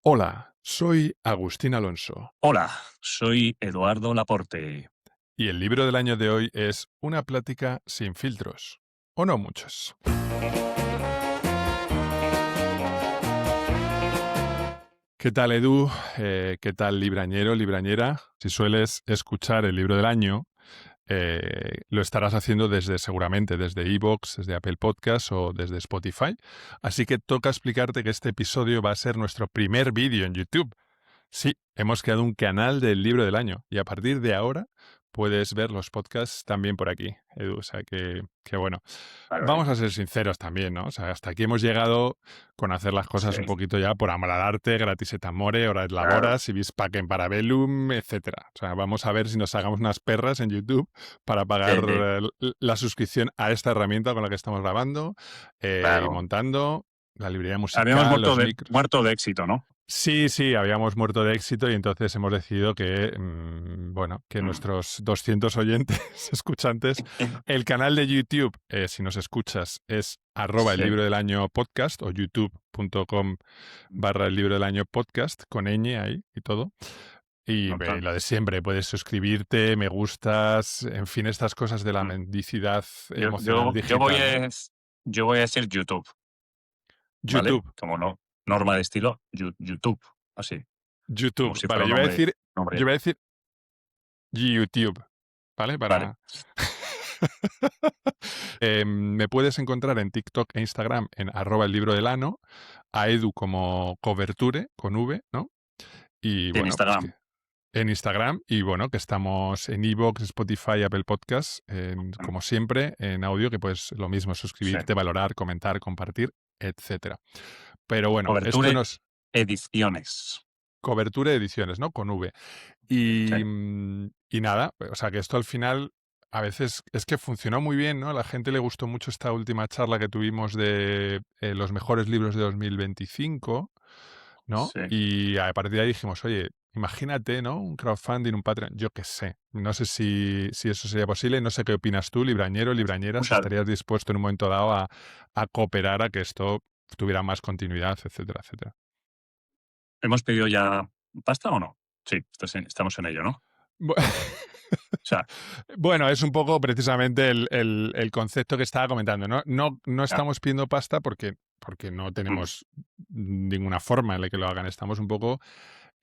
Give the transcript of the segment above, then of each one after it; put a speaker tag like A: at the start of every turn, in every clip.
A: Hola, soy Agustín Alonso
B: Hola, soy Eduardo Laporte.
A: y el libro del año de hoy es Una plática sin filtros. O no muchos. ¿Qué tal, Edu? ¿Qué tal, librañero, librañera? Si sueles escuchar el libro del año, lo estarás haciendo seguramente desde iVoox, desde Apple Podcasts o desde Spotify. Así que toca explicarte que este episodio va a ser nuestro primer vídeo en YouTube. Sí, hemos creado un canal del libro del año y a partir de ahora puedes ver los podcasts también por aquí, Edu. O sea que bueno,
B: Vale,
A: vamos a ser sinceros también, ¿no? O sea, hasta aquí hemos llegado con hacer las cosas un
B: sí,
A: poquito ya por amor al arte, gratis et amore, hora et labora,
B: claro.
A: civis pacem parabellum, etcétera. O sea, vamos a ver si nos hagamos unas perras en YouTube para pagar
B: Sí,
A: la suscripción a esta herramienta con la que estamos grabando y
B: claro.
A: montando la librería
B: Habíamos
A: musical, los micros.
B: muerto de éxito, ¿no?
A: Sí, sí, habíamos muerto de éxito y entonces hemos decidido que, bueno, que
B: Mm.
A: nuestros 200 oyentes, escuchantes, el canal de YouTube, si nos escuchas, es @el
B: Sí,
A: libro del año podcast o youtube.com/el libro del año podcast, con ñ ahí y todo. Y
B: montón.
A: lo de siempre, puedes suscribirte, me gustas, en fin, estas cosas de la
B: Mm.
A: mendicidad
B: Yo,
A: emocional
B: yo, yo voy
A: digital, ¿no?
B: a, yo voy a decir YouTube, ¿vale?
A: YouTube,
B: Como no, norma de estilo, YouTube, así, como
A: YouTube,
B: si fuera
A: vale,
B: un
A: yo
B: nombre.
A: voy a decir YouTube, ¿vale?
B: Vale,
A: Me puedes encontrar en TikTok e Instagram en @el libro del ano, a Edu como Coverture, con V, ¿no? Y
B: en
A: bueno, pues que
B: Instagram.
A: en Instagram, y bueno, que estamos en iVoox, Spotify, Apple Podcasts,
B: Mm.
A: como siempre, en audio, que puedes lo mismo,
B: Sí.
A: suscribirte, valorar, comentar, compartir, etcétera. Pero bueno, esto
B: Coberture
A: nos...
B: Ediciones.
A: Cobertura ediciones, ¿no? Con V.
B: Sí,
A: Y nada, o sea que esto al final a veces es que funcionó muy bien, ¿no? A la gente le gustó mucho esta última charla que tuvimos de los mejores libros de 2025, ¿no?
B: sí.
A: Y a partir de ahí dijimos, oye, imagínate, ¿no? Un crowdfunding, un Patreon, yo qué sé. No sé si eso sería posible, no sé qué opinas tú, librañero, librañera, si
B: Escuchad,
A: estarías dispuesto en un momento dado a cooperar a que esto tuviera más continuidad, etcétera, etcétera.
B: ¿hemos pedido ya pasta o no? Sí, estamos en ello, ¿no? O
A: Bu-
B: sea,
A: Bueno, es un poco precisamente el concepto que estaba comentando, ¿no? No
B: ya.
A: estamos pidiendo pasta porque no
B: Mm.
A: tenemos ninguna forma en la que lo hagan. Estamos un poco
B: Vale,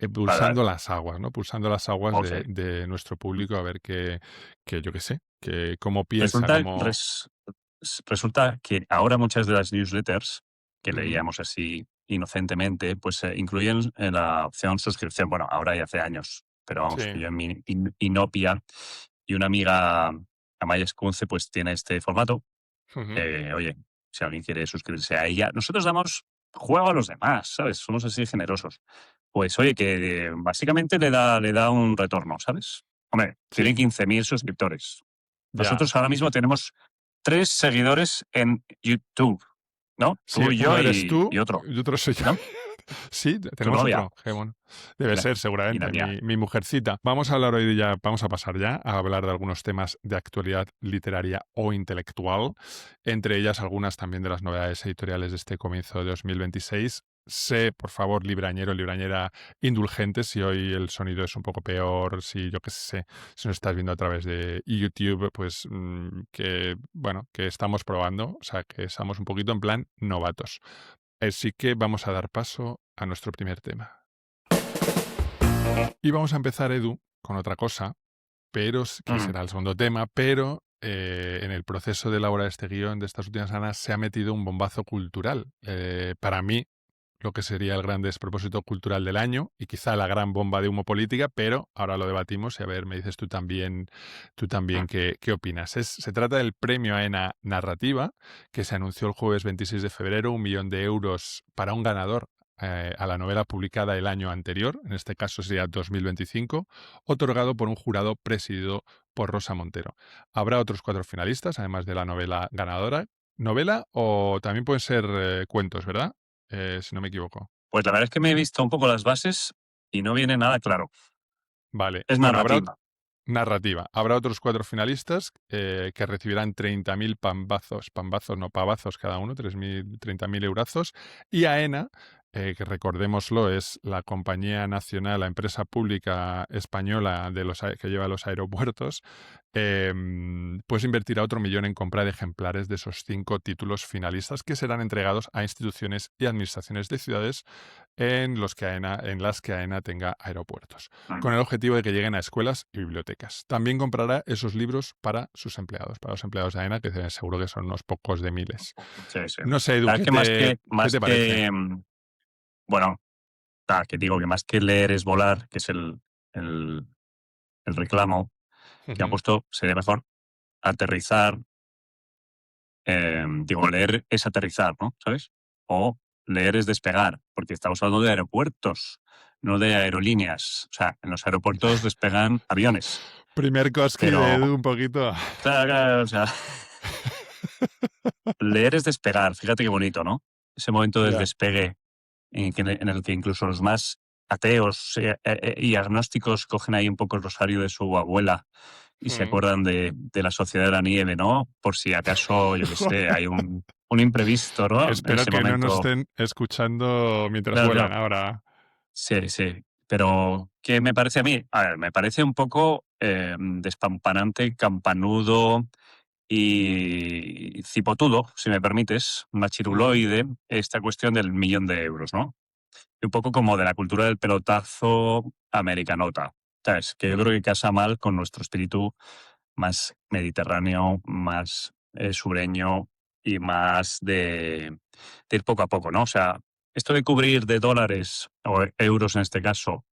B: vale.
A: pulsando las aguas, ¿no? Pulsando las aguas
B: Ok.
A: de nuestro
B: Mm.
A: público a ver que yo qué sé, que cómo piensa,
B: Resulta,
A: cómo...
B: resulta que ahora muchas de las newsletters que
A: Ujú,
B: leíamos así inocentemente, pues incluyen la opción suscripción. Bueno, ahora y hace años, pero vamos,
A: sí.
B: yo en mi inopia y una amiga, Amaya Escunce, pues tiene este formato.
A: Ujú.
B: Oye, si alguien quiere suscribirse a ella, nosotros damos juego a los demás, ¿sabes? Somos así generosos. Pues oye, que básicamente le da un retorno, ¿sabes? Hombre,
A: Sí,
B: tiene 15.000 suscriptores.
A: ya.
B: Nosotros ahora mismo tenemos 3 seguidores en YouTube, ¿no?
A: Sí,
B: Tú y
A: uno
B: yo
A: eres tú
B: y otro,
A: y otro soy yo.
B: ¿no?
A: Sí,
B: Tu
A: tenemos
B: novia
A: otro. Qué bueno. Debe ser,
B: y la
A: seguramente,
B: mía.
A: mi mujercita. Vamos a hablar hoy ya, vamos a pasar ya a hablar de algunos temas de actualidad literaria o intelectual, entre ellas algunas también de las novedades editoriales de este comienzo de 2026. Sé, por favor, librañero, librañera, indulgente si hoy el sonido es un poco peor, si yo qué sé, si nos estás viendo a través de YouTube, pues que, bueno, que estamos probando, o sea, que estamos un poquito en plan novatos. Así que vamos a dar paso a nuestro primer tema. Y vamos a empezar, Edu, con otra cosa, pero que
B: Mm.
A: será el segundo tema, pero en el proceso de elaborar este guión de estas últimas semanas se ha metido un bombazo cultural. Para mí, lo que sería el gran despropósito cultural del año y quizá la gran bomba de humo política, pero ahora lo debatimos y a ver, me dices tú también qué opinas. Se trata del premio AENA Narrativa, que se anunció el jueves 26 de febrero, 1 millón de euros para un ganador a la novela publicada el año anterior, en este caso sería 2025, otorgado por un jurado presidido por Rosa Montero. Habrá otros 4 finalistas, además de la novela ganadora. ¿Novela o también pueden ser cuentos, verdad? Si no me equivoco.
B: Pues la verdad es que me he visto un poco las bases y no viene nada claro.
A: Vale.
B: Es
A: Bueno,
B: narrativa.
A: narrativa. Habrá otros 4 finalistas que recibirán 30.000 pambazos, no, pavazos cada uno, 30.000 eurazos. Y AENA que recordémoslo, es la compañía nacional, la empresa pública española que lleva los aeropuertos, pues invertirá otro millón en comprar ejemplares de esos 5 títulos finalistas que serán entregados a instituciones y administraciones de ciudades en las que AENA tenga aeropuertos, con el objetivo de que lleguen a escuelas y bibliotecas. También comprará esos libros para sus empleados, para los empleados de AENA, que seguro que son unos pocos de miles.
B: Sí, sí.
A: No sé, Edu,
B: La verdad es que más que,
A: qué
B: más
A: te parece?
B: que, bueno, que digo que más que leer es volar, que es el, el reclamo que han
A: Ujú.
B: puesto, sería mejor aterrizar. Digo, leer es aterrizar, ¿no? ¿Sabes? O leer es despegar, porque estamos hablando de aeropuertos, no de aerolíneas. O sea, en los aeropuertos despegan aviones,
A: Primer Koski de
B: pero,
A: Edu un poquito.
B: claro, claro, o sea, leer es despegar. Fíjate qué bonito, ¿no? Ese momento del
A: Ya.
B: despegue en el que incluso los más ateos y agnósticos cogen ahí un poco el rosario de su abuela y se
A: Mm.
B: acuerdan de la Sociedad de la Nieve, ¿no? Por si acaso, yo qué sé, hay un imprevisto, ¿no? En
A: Espero
B: ese
A: que no nos
B: momento.
A: estén escuchando mientras
B: Claro,
A: vuelan
B: claro.
A: ahora.
B: Sí, sí. Pero, ¿qué me parece a mí? A ver, me parece un poco despampanante, campanudo y cipotudo, si me permites,
A: Mm.
B: machiruloide, esta cuestión del 1.000.000 de euros, ¿no? Y un poco como de la cultura del pelotazo americanota, ¿sabes? Que yo
A: Mm.
B: creo que casa mal con nuestro espíritu más mediterráneo, más sureño y más de ir poco a poco, ¿no? O sea, esto de cubrir de dólares o euros en este caso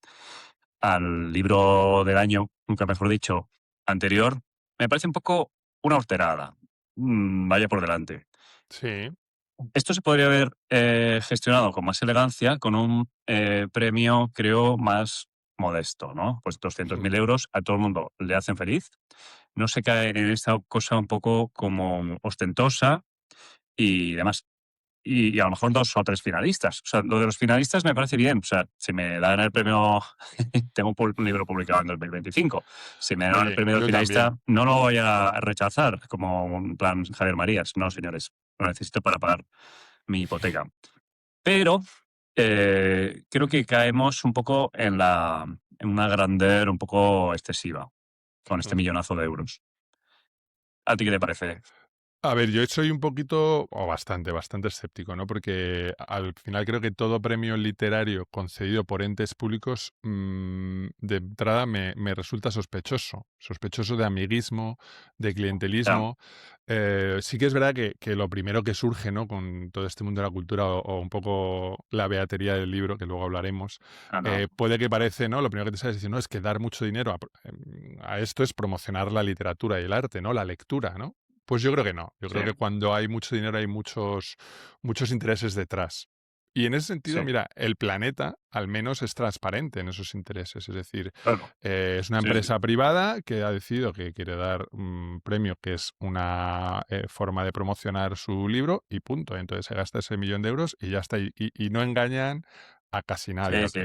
B: al libro del año, nunca mejor dicho, anterior, me parece un poco una horterada. Vaya por delante.
A: Sí.
B: Esto se podría haber gestionado con más elegancia, con un premio, creo, más modesto, ¿no? Pues 200.000
A: Mm.
B: euros a todo el mundo le hacen feliz. No se cae en esta cosa un poco como ostentosa y demás. Y a lo mejor 2 o 3 finalistas. O sea, lo de los finalistas me parece bien. O sea, si me dan el premio, tengo un libro publicado en 2025. Si me dan el
A: Oye,
B: premio del
A: yo también.
B: finalista, no lo voy a rechazar como un plan Javier Marías. No, señores, lo necesito para pagar mi hipoteca. Pero creo que caemos un poco en una grandeur un poco excesiva con este
A: Mm.
B: millonazo de euros. ¿A ti qué te parece?
A: A ver, yo soy un poquito, o bastante escéptico, ¿no? Porque al final creo que todo premio literario concedido por entes públicos, de entrada me resulta sospechoso. Sospechoso de amiguismo, de
B: Ya,
A: clientelismo. Sí que es verdad que lo primero que surge, ¿no? Con todo este mundo de la cultura o un poco la beatería del libro, que luego hablaremos,
B: no.
A: puede que parece, ¿no? Lo primero que te sabes decir, no, es que dar mucho dinero a esto es promocionar la literatura y el arte, ¿no? La lectura, ¿no? Pues yo creo que no. Yo
B: Sí,
A: creo que cuando hay mucho dinero hay muchos intereses detrás. Y en ese
B: sí,
A: sentido, mira, el planeta al menos es transparente en esos intereses. Es decir,
B: claro.
A: es una
B: Sí, sí.
A: empresa privada que ha decidido que quiere dar un premio que es una forma de promocionar su libro y punto. Entonces se gasta ese millón de euros y ya está. Y no engañan a casi nadie.
B: Sí,
A: A
B: sí.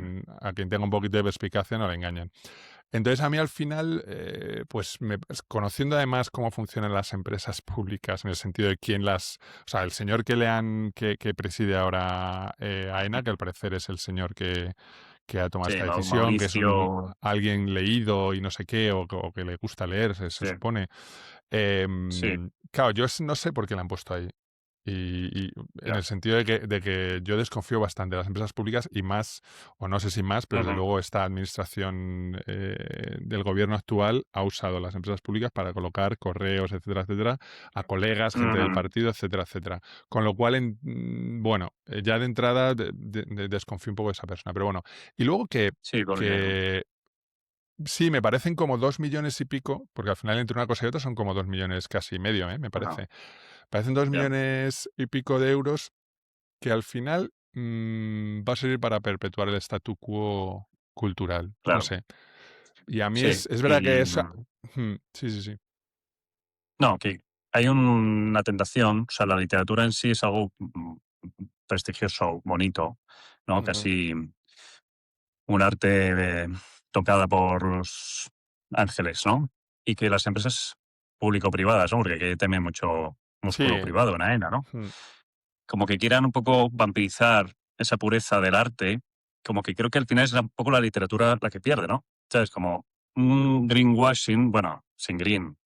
A: quien tenga un poquito de perspicacia no le engañan. Entonces, a mí al final, pues conociendo además cómo funcionan las empresas públicas, en el sentido de quién las... O sea, el señor que preside ahora AENA, que al parecer es el señor que ha tomado
B: Sí,
A: esta decisión, que es
B: Mauricio.
A: alguien leído y no sé qué, o que le gusta leer, se
B: Sí,
A: supone.
B: sí,
A: Claro, yo no sé por qué la han puesto ahí. Y en
B: ya.
A: el sentido de que yo desconfío bastante de las empresas públicas y más, o no sé si más, pero desde
B: Ujú,
A: luego esta administración del gobierno actual ha usado las empresas públicas para colocar correos, etcétera, etcétera, a colegas, gente del
B: ujú.
A: partido, etcétera, etcétera. Con lo cual, bueno, ya de entrada desconfío un poco de esa persona. Pero bueno, y luego
B: Sí, porque.
A: que sí, me parecen como 2 millones y pico, porque al final entre una cosa y otra son como 2 millones casi y medio, me
B: Ajá,
A: parece. Parecen dos
B: ya,
A: millones y pico de euros que al final va a servir para perpetuar el statu quo cultural. No
B: claro.
A: sé. Y a mí
B: Sí,
A: es verdad
B: y
A: que es... Sí, sí, sí.
B: no, que hay una tentación, o sea, la literatura en sí es algo prestigioso, bonito, ¿no?
A: Ujú.
B: Casi un arte tocada por los ángeles, ¿no? Y que las empresas público-privadas, ¿no? Porque aquí hay también mucho músculo
A: Sí.
B: privado en AENA, ¿no?
A: mm,
B: Como que quieran un poco vampirizar. esa pureza del arte, como que creo que al final es un poco la literatura la que pierde, ¿no? ¿Sabes? Como un greenwashing, bueno, sin green,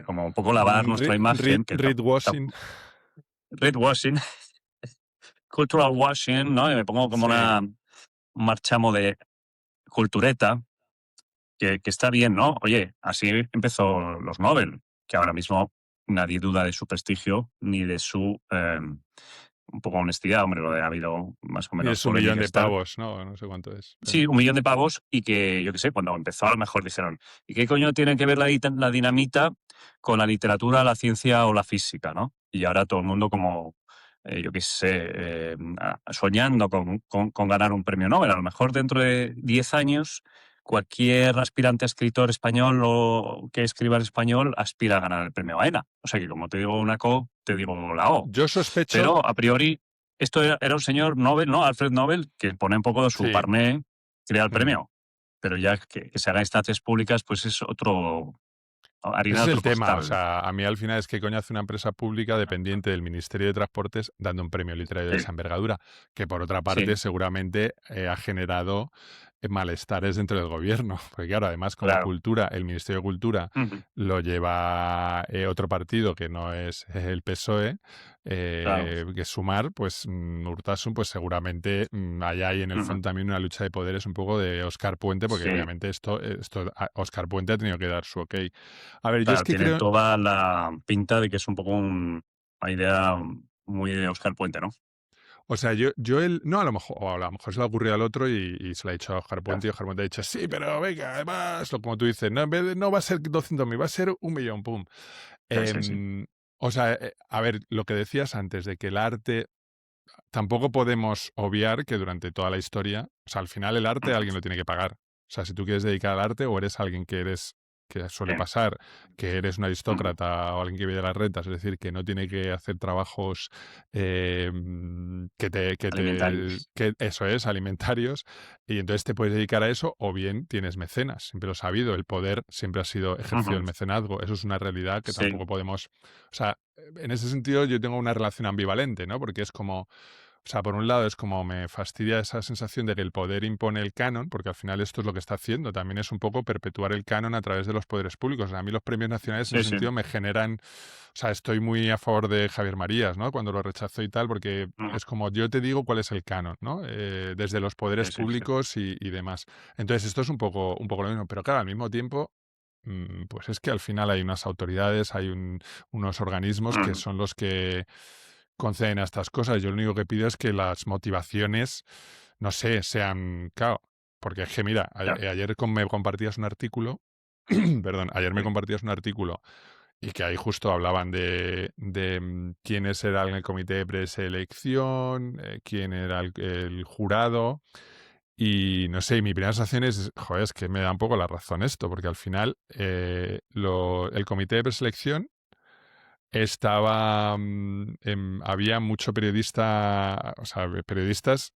B: como un poco lavar nuestra imagen, que
A: Reed Washing.
B: red washing, cultural washing, ¿no? Y me pongo como
A: Sí.
B: un marchamo de cultureta, que está bien, ¿no? Oye, así empezó los Nobel, que ahora mismo nadie duda de su prestigio ni de su un poco honestidad, hombre, lo de ha habido más o
A: Y
B: menos
A: es 1 millón
B: polémicas
A: de
B: y tal.
A: pavos, ¿no? No sé cuánto es.
B: Sí,
A: Pero...
B: 1 millón de pavos y que, yo qué sé, cuando empezó a lo mejor dijeron, ¿y qué coño tiene que ver la dinamita con la literatura, la ciencia o la física, ¿no? Y ahora todo el mundo como, yo qué sé, soñando con ganar un premio Nobel. A lo mejor dentro de 10 años cualquier aspirante a escritor español o que escriba en español aspira a ganar el premio AENA. O sea que como te digo una co, te digo la O.
A: Yo sospecho...
B: Pero a priori esto era un señor Nobel, ¿no? Alfred Nobel, que pone un poco de su
A: Sí.
B: parné, crea el
A: Mm.
B: premio. Pero ya que se haga instancias públicas, pues es otro, harina
A: Ese
B: de
A: es
B: otro
A: el tema, o
B: costal.
A: sea, a mí al final es que coño hace una empresa pública dependiente del Ministerio de Transportes dando un premio literario de
B: Sí,
A: esa envergadura, que por otra parte
B: sí,
A: seguramente ha generado malestares dentro del gobierno, porque claro, además como
B: claro.
A: cultura, el Ministerio de Cultura
B: Ujú,
A: lo lleva otro partido que no es el PSOE,
B: claro.
A: que es Sumar, pues Urtasun, pues seguramente hay ahí en el
B: Ujú,
A: fondo también una lucha de poderes un poco de Óscar Puente, porque
B: sí,
A: obviamente Óscar Puente ha tenido que dar su ok. A ver, yo es
B: claro,
A: que
B: tiene
A: creo,
B: toda la pinta de que es un poco una idea muy de Oscar Puente, ¿no?
A: o sea, no, a lo mejor, o a lo mejor se le ha ocurrido al otro y se lo ha dicho a Oscar
B: Ya.
A: Puente y Oscar Puente ha dicho, sí, pero venga, además, como tú dices, no, en vez de, no va a ser 200.000, va a ser 1 millón, pum.
B: Sí, sí, sí.
A: O sea, a ver, lo que decías antes de que el arte, tampoco podemos obviar que durante toda la historia, o sea, al final el arte
B: Ujú,
A: alguien lo tiene que pagar. O sea, si tú quieres dedicar al arte o eres alguien que
B: sí,
A: suele pasar, que eres un
B: ujú,
A: aristócrata o alguien que vive de las rentas, es decir, que no tiene que hacer trabajos
B: alimentarios.
A: que eso es, alimentarios, y entonces te puedes dedicar a eso, o bien tienes mecenas, siempre lo he sabido, el poder siempre ha sido ejercido
B: Ujú,
A: el mecenazgo, eso es una realidad que
B: sí,
A: tampoco podemos, o sea, en ese sentido yo tengo una relación ambivalente, ¿no? Porque es como, o sea, por un lado es como me fastidia esa sensación de que el poder impone el canon, porque al final esto es lo que está haciendo, también es un poco perpetuar el canon a través de los poderes públicos. O sea, a mí los premios nacionales en
B: sí,
A: ese
B: sí.
A: sentido me generan, o sea, estoy muy a favor de Javier Marías, ¿no? Cuando lo rechazó y tal, porque
B: Ujú,
A: es como yo te digo cuál es el canon, ¿no? Desde los poderes
B: sí, sí, sí.
A: públicos y demás. Entonces esto es un poco lo mismo, pero claro, al mismo tiempo pues es que al final hay unas autoridades, hay unos organismos que
B: Ujú,
A: son los que conceden a estas cosas. Yo lo único que pido es que las motivaciones, no sé, sean, claro, porque es que mira,
B: ya,
A: ayer me compartías un artículo, perdón, ayer me
B: sí,
A: compartías un artículo y que ahí justo hablaban de quiénes eran el comité de preselección, quién era el jurado. Y no sé, mi primera sensación es, joder, es que me da un poco la razón esto, porque al final el comité de preselección había mucho periodista, o sea, periodistas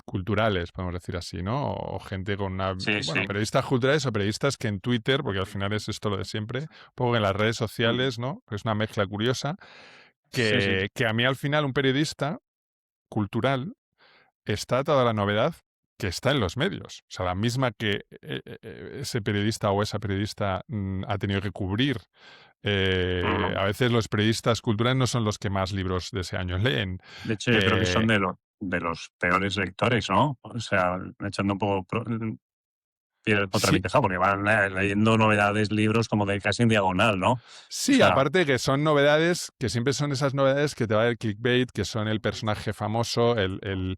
A: culturales, podemos decir así, ¿no? O gente con una,
B: sí,
A: bueno,
B: sí.
A: periodistas culturales o periodistas que en Twitter, porque al final es esto lo de siempre, un poco en las redes
B: Ujú,
A: sociales, ¿no? Que es una mezcla curiosa,
B: sí, sí.
A: que a mí al final un periodista cultural está toda la novedad que está en los medios. O sea, la misma que ese periodista o esa periodista ha tenido que cubrir.
B: Ujú.
A: A veces los periodistas culturales no son los que más libros de ese año leen.
B: De hecho, yo creo que
A: Eh,
B: son de los peores lectores, ¿no? O sea, echando un poco piedras contra mi
A: sí,
B: tejado, porque van leyendo novedades, libros como de casi en diagonal, ¿no? O
A: sí,
B: sea,
A: aparte que son novedades, que siempre son esas novedades que te va a dar clickbait, que son el personaje famoso, el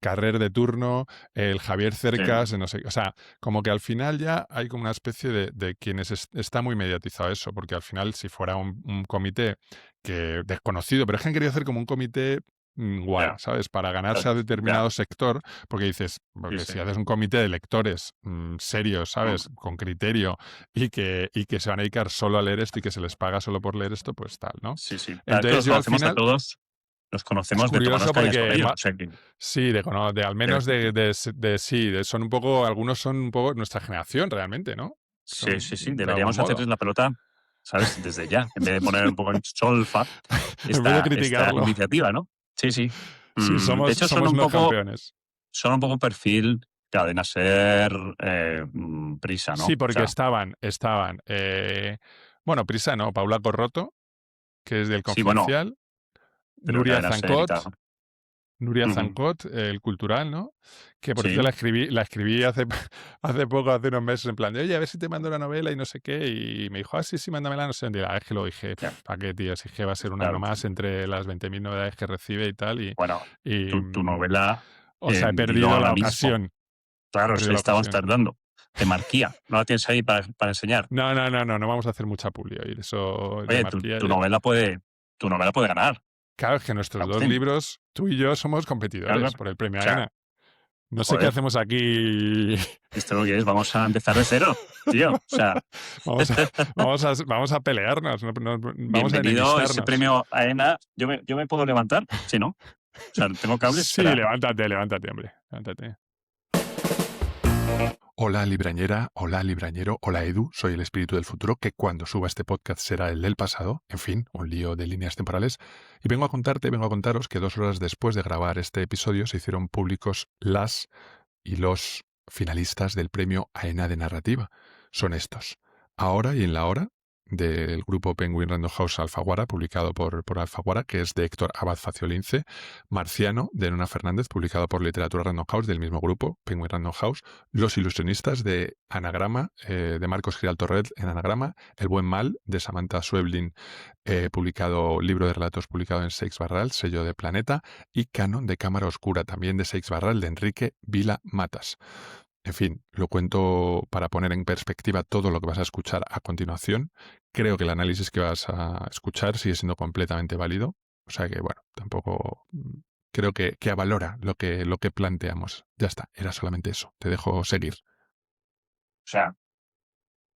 A: Carrer de turno, el Javier
B: sí,
A: Cercas, no sé, o sea, como que al final ya hay como una especie de quienes está muy mediatizado eso, porque al final si fuera un comité que desconocido, pero es que han querido hacer como un comité guay,
B: ya,
A: ¿sabes? Para ganarse a
B: ya,
A: determinado sector, porque dices,
B: sí,
A: porque
B: sí.
A: si haces un comité de lectores serios,
B: Mm.
A: ¿sabes? Con criterio y que se van a dedicar solo a leer esto y que se les paga solo por leer esto, pues tal, ¿no?
B: Sí, sí. Claro, es que
A: Entonces yo al final,
B: los
A: es
B: conocemos de tomarnos
A: curioso
B: cañas con
A: porque,
B: ellos, o sea que
A: sí, al
B: debe
A: menos
B: ser que
A: sí, son un poco, algunos son un poco nuestra generación realmente, ¿no?
B: sí,
A: Son
B: sí, sí,
A: de algún
B: deberíamos
A: modo,
B: hacerles la pelota, ¿sabes? Desde ya, en vez de poner un poco en solfa
A: en vez de
B: esta
A: criticarlo.
B: iniciativa, ¿no? Sí, sí.
A: Sí,
B: De hecho,
A: somos unos campeones.
B: son un poco perfil Cadena Ser, Prisa, ¿no?
A: Sí,
B: O
A: porque
B: sea,
A: estaban, bueno, Prisa no, Paula Corroto, que es del
B: sí, bueno,
A: Confidencial,
B: pero
A: Nuria
B: Cadena Ser y tal.
A: Zancot, Nuria
B: Ujú.
A: Zancot, el cultural, ¿no? Que por cierto
B: Sí,
A: la escribí hace poco, hace unos meses, en plan de, oye, a ver si te mando la novela y no sé qué. Y me dijo, sí, mándamela, no sé dónde. Es que lo dije,
B: ya,
A: ¿para qué, tío? Si es que va a ser un año
B: claro.
A: más entre las 20.000 novedades que recibe y tal.
B: Bueno,
A: Y,
B: tu novela,
A: o sea, he
B: dilo
A: perdido
B: ahora
A: la
B: mismo.
A: ocasión. He
B: Claro,
A: perdido
B: se
A: la
B: estabas
A: ocasión.
B: tardando. De Marquía. No la tienes ahí para enseñar.
A: No vamos a hacer mucha publi hoy. Eso de
B: Oye,
A: Marquía.
B: tu novela puede ganar.
A: Claro, es que nuestros dos
B: Agustín.
A: libros, tú y yo, somos
B: Claro,
A: competidores
B: claro.
A: por el premio
B: O sea,
A: AENA. No sé qué
B: joder,
A: hacemos aquí.
B: ¿esto lo que es? Vamos a empezar de cero, tío. O sea,
A: vamos a pelearnos, vamos a
B: bienvenido a ese
A: enemistarnos.
B: premio AENA. ¿Yo me puedo levantar? Sí, ¿no? O sea, ¿tengo cables?
A: Sí,
B: Espera.
A: levántate, hombre. Levántate. Hola librañera, hola librañero, hola Edu, soy el espíritu del futuro que cuando suba este podcast será el del pasado, en fin, un lío de líneas temporales, y vengo a contaros que 2 horas después de grabar este episodio se hicieron públicos las y los finalistas del premio AENA de narrativa. Son estos. Ahora y en la hora, del grupo Penguin Random House Alfaguara, publicado por Alfaguara, que es de Héctor Abad Faciolince. Marciano, de Nona Fernández, publicado por Literatura Random House, del mismo grupo, Penguin Random House. Los ilusionistas, de Anagrama, de Marcos Giralto Red, en Anagrama. El buen mal, de Samantha Sueblin, libro de relatos publicado en Seix Barral, sello de Planeta. Y Canon, de Cámara Oscura, también de Seix Barral, de Enrique Vila Matas. En fin, lo cuento para poner en perspectiva todo lo que vas a escuchar a continuación. Creo que el análisis que vas a escuchar sigue siendo completamente válido. O sea que, bueno, tampoco creo que avalora lo que planteamos. Ya está, era solamente eso. Te dejo seguir.
B: O sea,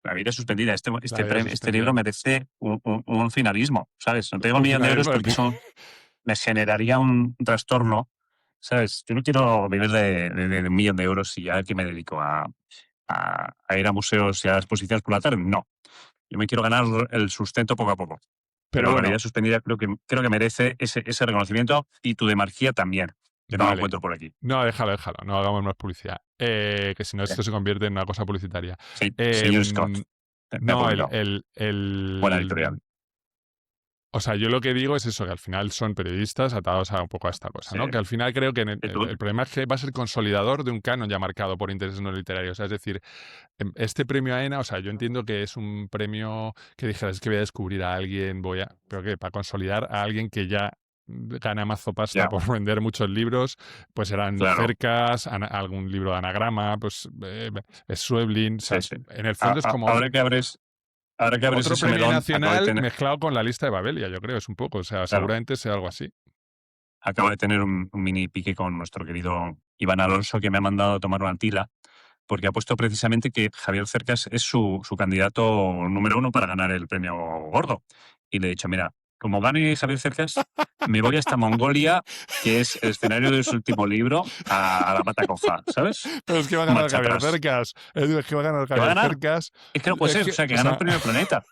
B: la vida suspendida.
A: La vida
B: Este libro
A: suspendida.
B: merece un finalismo, ¿sabes? No te digo el
A: Un
B: millón de euros
A: finalismo.
B: porque eso me generaría un trastorno, ¿sabes? Yo no quiero vivir de 1 millón de euros y ya que me dedico a ir a museos y a exposiciones por la tarde. No. Yo me quiero ganar el sustento poco a poco.
A: Pero
B: Pero la vida
A: bueno,
B: suspendida creo que merece ese reconocimiento y tu demarquía también, que no lo
A: vale.
B: encuentro por aquí.
A: No, déjalo. No hagamos más publicidad. Que si no, esto se convierte en una cosa publicitaria.
B: Sí, señor Scott, me ha
A: No,
B: publicado. Buena editorial.
A: O sea, yo lo que digo es eso, que al final son periodistas atados a un poco a esta cosa,
B: Sí.
A: ¿no? Que al final creo que
B: Y tú-
A: el problema es que va a ser consolador de un canon ya marcado por intereses no literarios. O sea, es decir, este premio AENA, o sea, yo entiendo que es un premio que dijeras, es que voy a descubrir a alguien, pero que para consolidar a alguien que ya gana mazo pasta
B: Ya,
A: por vender muchos libros, pues eran
B: claro.
A: Cercas, algún libro de Anagrama, pues es Sueblin, o
B: Sí,
A: sea,
B: sí.
A: en el fondo es como
B: Ahora que abres
A: otro
B: ese
A: premio
B: melón,
A: nacional mezclado con la lista de Babelia, yo creo, es un poco, o sea,
B: claro,
A: seguramente sea algo así.
B: acabo de tener un mini pique con nuestro querido Iván Alonso, que me ha mandado a tomar una tila, porque ha puesto precisamente que Javier Cercas es su candidato número 1 para ganar el premio gordo. Y le he dicho, mira, como gane Javier Cercas, me voy hasta Mongolia, que es el escenario de su último libro, a la pata coja, ¿sabes?
A: Pero es que va a ganar
B: Marcha
A: Javier
B: atrás.
A: Cercas. Edu, es que va a ganar
B: ¿Que va a
A: Javier
B: ganar?
A: Cercas.
B: Es que no puede
A: Es
B: ser, o
A: que,
B: sea, que
A: o
B: gana el
A: sea,
B: premio del planeta.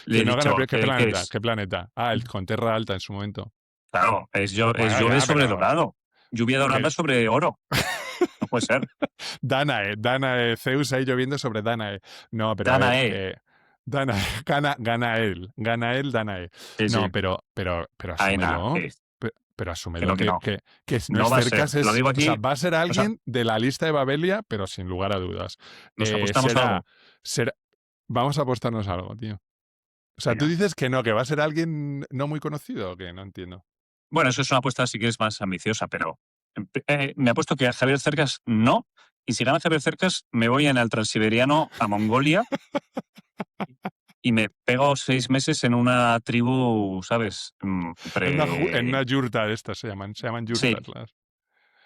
B: Le
A: que
B: he
A: no gana,
B: dicho,
A: ¿qué
B: ¿qué
A: planeta?
B: es?
A: ¿Qué planeta? Ah, el con Tierra Alta en su momento.
B: Claro, es
A: Bueno,
B: llueve
A: ya,
B: sobre
A: pero
B: dorado. Lluvia dorada
A: que
B: sobre oro. No puede ser.
A: Danae, Zeus ahí lloviendo sobre Danae. No, pero a ver,
B: Danae.
A: Danae, gana él, Danae.
B: Sí,
A: No,
B: sí.
A: pero
B: Aena.
A: asúmelo. Pero asúmelo
B: Que no.
A: que no
B: No
A: es
B: va a ser.
A: Cercas,
B: Te lo digo
A: o sea,
B: aquí.
A: va a ser
B: O sea,
A: alguien de la lista de Babelia, pero sin lugar a dudas.
B: nos apostamos
A: Será,
B: algo.
A: será, vamos a apostarnos algo, tío. O sea, tú
B: Venga.
A: dices que no, que va a ser alguien no muy conocido, o que no entiendo.
B: Bueno, eso es una apuesta si quieres más ambiciosa, pero me apuesto que a Javier Cercas no. Y si gana Javier Cercas, me voy en el Transiberiano a Mongolia y me pego 6 meses en una tribu, ¿sabes?
A: En una yurta de estas se llaman
B: Sí,
A: yurtas.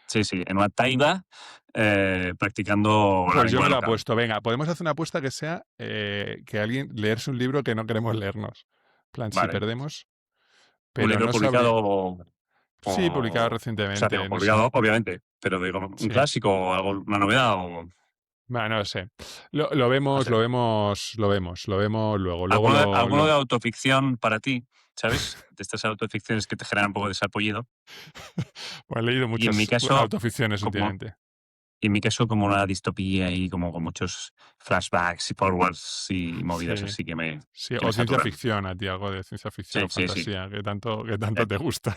B: sí, sí, en una taiga practicando la
A: Pues yo
B: lengua
A: me lo
B: local.
A: apuesto. Venga, podemos hacer una apuesta que sea que alguien leerse un libro que no queremos leernos. En plan, si
B: Vale.
A: perdemos,
B: Un
A: pero
B: libro
A: no sobre.
B: publicado
A: Sí, publicado
B: o sea, digo,
A: recientemente, no sé.
B: publicado, obviamente, pero digo, un
A: Sí.
B: clásico o algo, una novedad o
A: Bueno, no lo sé.
B: no sé.
A: Lo vemos luego. Luego
B: ¿Alguno de
A: lo.
B: autoficción para ti? ¿sabes? De estas autoficciones que te generan un poco de sarpullido.
A: Pues he leído
B: Y en mi
A: muchas
B: caso,
A: autoficciones
B: como,
A: últimamente.
B: como una distopía y como con muchos flashbacks y forwards y movidas
A: Sí,
B: así
A: sí,
B: que me
A: o ciencia
B: saturan.
A: ficción, a ti algo de ciencia ficción
B: Sí,
A: o
B: sí, sí.
A: fantasía, que tanto
B: Eh,
A: te gusta.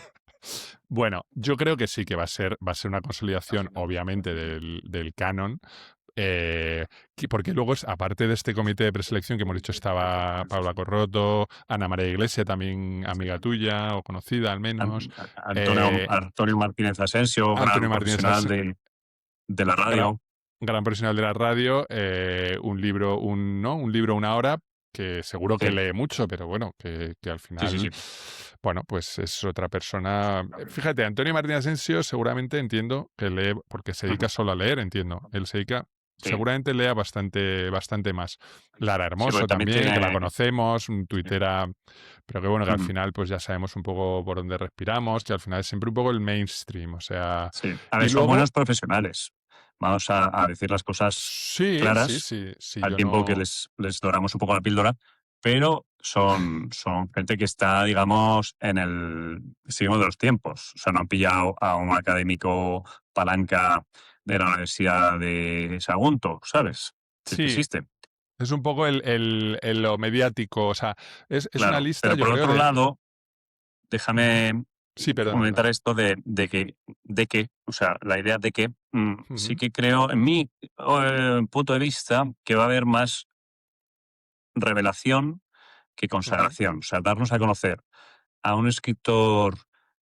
A: Bueno, yo creo que sí que va a ser una consolidación, obviamente, del canon, porque luego, aparte de este comité de preselección que hemos dicho, estaba Paula Corroto, Ana María Iglesia, también amiga tuya o conocida al menos, eh,
B: Antonio Martínez Asensio,
A: Antonio
B: gran
A: Martínez,
B: profesional de la
A: gran,
B: radio.
A: gran profesional de la radio, un libro, ¿no? Un libro, una hora, que seguro que
B: Sí,
A: lee mucho, pero bueno, que al
B: sí, sí,
A: final,
B: sí.
A: bueno, pues es otra persona. Fíjate, Antonio Martínez Asensio seguramente entiendo que lee, porque se dedica
B: Ujú.
A: solo a leer, entiendo. Él se dedica,
B: Sí,
A: seguramente lea bastante más. Lara
B: sí, porque
A: Hermoso
B: también
A: también, que la
B: tiene...
A: conocemos, un
B: Sí.
A: tuitera, pero que bueno, que al
B: Ujú.
A: final pues ya sabemos un poco por dónde respiramos, que al final es siempre un poco el mainstream, o sea,
B: Sí. A ver,
A: y
B: son buenos
A: luego,
B: profesionales. Vamos a decir las cosas claras
A: sí,
B: al
A: yo
B: tiempo que
A: no.
B: les doramos un poco la píldora, pero son gente que está, digamos, en el signo de los tiempos. O sea, no han pillado a un académico palanca de la Universidad de Sagunto, ¿sabes? Si es que
A: Sí,
B: existe.
A: es un poco lo mediático, o sea, es una
B: Claro.
A: lista,
B: Pero
A: yo
B: por
A: creo,
B: otro
A: de.
B: lado, déjame
A: Sí, perdona,
B: comentar
A: perdona.
B: esto de que, o sea, la idea de que sí
A: Ujú,
B: que creo, en mi punto de vista, que va a haber más revelación que
A: ujú,
B: consagración. O sea, darnos a conocer a un escritor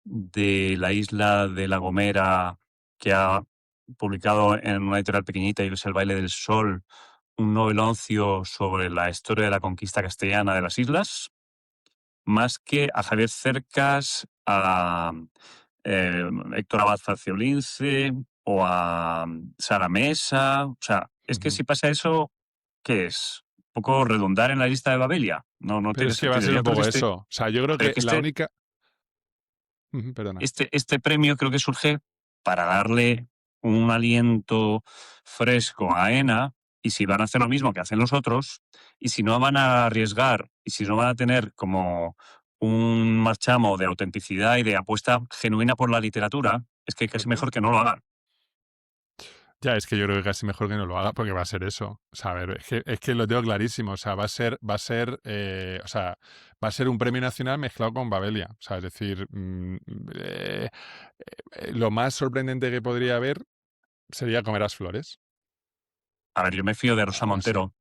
B: de la isla de La Gomera que ha publicado en una editorial pequeñita y es El baile del sol, un noveloncio sobre la historia de la conquista castellana de las islas, más que a Javier Cercas, a Héctor Abad Faciolince o a Sara Mesa. O sea, es que
A: ujú.
B: si pasa eso, ¿qué es? Un poco redundar en la lista de Babelia. No, no
A: Pero
B: tiene
A: es que va a
B: sentido.
A: ser
B: Yo
A: un
B: creo que
A: poco eso. O sea, yo creo
B: pero
A: que
B: que
A: la única. Perdona.
B: este premio creo que surge para darle un aliento fresco a ENA, y si van a hacer lo mismo que hacen los otros, y si no van a arriesgar, y si no van a tener como un marchamo de autenticidad y de apuesta genuina por la literatura, es que casi
A: Ujú.
B: mejor que no lo hagan.
A: Ya, es que yo creo que casi mejor que no lo haga porque va a ser eso. O sea, a ver, es que lo tengo clarísimo. O sea, o sea, va a ser un premio nacional mezclado con Babelia. O sea, es decir, lo más sorprendente que podría haber sería Comerás Flores.
B: A ver, yo me fío de Rosa
A: Así.
B: Montero,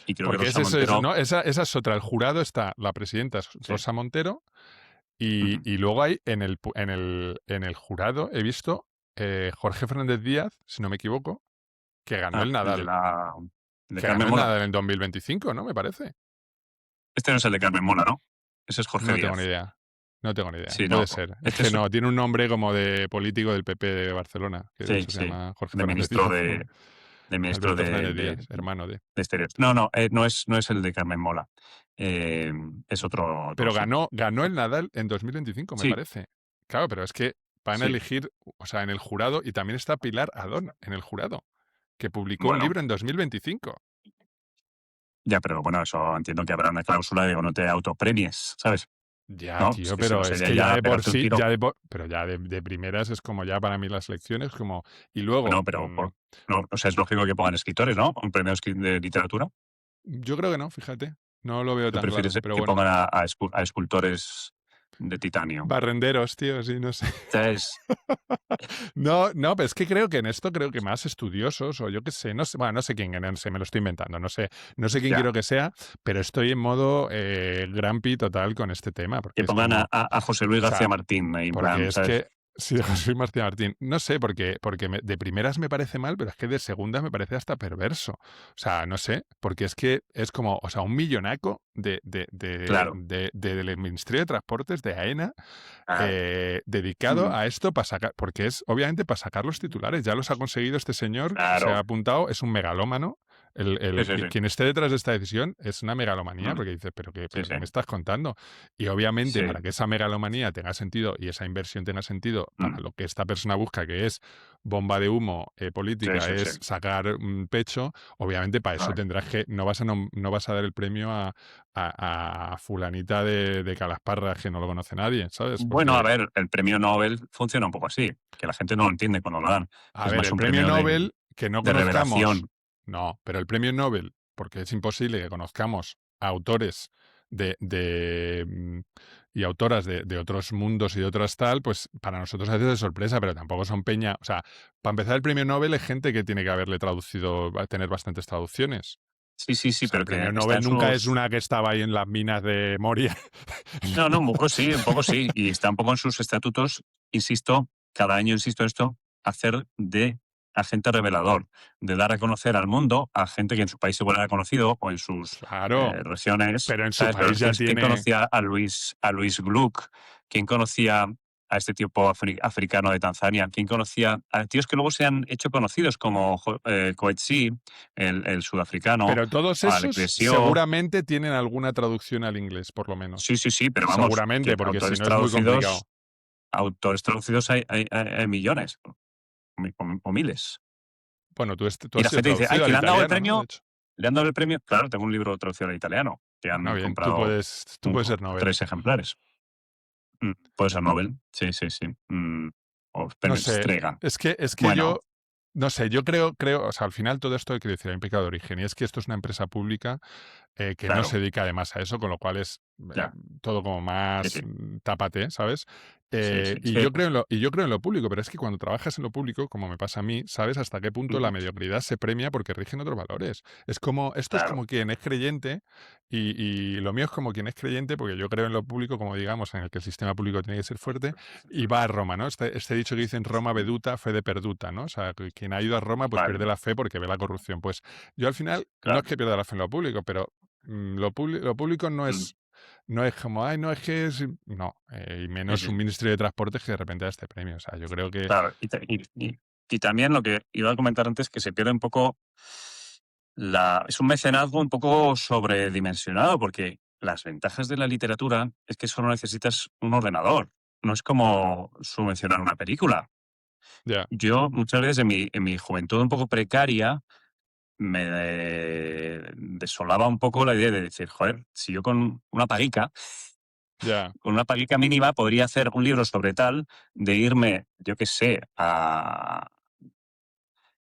B: y creo que
A: Porque es
B: Rosa
A: eso,
B: Montero...
A: ¿no? Esa es otra. El jurado está, la presidenta es
B: Sí.
A: Rosa Montero, y,
B: Ujú.
A: y luego hay en el jurado, he visto Jorge Fernández Díaz, si no me equivoco, que ganó
B: Ah,
A: el Nadal.
B: el de
A: Que
B: Carmen
A: ganó el
B: Mola.
A: Nadal en 2025, ¿no? Me parece.
B: Este no es el de Carmen Mola, ¿no? Ese es Jorge
A: No tengo ni
B: Díaz.
A: idea. No tengo ni idea.
B: Sí, no.
A: Puede ser. Es
B: Este
A: que
B: es...
A: no, tiene un nombre como de político del PP de Barcelona, que de
B: Sí,
A: hecho se
B: sí.
A: llama Jorge
B: De
A: Fernández
B: ministro
A: Díaz.
B: de ministro
A: Alberto Fernández Díaz, hermano de.
B: de Exteriores. No, no, no es el de Carmen Mola. Eh, es otro
A: Pero
B: asunto.
A: ganó el Nadal en 2025, me
B: Sí,
A: parece. Claro, pero es que van a
B: sí.
A: elegir, o sea, en el jurado, y también está Pilar Adón en el jurado, que publicó un
B: Bueno,
A: libro en 2025.
B: ya, pero bueno, eso entiendo que habrá una cláusula de que no te autopremies, ¿sabes?
A: Ya,
B: No, es
A: tío,
B: que si no
A: pero es
B: sería
A: que ya
B: ya
A: de por
B: pegarte un
A: sí,
B: tiro.
A: pero ya de primeras es como ya para mí las lecciones, como. Y luego,
B: Bueno, pero no, o sea, es lógico que pongan escritores, ¿no? Un premio de literatura.
A: yo creo que no, fíjate. No lo veo
B: ¿Tú
A: tan
B: prefieres
A: claro, pero
B: que
A: bueno.
B: pongan a escultores de titanio?
A: Barrenderos, tío, sí, no sé.
B: ¿Sabes?
A: No, no, pero es que creo que en esto creo que más estudiosos, o yo qué sé, no sé, bueno, no sé quién, no sé, me lo estoy inventando, no sé quién
B: Ya.
A: quiero que sea, pero estoy en modo Grampi total con este tema, porque
B: Que
A: es
B: pongan
A: como,
B: a José Luis
A: o sea,
B: García Martín ahí en
A: porque
B: plan,
A: es
B: ¿sabes?
A: que, sí, soy Martín Martín, no sé, porque de primeras me parece mal, pero es que de segundas me parece hasta perverso. O sea, no sé, porque es que es como, o sea, un millonaco
B: Claro.
A: del Ministerio de Transportes de AENA,
B: Ah,
A: dedicado
B: mm,
A: a esto para sacar, porque es obviamente para sacar los titulares. Ya los ha conseguido este señor, se ha
B: claro.
A: apuntado, es un megalómano,
B: Sí, sí, sí.
A: Quien esté detrás de esta decisión es una megalomanía,
B: Mm,
A: porque dices,
B: sí,
A: pero
B: sí.
A: ¿qué me estás contando? Y obviamente,
B: Sí.
A: para que esa megalomanía tenga sentido y esa inversión tenga sentido para
B: Mm,
A: lo que esta persona busca, que es bomba de humo
B: sí,
A: política,
B: sí, sí.
A: es sacar pecho, obviamente para eso
B: Claro.
A: tendrás que, no vas a dar el premio a fulanita de Calasparras que no lo conoce nadie, ¿sabes?
B: Bueno, a
A: Porque,
B: ver, el premio Nobel funciona un poco así, que la gente no lo entiende cuando lo dan, que
A: a
B: es
A: ver,
B: más
A: el
B: un
A: premio
B: premio
A: Nobel que no
B: de
A: conozcamos,
B: revelación.
A: no, pero el premio Nobel, porque es imposible que conozcamos a autores y autoras de otros mundos y de otras tal, pues para nosotros a veces es sorpresa, pero tampoco son peña. O sea, para empezar, el premio Nobel es gente que tiene que haberle traducido, va a tener bastantes traducciones.
B: Sí, sí,
A: O
B: sí,
A: sea, el
B: pero que
A: premio
B: está
A: Nobel
B: en
A: nunca es
B: sus...
A: una que estaba ahí en las minas de Moria.
B: No, no, un poco sí, y está un poco en sus estatutos, insisto, cada año insisto en esto, hacer de agente revelador, de dar a conocer al mundo a gente que en su país igual era conocido o en sus
A: Claro,
B: regiones,
A: pero en su
B: ¿sabes? Pero
A: país ya
B: ¿quién
A: tiene.
B: conocía a Luis Gluck? ¿Quién conocía a este tipo africano de Tanzania? ¿Quién conocía a tíos que luego se han hecho conocidos como Coetzee, el sudafricano,
A: Pero todos
B: o Alex
A: esos
B: Desio?
A: seguramente tienen alguna traducción al inglés, por lo
B: Sí,
A: menos.
B: sí, sí, pero vamos, que
A: Seguramente, porque si no es muy complicado.
B: autores traducidos hay millones o miles.
A: Bueno, tú
B: Y
A: has
B: la
A: sido
B: gente dice, ay,
A: traducido al
B: que
A: italiano, ¿no? De hecho.
B: le han dado el premio. Claro, tengo un libro traducido al italiano que
A: Bueno,
B: han
A: bien,
B: comprado
A: tú puedes ser Nobel.
B: 3 ejemplares. Puede ser Nobel, sí, sí, sí. O
A: No
B: premio
A: sé,
B: Strega.
A: es que
B: Bueno,
A: yo, no sé, o sea, al final todo esto hay que decir, hay un pecado de origen, y es que esto es una empresa pública que no
B: claro,
A: se dedica además a eso, con lo cual es
B: ya,
A: todo como
B: sí,
A: más
B: sí,
A: tápate, ¿sabes?
B: sí, sí. Es
A: Y
B: que,
A: yo creo y yo creo en lo público, pero es que cuando trabajas en lo público, como me pasa a mí, sabes hasta qué punto la
B: mm,
A: mediocridad se premia porque rigen otros valores. Esto es
B: claro,
A: como quien es creyente, y lo mío es como quien es creyente, porque yo creo en lo público, como digamos, en el que el sistema público tiene que ser fuerte, y va a Roma, ¿no? Este dicho que dicen Roma veduta, fe de perduta, ¿no? O sea, que quien ha ido a Roma, pues
B: vale,
A: pierde la fe porque ve la corrupción. Pues yo al final, no es
B: claro.
A: que pierda la fe en lo público, pero lo público
B: mm,
A: no es como, ay, no es que es. No, y
B: Sí,
A: menos
B: sí,
A: un ministerio de transportes que de repente da este premio. O sea, yo creo que.
B: claro. Y también lo que iba a comentar antes, que se pierde un poco es un mecenazgo un poco sobredimensionado, porque las ventajas de la literatura es que solo necesitas un ordenador. No es como subvencionar una película.
A: Ya,
B: Yo muchas veces en mi juventud un poco precaria me desolaba un poco la idea de decir, joder, si yo
A: ya.
B: con una paguica mínima podría hacer un libro sobre tal, de irme, yo qué sé,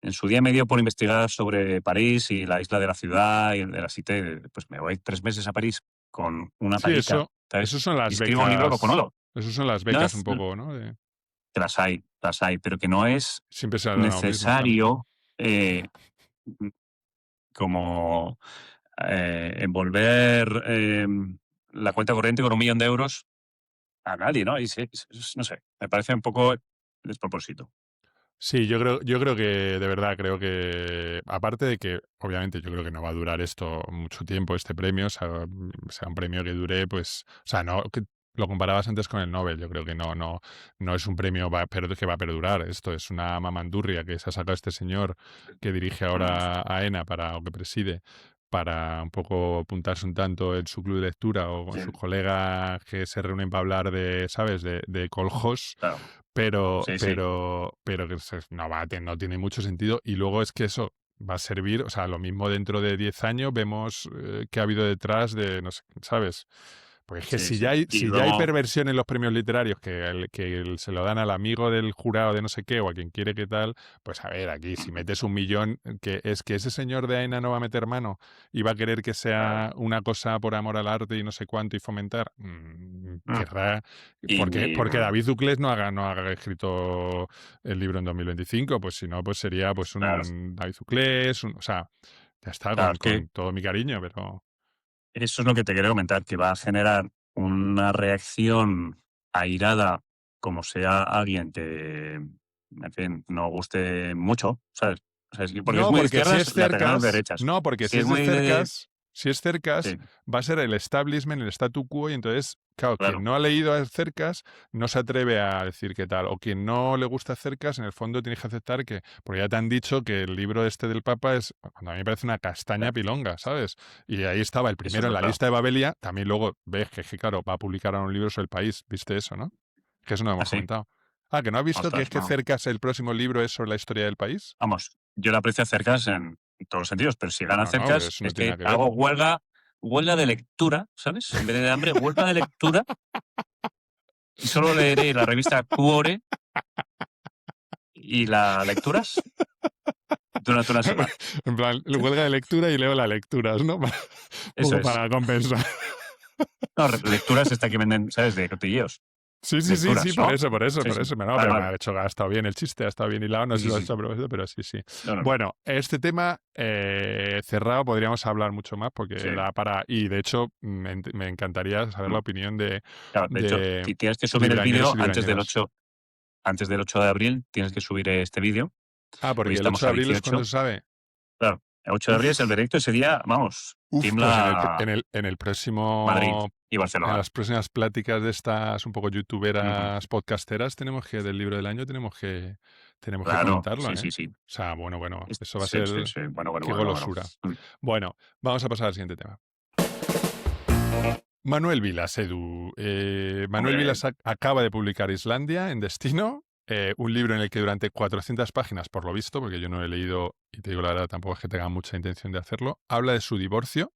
B: en su día me dio por investigar sobre París y la isla de la ciudad y de la Cité. Pues me voy 3 meses a París con una
A: Sí,
B: paguica,
A: eso
B: ¿sabes?
A: son
B: Y
A: las
B: escribo un libro
A: becas.
B: cojonudo.
A: Eso son las
B: No
A: becas un
B: es,
A: poco, ¿no?
B: que las hay, pero que no es
A: Siempre se dan lo mismo, claro.
B: necesario eh, como envolver la cuenta corriente con 1 millón de euros a nadie, ¿no? Y no sé, me parece un poco despropósito.
A: Sí, yo creo que, de verdad, creo que, aparte de que, obviamente, yo creo que no va a durar esto mucho tiempo, este premio, o sea, sea un premio que dure, pues, o sea, no, que lo comparabas antes con el Nobel, yo creo que no es un premio que va a perdurar, esto es una mamandurria que se ha sacado este señor que dirige
B: Mm,
A: ahora a ENA o que preside, para un poco apuntarse un tanto en su club de lectura o con
B: sí,
A: sus colegas que se reúnen para hablar de, ¿sabes?, de Coljós,
B: claro,
A: pero,
B: sí, sí,
A: pero, pero que no tiene mucho sentido. Y luego es que eso va a servir, o sea, lo mismo dentro de 10 años vemos qué ha habido detrás de, no sé, ¿sabes? Pues es que
B: sí, sí. Y
A: si ya hay
B: luego,
A: perversión en los premios literarios, se lo dan al amigo del jurado de no sé qué o a quien quiere que tal, pues a ver, aquí si metes 1 millón, que es que ese señor de AENA no va a meter mano y va a querer que
B: claro,
A: sea una cosa por amor al arte y no sé cuánto y fomentar,
B: mm,
A: querrá,
B: y
A: porque David Duclés no haga escrito el libro en 2025, pues si no, pues sería pues
B: claro,
A: un David Duclés, o sea, ya está,
B: claro, es que
A: con todo mi cariño, pero
B: eso es lo que te quería comentar, que va a generar una reacción airada, como sea alguien que, en fin, no guste mucho, ¿sabes? O sea, porque es
A: no,
B: muy de
A: porque si
B: izquierdas,
A: es
B: le atacarán los
A: cercas,
B: derechas.
A: no, porque
B: Si
A: si
B: es
A: es de
B: muy de...
A: cercas, Si es Cercas,
B: Sí,
A: va a ser el establishment, el statu quo, y entonces, claro, quien
B: claro.
A: no ha leído a Cercas no se atreve a decir qué tal. O quien no le gusta Cercas, en el fondo tienes que aceptar que, porque ya te han dicho que el libro este del Papa es, cuando a mí me parece una castaña
B: Ya,
A: pilonga, ¿sabes? Y ahí estaba el
B: eso
A: primero
B: es
A: en la
B: verdad.
A: lista de Babelia, también luego ves que, claro, va a publicar ahora un libro sobre el país, ¿viste eso, no? Que eso no lo
B: ¿Ah,
A: hemos
B: sí?
A: comentado. Ah, ¿que no has visto que es
B: Ostras,
A: que
B: no.
A: Cercas el próximo libro es sobre la historia del país?
B: Vamos, yo la aprecio a Cercas en todos los sentidos, pero si gana
A: No, no,
B: Cercas
A: eso no
B: es
A: tiene
B: que
A: nada que ver.
B: hago huelga de lectura, ¿sabes? En vez de hambre, huelga de lectura y solo leeré la revista Cuore y las lecturas durante una semana.
A: En plan, huelga de lectura y leo las lecturas, ¿no? Un
B: Eso
A: poco
B: es.
A: para compensar.
B: No, lecturas esta que venden, ¿sabes? De cotilleos.
A: Sí, sí, sí, sí,
B: Lecturas,
A: por
B: ¿no?
A: eso, por eso,
B: Sí,
A: por
B: sí.
A: eso. No,
B: Vale,
A: pero me
B: vale.
A: ha hecho, ha estado bien el chiste, ha estado bien hilado, no
B: Sí,
A: sé si
B: sí,
A: lo has
B: sí.
A: hecho a propósito, pero sí, sí.
B: No, no, no.
A: Bueno, este tema cerrado podríamos hablar mucho más porque
B: Sí.
A: da para... Y de hecho, me encantaría saber
B: Mm.
A: la opinión
B: Claro, de hecho,
A: de
B: tienes que subir el
A: librañeros
B: vídeo
A: y librañeras.
B: antes del 8 de abril, tienes que subir este vídeo.
A: Ah,
B: Hoy
A: porque el 8
B: estamos
A: de
B: a
A: abril es cuando
B: 18.
A: se sabe.
B: Claro, el 8 de abril es el
A: Uf,
B: veredicto. Ese día, vamos,
A: pues en el,
B: tiembla
A: en el
B: Madrid
A: próximo
B: y
A: en
B: Barcelona.
A: las próximas pláticas de estas un poco
B: Ujú.
A: youtuberas, podcasteras, tenemos que, del libro del año, tenemos que
B: Claro,
A: comentarlo,
B: sí,
A: ¿eh?
B: sí, sí.
A: O sea, bueno, bueno, eso va a
B: Sí, sí,
A: ser,
B: sí. Bueno, bueno,
A: qué
B: bueno, bueno.
A: golosura.
B: Mm.
A: Bueno, vamos a pasar al siguiente tema. Manuel Vilas, Edu. Manuel
B: Hombre,
A: Vilas acaba de publicar Islandia en Destino, un libro en el que durante 400 páginas, por lo visto, porque yo no he leído, y te digo la verdad, tampoco es que tenga mucha intención de hacerlo, habla de su divorcio.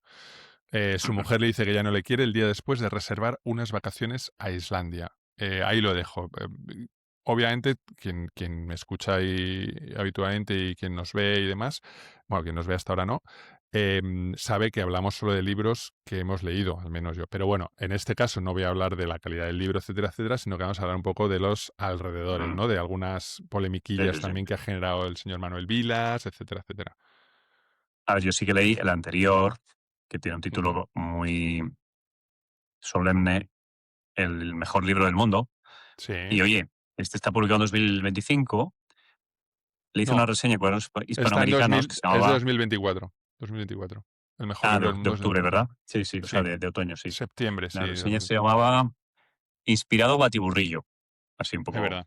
A: Su
B: ujú.
A: mujer le dice que ya no le quiere el día después de reservar unas vacaciones a Islandia. Ahí lo dejo. Obviamente, quien me escucha habitualmente y quien nos ve y demás, bueno, quien nos ve hasta ahora no, sabe que hablamos solo de libros que hemos leído, al menos yo. Pero bueno, en este caso no voy a hablar de la calidad del libro, etcétera, etcétera, sino que vamos a hablar un poco de los alrededores,
B: Mm.
A: ¿no? De algunas
B: Sí,
A: polemiquillas
B: sí, sí.
A: también que ha generado el señor Manuel Vilas, etcétera, etcétera.
B: A ver, yo sí que leí el anterior, que tiene un
A: Ujú.
B: título muy solemne, El mejor libro del mundo.
A: Sí.
B: Y oye, este está publicado en 2025. Le hice una
A: No,
B: reseña con los
A: está en
B: hispanoamericanos
A: 2000,
B: que se
A: es de
B: llamaba
A: 2024. 2024. El mejor
B: Ah,
A: libro del
B: de
A: mundo es de
B: octubre,
A: 2024.
B: ¿verdad? Sí, sí, o sea,
A: Sí,
B: de otoño, sí.
A: septiembre, sí,
B: La
A: de
B: reseña se
A: 2024.
B: llamaba Inspirado Batiburrillo, así un
A: Es
B: poco
A: verdad.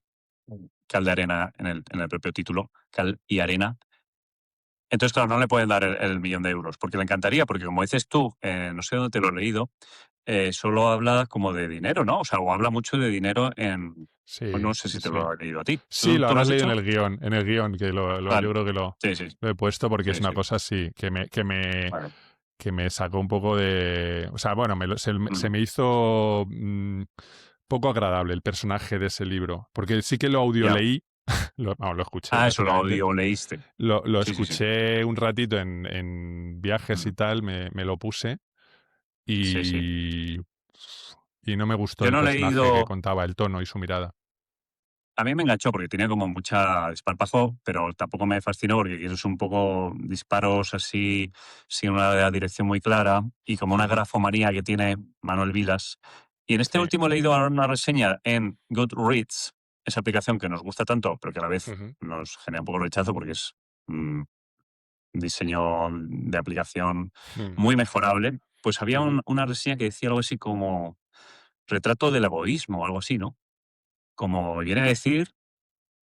B: cal de arena en el propio título, cal y arena. Entonces, claro, no le pueden dar el millón de euros, porque le encantaría, porque como dices tú, no sé dónde te lo he leído, solo habla como de dinero, ¿no? O sea, o habla mucho de dinero
A: Sí,
B: no sé
A: sí,
B: si te
A: sí.
B: lo he leído a ti.
A: Sí,
B: ¿Tú,
A: lo
B: tú lo
A: habrás
B: has
A: leído
B: hecho?
A: en el guión, que yo
B: Vale.
A: creo que
B: Sí, sí,
A: lo he puesto porque es
B: sí,
A: una
B: sí.
A: cosa así,
B: Vale.
A: que me sacó un poco de... O sea, bueno, se
B: Mm.
A: me hizo poco agradable el personaje de ese libro, porque sí que lo audio
B: Ya.
A: leí, lo escuché
B: Ah, eso lo
A: básicamente.
B: leíste.
A: Lo
B: Sí, sí, sí.
A: escuché un ratito en viajes y
B: Mm.
A: tal, me lo puse
B: Sí, sí.
A: y, y no me gustó
B: Yo
A: el
B: no he
A: personaje que
B: leído.
A: contaba, el tono y su mirada.
B: A mí me enganchó porque tenía como mucha desparpajo, pero tampoco me fascinó porque es un poco disparos así, sin una dirección muy clara y como una
A: Ujú.
B: grafomanía que tiene Manuel Vilas. Y en este
A: Sí.
B: último he leído ahora una reseña en Goodreads, esa aplicación que nos gusta tanto, pero que a la vez
A: Ujú.
B: nos genera un poco de rechazo porque es un diseño de aplicación
A: Mm.
B: muy mejorable. Pues había
A: Ujú.
B: una reseña que decía algo así como retrato del egoísmo o algo así, ¿no? Como viene a decir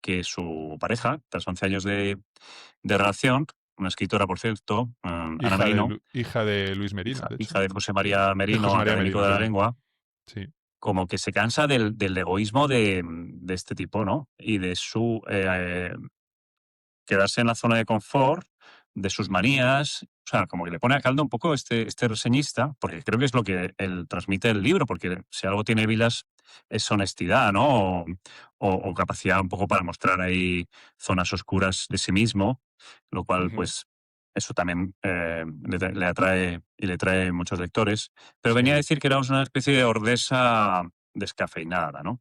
B: que su pareja, tras 11 años de relación, una escritora, por cierto, Ana Merino,
A: Hija de Luis Merino,
B: hija,
A: de hecho.
B: hija de José María
A: De José
B: Merino,
A: María
B: académico
A: Merino,
B: de la
A: perdón.
B: lengua,
A: Sí.
B: como que se cansa del egoísmo de este tipo, ¿no? Y de su quedarse en la zona de confort, de sus manías. O sea, como que le pone a caldo un poco este reseñista, porque creo que es lo que él transmite el libro, porque si algo tiene Vilas es honestidad, ¿no? O capacidad un poco para mostrar ahí zonas oscuras de sí mismo, lo cual,
A: Ujú.
B: pues, eso también le atrae y le trae muchos lectores. Pero venía a
A: Sí.
B: decir que era una especie de Ordesa descafeinada, ¿no?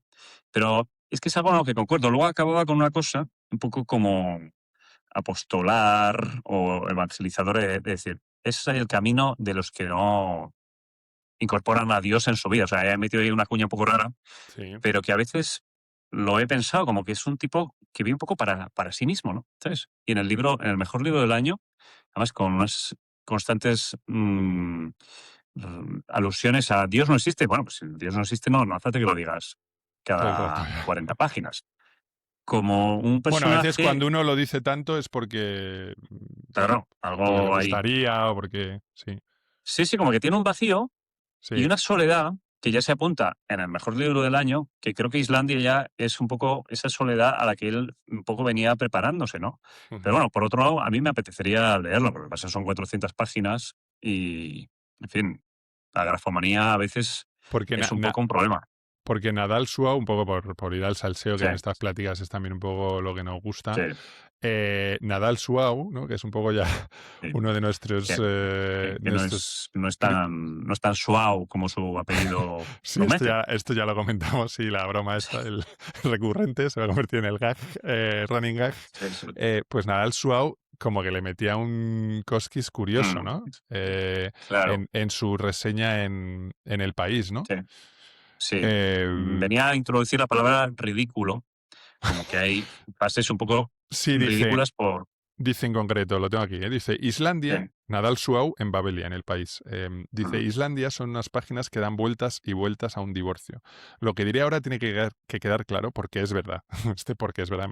B: Pero es que es algo en lo que concuerdo. Luego acababa con una cosa un poco como apostolar o evangelizador, es decir, ese es el camino de los que no incorporan a Dios en su vida. O sea, he metido ahí una cuña un poco rara,
A: Sí.
B: pero que a veces lo he pensado como que es un tipo que vive un poco para sí mismo, ¿no? ¿Sabes? Y en el libro, en el mejor libro del año, además con unas constantes alusiones a Dios no existe. Bueno, pues si Dios no existe, no hace falta que lo digas
A: todo el rato.
B: cada 40 páginas. Como un
A: Bueno, a veces
B: personaje,
A: cuando uno lo dice tanto es porque,
B: claro,
A: porque le
B: algo ahí.
A: gustaría o porque... Sí,
B: Sí, sí, como que tiene un vacío y
A: sí.
B: una soledad que ya se apunta en el mejor libro del año, que creo que Islandia ya es un poco esa soledad a la que él un poco venía preparándose, ¿no? Pero
A: Ujú.
B: bueno, por otro lado, a mí me apetecería leerlo, porque pasa son 400 páginas y, en fin, la grafomanía a veces
A: Porque
B: es un poco un problema.
A: porque Nadal Suau, un poco por ir al salseo, que
B: Sí,
A: en estas pláticas es también un poco lo que nos
B: sí,
A: gusta, Nadal Suau, ¿no? Que es un poco ya
B: sí.
A: uno de
B: Que,
A: nuestros...
B: que no
A: nuestros
B: es, no es tan suave como su apellido
A: sí,
B: lo mete.
A: esto ya lo comentamos, y la broma esta, el recurrente, se va a convertir en el gag, running gag.
B: Sí, sí.
A: Pues Nadal Suau como que le metía un cosquis curioso,
B: Mm,
A: ¿no?
B: claro,
A: En su reseña en El País, ¿no?
B: sí, sí.
A: Eh,
B: Venía a introducir la palabra ridículo, como que hay frases un poco
A: sí,
B: ridículas por...
A: dice en concreto, lo tengo aquí, dice
B: Sí,
A: Islandia, Nadal Suau en Babelia, en El País. Dice,
B: mm,
A: Islandia son unas páginas que dan vueltas y vueltas a un divorcio. Lo que diré ahora tiene que quedar claro porque es verdad. Porque es verdad,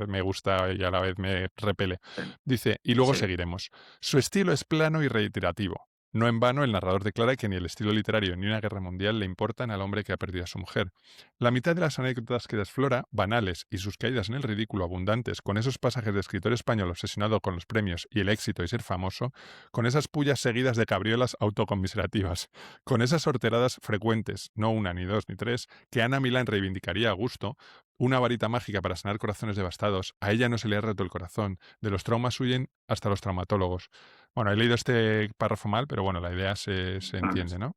A: me gusta y a la vez me repele.
B: sí,
A: Dice, y luego
B: sí,
A: seguiremos. Su estilo es plano y reiterativo. No en vano, el narrador declara que ni el estilo literario ni una guerra mundial le importan al hombre que ha perdido a su mujer. La mitad de las anécdotas que desflora, banales y sus caídas en el ridículo abundantes, con esos pasajes de escritor español obsesionado con los premios y el éxito y ser famoso, con esas pullas seguidas de cabriolas autocomiserativas, con esas horteradas frecuentes, no una, ni dos, ni tres, que Ana Milán reivindicaría a gusto, una varita mágica para sanar corazones devastados, a ella no se le ha roto el corazón, de los traumas huyen hasta los traumatólogos. Bueno, he leído este párrafo mal, pero bueno, la idea se
B: mm.
A: entiende, ¿no?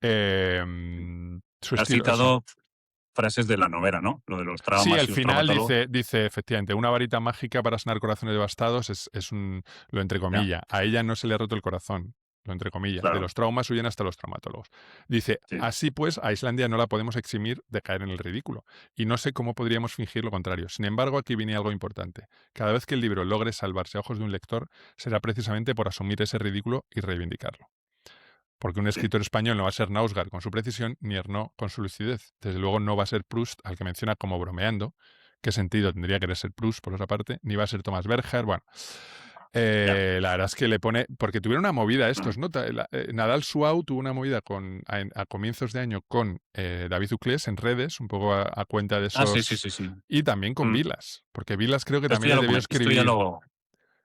A: Su
B: Has
A: estilo, eso.
B: citado frases de la novela, ¿no? Lo de los
A: Sí,
B: traumas
A: al
B: y los
A: final
B: traumatólogos.
A: dice efectivamente, una varita mágica para sanar corazones devastados lo
B: Ya,
A: entrecomilla. A ella no se le ha roto el corazón, lo entrecomilla. De
B: claro,
A: los traumas huyen hasta los traumatólogos. Dice,
B: sí,
A: así pues, a Islandia no la podemos eximir de caer en el ridículo. Y no sé cómo podríamos fingir lo contrario. Sin embargo, aquí viene algo importante. Cada vez que el libro logre salvarse a ojos de un lector, será precisamente por asumir ese ridículo y reivindicarlo. Porque un
B: sí,
A: escritor español no va a ser Nausgard con su precisión, ni Ernaud con su lucidez. Desde luego no va a ser Proust, al que menciona como bromeando. ¿Qué sentido tendría que ser Proust, por otra parte? Ni va a ser Thomas Berger. Bueno,
B: ya.
A: la verdad es que le pone... Porque tuvieron una movida
B: Mm.
A: estos, ¿no? Nadal Suau tuvo una movida a comienzos de año con David Uclés en redes, un poco a cuenta de
B: Ah, sí, sí,
A: esos...
B: sí, sí.
A: Y también con
B: Mm.
A: Vilas, porque Vilas creo que
B: Esto
A: también
B: ya
A: le
B: lo,
A: debió
B: esto ya
A: escribir...
B: lo,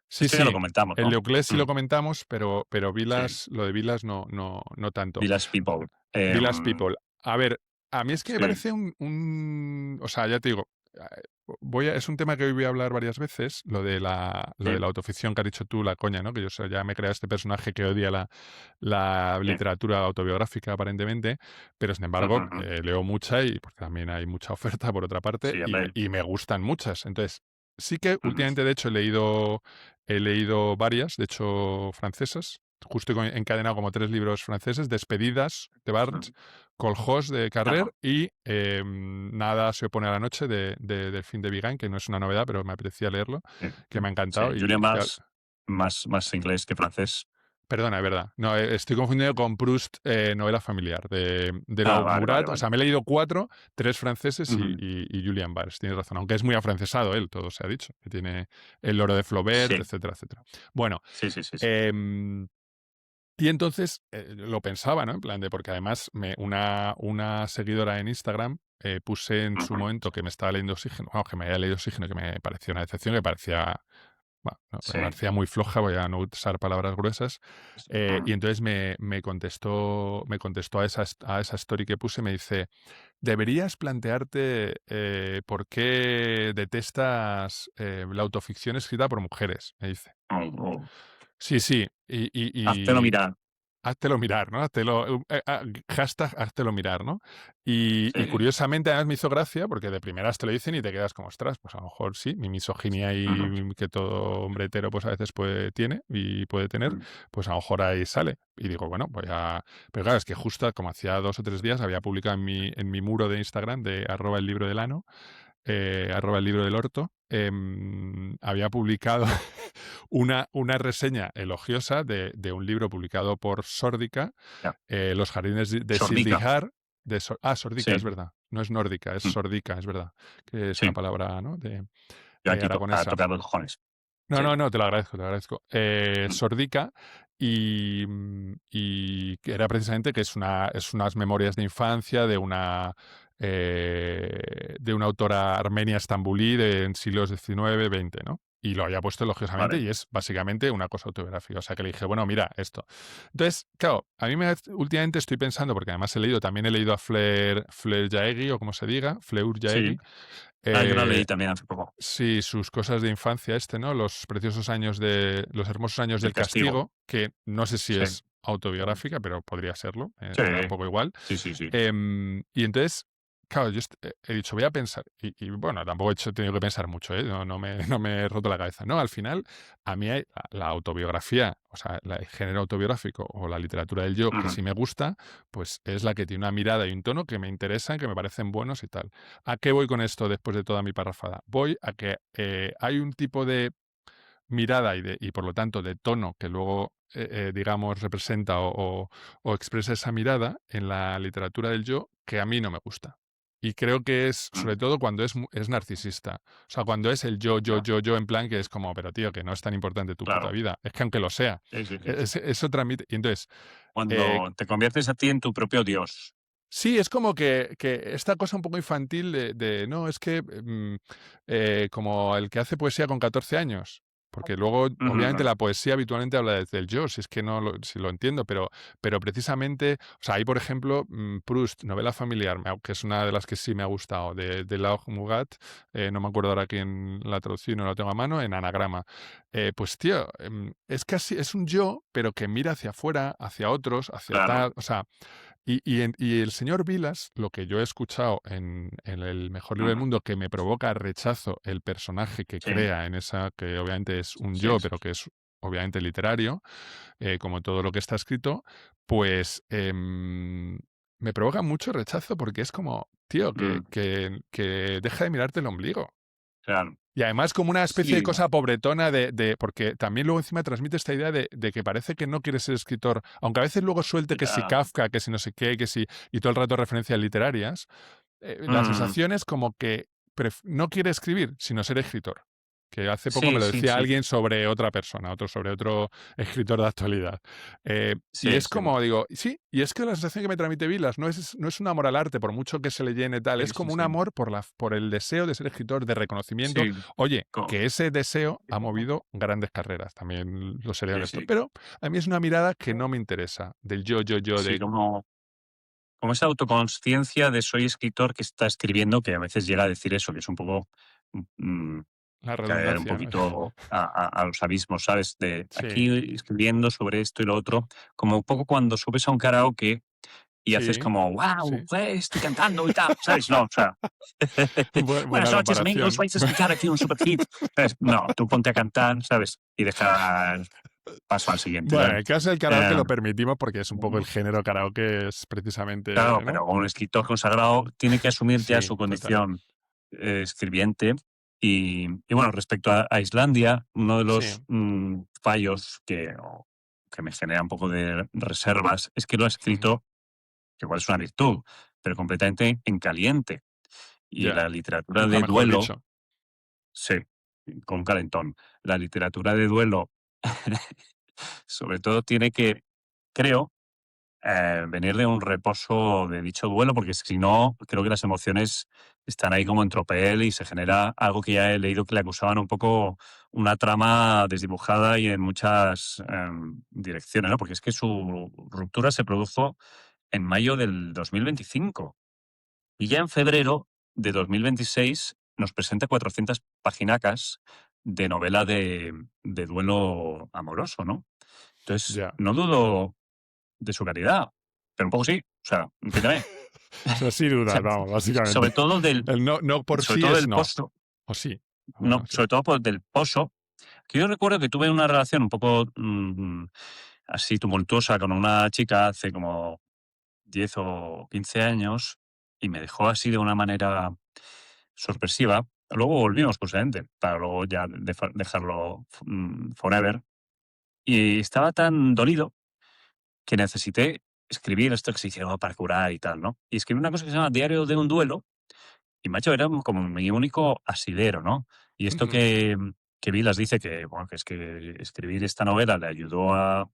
A: Sí,
B: esto ya lo
A: sí,
B: comentamos,
A: el de
B: ¿no?
A: Uclés sí
B: Mm.
A: lo comentamos, pero
B: Sí,
A: Vilas, lo de Vilas no tanto.
B: Village People.
A: Village People. A ver, a mí es que me
B: Sí.
A: parece o sea, ya te digo, es un tema que hoy voy a hablar varias veces, lo de
B: Sí,
A: la autoficción que has dicho tú, la coña, ¿no? Que yo ya me he creado este personaje que odia la
B: sí.
A: literatura autobiográfica, aparentemente, pero sin
B: Ujú,
A: embargo,
B: ujú.
A: leo mucha y porque también hay mucha oferta por otra parte
B: Sí,
A: y
B: hombre.
A: y me gustan muchas. Entonces, sí que
B: Ujú,
A: últimamente, de hecho, he leído varias, de hecho, francesas. Justo he encadenado como 3 libros franceses: Despedidas de Barnes,
B: ujú.
A: Colhós de
B: Ajá,
A: Carrer y Nada se opone a la noche del fin de Vigan, que no es una novedad, pero me apetecía leerlo,
B: sí,
A: que me ha
B: sí.
A: encantado.
B: Julia más inglés que francés.
A: Perdona, es verdad. No, estoy confundido con Proust, novela familiar, de
B: Ah,
A: Lau
B: vale, vale,
A: Murat. O
B: vale.
A: sea, me he leído 4, 3 franceses
B: Ujú.
A: y Julian Barnes. Tienes razón, aunque es muy afrancesado él, todo se ha dicho. Que tiene El loro de Flaubert,
B: Sí,
A: etcétera, etcétera. Bueno,
B: sí, sí, sí, sí.
A: em, y entonces lo pensaba, ¿no? En plan de, porque además una seguidora en Instagram puse en su
B: Ujú.
A: momento que me estaba leyendo Oxígeno, vamos, que me había leído Oxígeno, que me parecía una decepción, que parecía, bueno, no, me
B: Sí.
A: parecía muy floja, voy a no usar palabras gruesas. Y
B: Mm.
A: entonces me contestó a esa story que puse, me dice, deberías plantearte por qué detestas la autoficción escrita por mujeres, me dice.
B: Oh, oh.
A: Sí, sí,
B: Háztelo mirar.
A: háztelo mirar, ¿no? Hashtag háztelo mirar, ¿no? Y
B: Sí.
A: curiosamente, además me hizo gracia porque de primeras te lo dicen y te quedas como, ostras, pues a lo mejor sí, mi misoginia
B: Ujú,
A: y que todo hombre hetero pues a veces puede tener,
B: ujú,
A: pues a lo mejor ahí sale. Y digo, bueno, voy a... Pero claro, es que justo como hacía 2 o 3 días había publicado en mi muro de Instagram de @el libro del ano, @el libro del orto, había publicado una reseña elogiosa de un libro publicado por Sórdica,
B: Ya.
A: Los jardines de
B: Sordica,
A: Sildíjar. Sórdica, es
B: sí,
A: verdad. No es nórdica, es
B: mm,
A: Sórdica, es verdad. Que es una
B: sí,
A: palabra, ¿no?
B: yo aquí a
A: aragonesa.
B: tocar los cojones.
A: No,
B: Sí,
A: no, no, te lo agradezco, te lo agradezco.
B: mm,
A: Sórdica y que era precisamente que es unas memorias de infancia de una autora armenia estambulí en siglos XIX, XX, ¿no? Y lo había puesto elogiosamente
B: vale,
A: y es básicamente una cosa autobiográfica. O sea que le dije, bueno, mira, esto. Entonces, claro, a mí últimamente estoy pensando, porque además también he leído a Fleur Jaegui, o como se diga, Fleur
B: sí.
A: Jaegui,
B: Ah, yo la leí
A: eh,
B: también hace poco,
A: sí, sus cosas de infancia, ¿no? Los hermosos años
B: El
A: del
B: castigo,
A: castigo, que no sé si
B: sí,
A: es autobiográfica, pero podría serlo,
B: sí,
A: me da un poco igual.
B: sí, sí, sí,
A: Y entonces, claro, yo he dicho, voy a pensar, y bueno, tampoco he tenido que pensar mucho, ¿eh? No me he roto la cabeza. No, al final, a mí la autobiografía, o sea, el género autobiográfico o la literatura del yo, que
B: ujú,
A: sí me gusta, pues es la que tiene una mirada y un tono que me interesan, que me parecen buenos y tal. ¿A qué voy con esto después de toda mi parrafada? Voy a que hay un tipo de mirada y por lo tanto de tono que luego, digamos, representa o expresa esa mirada en la literatura del yo que a mí no me gusta. Y creo que es,
B: mm,
A: sobre todo, cuando es narcisista. O sea, cuando es el yo, yo,
B: ya,
A: yo, yo, en plan que es como, pero tío, que no es tan importante tu puta
B: claro,
A: vida. Es que aunque lo sea,
B: sí, sí, sí.
A: eso transmite. Y entonces, eh,
B: Cuando te conviertes a ti en tu propio Dios.
A: sí, es como que esta cosa un poco infantil no, es que como el que hace poesía con 14 años, porque luego,
B: Ujú,
A: obviamente,
B: ujú,
A: la poesía habitualmente habla desde el yo, si es que no si lo entiendo, pero precisamente, o sea, hay, por ejemplo, Proust, novela familiar, que es una de las que sí me ha gustado, de Laure Mugat, no me acuerdo ahora quién la tradució, no la tengo a mano, en anagrama. Pues, tío, es casi, es un yo, pero que mira hacia afuera, hacia otros, hacia
B: claro,
A: tal, o sea, y el señor Vilas, lo que yo he escuchado en el mejor libro del
B: ujú,
A: mundo, que me provoca rechazo el personaje que
B: sí,
A: crea en esa, que obviamente es un
B: sí,
A: yo,
B: sí,
A: pero que es obviamente literario, como todo lo que está escrito, pues me provoca mucho rechazo porque es como, tío,
B: mm,
A: que deja de mirarte el ombligo.
B: claro,
A: Y además como una especie de
B: sí,
A: cosa pobretona porque también luego encima transmite esta idea de que parece que no quiere ser escritor, aunque a veces luego suelte que si
B: ya,
A: Kafka, que si no sé qué, que si, y todo el rato referencias literarias, la
B: mm,
A: sensación es como que no quiere escribir, sino ser escritor. Que hace poco me
B: sí,
A: lo
B: sí,
A: decía
B: sí,
A: alguien sobre otra persona, sobre otro escritor de actualidad. Y
B: sí,
A: es
B: sí,
A: como, digo, sí, y es que la sensación que me transmite Vilas no es un amor al arte, por mucho que se le llene tal,
B: sí,
A: es
B: sí,
A: como un
B: sí,
A: amor por el deseo de ser escritor, de reconocimiento.
B: sí,
A: Oye,
B: co-
A: que ese deseo ha movido grandes carreras, también lo seré
B: sí,
A: honesto.
B: sí,
A: Pero a mí es una mirada que no me interesa, del yo,
B: sí,
A: de
B: como esa autoconsciencia de soy escritor que está escribiendo, que a veces llega a decir eso, que es un poco mm,
A: la
B: caer un
A: redundancia, ¿no?
B: poquito a los abismos, ¿sabes? De
A: Sí,
B: aquí escribiendo sobre esto y lo otro, como un poco cuando subes a un karaoke y haces
A: sí,
B: como, wow,
A: sí.
B: estoy cantando y tal, ¿sabes? No, o sea, buenas
A: Buena
B: noches amigos,
A: comparación.
B: vais a escuchar aquí un super hit. ¿Sabes? No, tú ponte a cantar, ¿sabes? Y dejar paso al siguiente,
A: Bueno, en
B: ¿sabes?
A: el caso del karaoke
B: Eh,
A: lo permitimos porque es un poco el género karaoke, es
B: claro,
A: precisamente, ¿no?
B: pero un escritor consagrado tiene que asumir ya
A: Sí,
B: su
A: total.
B: condición escribiente. Y bueno, respecto a Islandia, uno de
A: Sí.
B: los fallos que me genera un poco de reservas es que lo ha
A: Ujú.
B: escrito, que igual es una virtud, pero completamente en caliente. Y
A: Ya,
B: la literatura
A: nunca
B: de
A: mejor
B: duelo,
A: dicho.
B: sí, con un calentón. La literatura de duelo, sobre todo, tiene que, creo, venir de un reposo de dicho duelo, porque si no, creo que las emociones están ahí como en tropel y se genera algo que ya he leído que le acusaban un poco una trama desdibujada y en muchas direcciones, ¿no? Porque es que su ruptura se produjo en mayo del 2025 y ya en febrero de 2026 nos presenta 400 paginacas de novela de duelo amoroso, ¿no? Entonces,
A: Ya.
B: no dudo de su calidad, pero un poco sí, o sea, entiéndeme.
A: O sea, sin dudas, vamos, básicamente.
B: Sobre todo del
A: El no, no por
B: sobre
A: sí
B: todo
A: es
B: del
A: no.
B: pozo,
A: O sí.
B: no,
A: Bueno, sí.
B: sobre todo por del pozo, que yo recuerdo que tuve una relación un poco, así tumultuosa con una chica hace como 10 o 15 años, y me dejó así de una manera sorpresiva. luego volvimos, curiosamente, para luego ya dejarlo forever. Y estaba tan dolido que necesité escribir esto que se hicieron para curar y tal, ¿no? Y escribí una cosa que se llama Diario de un duelo, y macho, era como mi único asidero, ¿no? Y esto que Vilas dice que, bueno, que es que escribir esta novela le ayudó a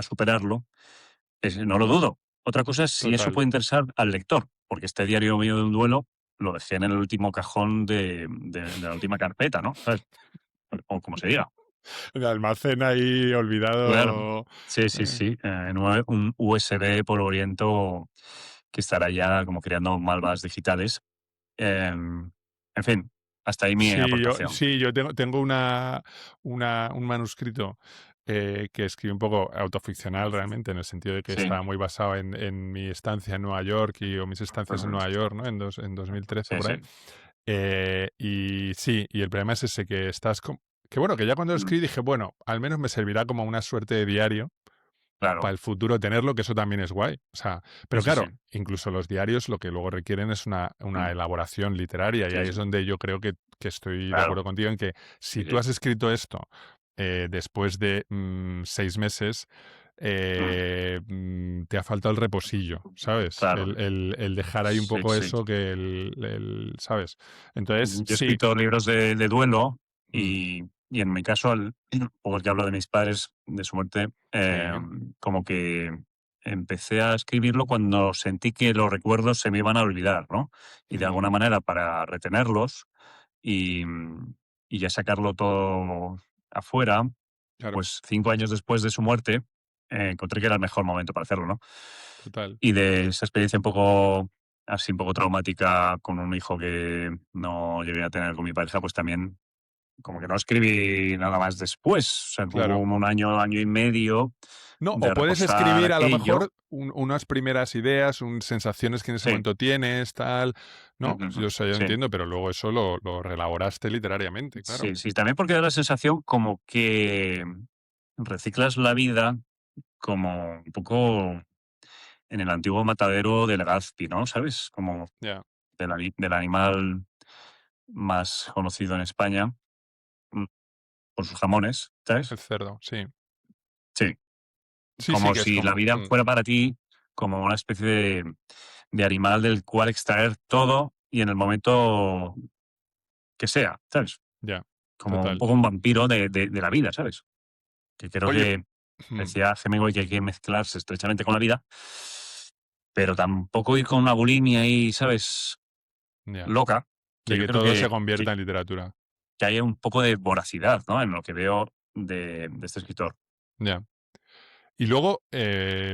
B: superarlo, no lo dudo. Otra cosa es si eso
A: Total.
B: puede interesar al lector, porque este diario mío de un duelo lo dejé en el último cajón de la última carpeta, ¿no? ¿Sabes? O como se diga.
A: El almacén ahí
B: Claro.
A: olvidado.
B: Sí, sí,
A: eh,
B: sí. En un USB polvoriento que estará ya como creando malvas digitales. En fin, hasta ahí mi aportación.
A: yo tengo un manuscrito que escribí un poco autoficcional realmente, en el sentido de que
B: Sí,
A: estaba muy basado en mi estancia en Nueva York o mis estancias en
B: ujú,
A: Nueva York, ¿no? En 2013
B: sí,
A: por
B: sí,
A: ahí. Y sí, y el problema es ese, que estás que bueno, que ya cuando lo
B: mm,
A: escribí dije, bueno, al menos me servirá como una suerte de diario para
B: claro,
A: el futuro tenerlo, que eso también es guay. O sea,
B: sí,
A: pero
B: sí, sí,
A: claro, incluso los diarios lo que luego requieren es una
B: mm,
A: elaboración literaria, y
B: sí,
A: ahí es
B: sí,
A: donde yo creo que estoy de
B: claro,
A: acuerdo contigo en que
B: sí,
A: si tú
B: sí,
A: has escrito esto después de 6 meses,
B: mm,
A: te ha faltado el reposillo, ¿sabes?
B: claro,
A: El dejar ahí un
B: sí,
A: poco
B: sí.
A: eso ¿sabes? Entonces,
B: Yo he
A: sí.
B: escrito libros de duelo
A: Mm,
B: y en mi caso, porque hablo de mis padres, de su muerte,
A: sí.
B: como que empecé a escribirlo cuando sentí que los recuerdos se me iban a olvidar, ¿no? Y de alguna
A: Mm,
B: manera para retenerlos y, y ya sacarlo todo afuera,
A: claro,
B: pues 5 años después de su muerte, encontré que era el mejor momento para hacerlo, ¿no?
A: total.
B: Y de esa experiencia un poco, así un poco traumática con un hijo que no llegué a tener con mi pareja, pues también como que no escribí nada más después. O sea, hubo
A: Claro.
B: un año, año y medio
A: No, o
B: de
A: puedes
B: reposar
A: escribir a lo
B: aquello.
A: mejor unas primeras ideas, sensaciones que en ese
B: Sí,
A: momento tienes, tal, ¿no?
B: ujú, ujú,
A: Yo, o sea, yo
B: sí,
A: entiendo, pero luego eso lo reelaboraste literariamente, claro.
B: sí, sí. También porque da la sensación como que reciclas la vida como un poco en el antiguo matadero del Legazpi, ¿no? ¿Sabes? Como
A: Ya,
B: del animal más conocido en España, mm, por sus jamones,
A: el
B: ¿sabes?
A: cerdo, sí.
B: Sí,
A: Sí, sí,
B: como
A: que es
B: si la
A: como,
B: vida fuera para ti como una especie de animal del cual extraer todo y en el momento que sea, ¿sabes?
A: ya,
B: Como un
A: total.
B: poco un vampiro de la vida, ¿sabes? Que creo
A: Oye,
B: que
A: mm,
B: decía Hemingway que hay que mezclarse estrechamente con la vida, pero tampoco ir con una bulimia ahí, ¿sabes?
A: ya,
B: Loca, que
A: de
B: yo
A: que
B: creo
A: todo se convierta en literatura.
B: que haya un poco de voracidad, ¿no? En lo que veo de este escritor.
A: Ya. Y luego,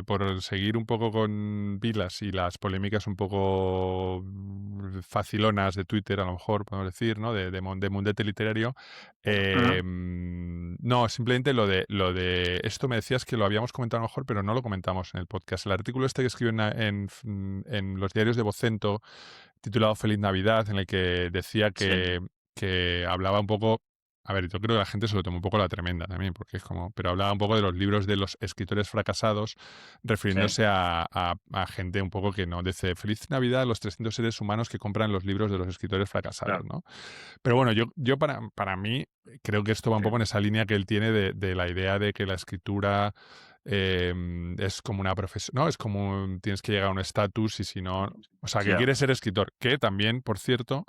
A: por seguir un poco con Vilas y las polémicas un poco facilonas de Twitter, a lo mejor podemos decir, ¿no? De mundete literario.
B: Ujú.
A: No, simplemente lo de esto me decías que lo habíamos comentado a lo mejor, pero no lo comentamos en el podcast. El artículo este que escribió en los diarios de Vocento, titulado Feliz Navidad, en el que decía
B: Sí,
A: que hablaba un poco. A ver, yo creo que la gente se lo tomó un poco a la tremenda también, porque es como. Pero hablaba un poco de los libros de los escritores fracasados,
B: sí,
A: refiriéndose a gente un poco que no. Dice: Feliz Navidad a los 300 seres humanos que compran los libros de los escritores fracasados,
B: claro,
A: ¿no? Pero bueno, yo para mí creo que esto va un
B: sí,
A: poco en esa línea que él tiene de la idea de que la escritura es como una profesión, ¿no? Es como tienes que llegar a un estatus y si no. O sea, que
B: ya.
A: quieres ser escritor, que también, por cierto,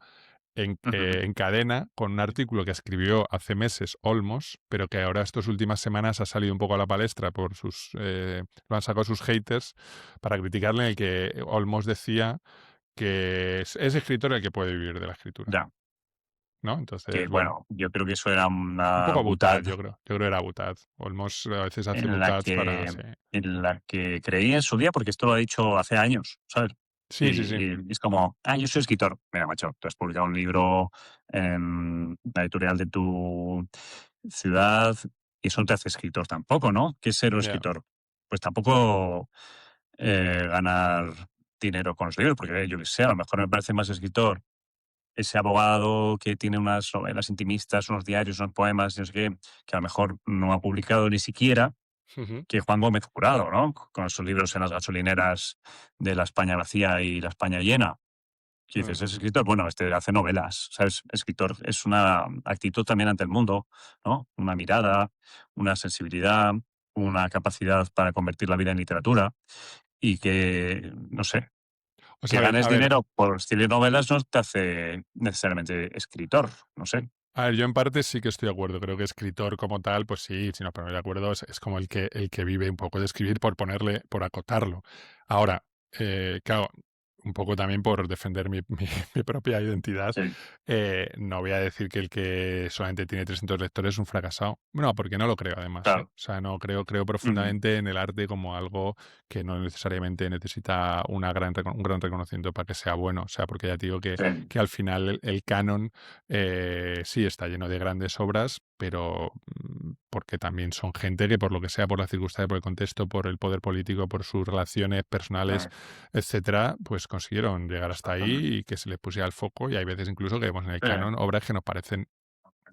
B: Ujú.
A: encadena con un artículo que escribió hace meses Olmos, pero que ahora estas últimas semanas ha salido un poco a la palestra por lo han sacado sus haters para criticarle, en el que Olmos decía que es escritor el que puede vivir de la escritura,
B: Ya.
A: ¿no?
B: Que
A: Entonces, bueno,
B: bueno, yo creo que eso era
A: un
B: una
A: poco butad,
B: butad
A: yo creo. Yo creo que era butad. Olmos a veces hace
B: en la
A: butads para.
B: que
A: Sí,
B: creí en su día, porque esto lo ha dicho hace años, ¿sabes?
A: sí, sí. Sí,
B: Y es como, yo soy escritor. Mira, macho, tú has publicado un libro en la editorial de tu ciudad y eso no te hace escritor tampoco, ¿no? ¿Qué es ser un
A: ya.
B: escritor? Pues tampoco ganar dinero con los libros, porque yo qué sé, a lo mejor me parece más escritor ese abogado que tiene unas novelas intimistas, unos diarios, unos poemas, no sé qué, que a lo mejor no ha publicado ni siquiera,
A: Ujú.
B: que Juan Gómez Jurado, ¿no? Con esos libros en las gasolineras de la España vacía y la España llena. Que
A: Mm.
B: dices, es escritor, bueno, este hace novelas, ¿sabes? Escritor es una actitud también ante el mundo, ¿no? Una mirada, una sensibilidad, una capacidad para convertir la vida en literatura y que, no sé,
A: O sea,
B: que ganes
A: a ver,
B: dinero por escribir novelas no te hace necesariamente escritor, no sé.
A: a ver, yo en parte sí que estoy de acuerdo. Creo que escritor como tal, pues sí, si nos ponemos de acuerdo, es como el que vive un poco de escribir por ponerle, por acotarlo. Ahora, claro, un poco también por defender mi propia identidad,
B: Sí,
A: no voy a decir que el que solamente tiene 300 lectores es un fracasado. No, porque no lo creo además, ¿eh?
B: claro.
A: O sea, no creo
B: Ujú,
A: profundamente en el arte como algo que no necesariamente necesita un gran reconocimiento para que sea bueno. O sea, porque ya te digo
B: sí,
A: que al final el canon sí, está lleno de grandes obras, pero porque también son gente que por lo que sea, por la circunstancia, por el contexto, por el poder político, por sus relaciones personales, etcétera, pues consiguieron llegar hasta
B: exactamente.
A: ahí y que se les pusiera el foco. Y hay veces incluso que vemos en el
B: Sí,
A: canon obras que nos parecen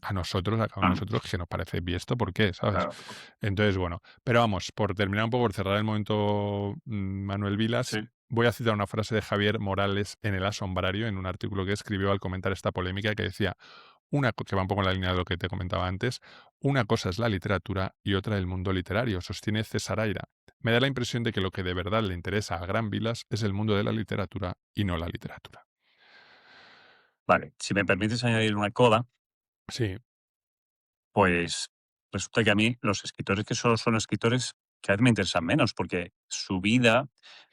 A: a nosotros, a cada uno de
B: ah,
A: nosotros, que nos parece, ¿y esto por qué? ¿Sabes?
B: claro.
A: Entonces, bueno, pero vamos, por terminar un poco, por cerrar el momento, Manuel Vilas,
B: Sí,
A: voy a citar una frase de Javier Morales en El Asombrario, en un artículo que escribió al comentar esta polémica, que decía, que va un poco en la línea de lo que te comentaba antes, una cosa es la literatura y otra el mundo literario, sostiene César Aira. Me da la impresión de que lo que de verdad le interesa a Gran Vilas es el mundo de la literatura y no la literatura.
B: vale. Si me permites añadir una coda,
A: Sí.
B: pues resulta que a mí los escritores que solo son escritores cada vez me interesan menos, porque su vida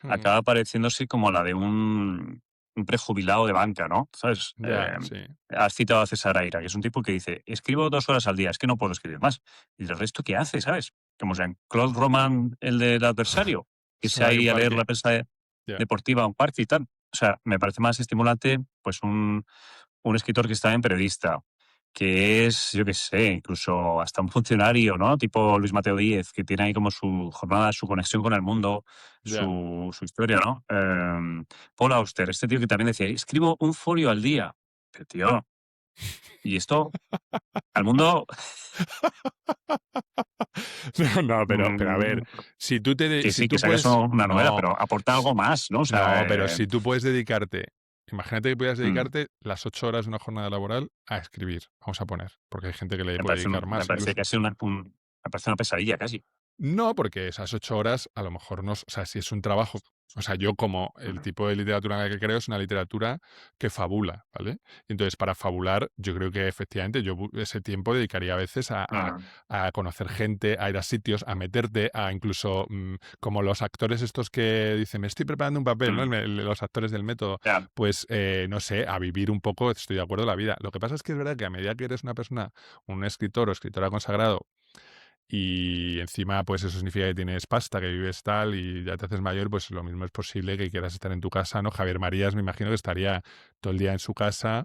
A: Mm,
B: acaba pareciéndose como la de un prejubilado de banca, ¿no? ¿Sabes?
A: ya, sí.
B: Has citado a César Aira, que es un tipo que dice, escribo 2 horas al día, es que no puedo escribir más. ¿Y el resto qué hace, sabes? Como Jean-Claude Roman, el del adversario, que
A: Se
B: se
A: va
B: ha
A: ahí un
B: ido a leer
A: parque.
B: la prensa
A: Ya,
B: deportiva a un parque y tal. O sea, me parece más estimulante, pues un escritor que está en periodista, que es, yo qué sé, incluso hasta un funcionario, ¿no? Tipo Luis Mateo Díez, que tiene ahí como su jornada, su conexión con el mundo,
A: ya.
B: su historia, ¿no? Paul Auster, este tío que también decía, escribo un folio al día. Pero tío, y esto al mundo,
A: No, no, pero a
B: mm,
A: ver, si tú
B: que
A: si
B: sí, que
A: tú
B: sacas
A: puedes,
B: una novela,
A: no,
B: pero aporta
A: si-
B: algo más, ¿no? O sea,
A: no, pero si tú puedes dedicarte, imagínate que pudieras
B: mm,
A: dedicarte las 8 horas de una jornada laboral a escribir, vamos a poner, porque hay gente que le puede dedicar
B: me
A: más
B: parece
A: incluso.
B: casi me parece una pesadilla casi.
A: No, porque esas 8 horas a lo mejor no, o sea, si es un trabajo, o sea, yo como el
B: Ujú.
A: tipo de literatura en la que creo es una literatura que fabula, ¿vale? Entonces, para fabular, yo creo que efectivamente yo ese tiempo dedicaría a veces
B: Ah,
A: a conocer gente, a ir a sitios, a meterte, a incluso como los actores estos que dicen, me estoy preparando un papel, ¿no?
B: mm,
A: Los actores del método,
B: ya,
A: pues no sé, a vivir un poco, estoy de acuerdo, la vida. Lo que pasa es que es verdad que a medida que eres una persona, un escritor o escritora consagrado, y encima, pues eso significa que tienes pasta, que vives tal y ya te haces mayor, pues lo mismo es posible que quieras estar en tu casa, ¿no? Javier Marías me imagino que estaría todo el día en su casa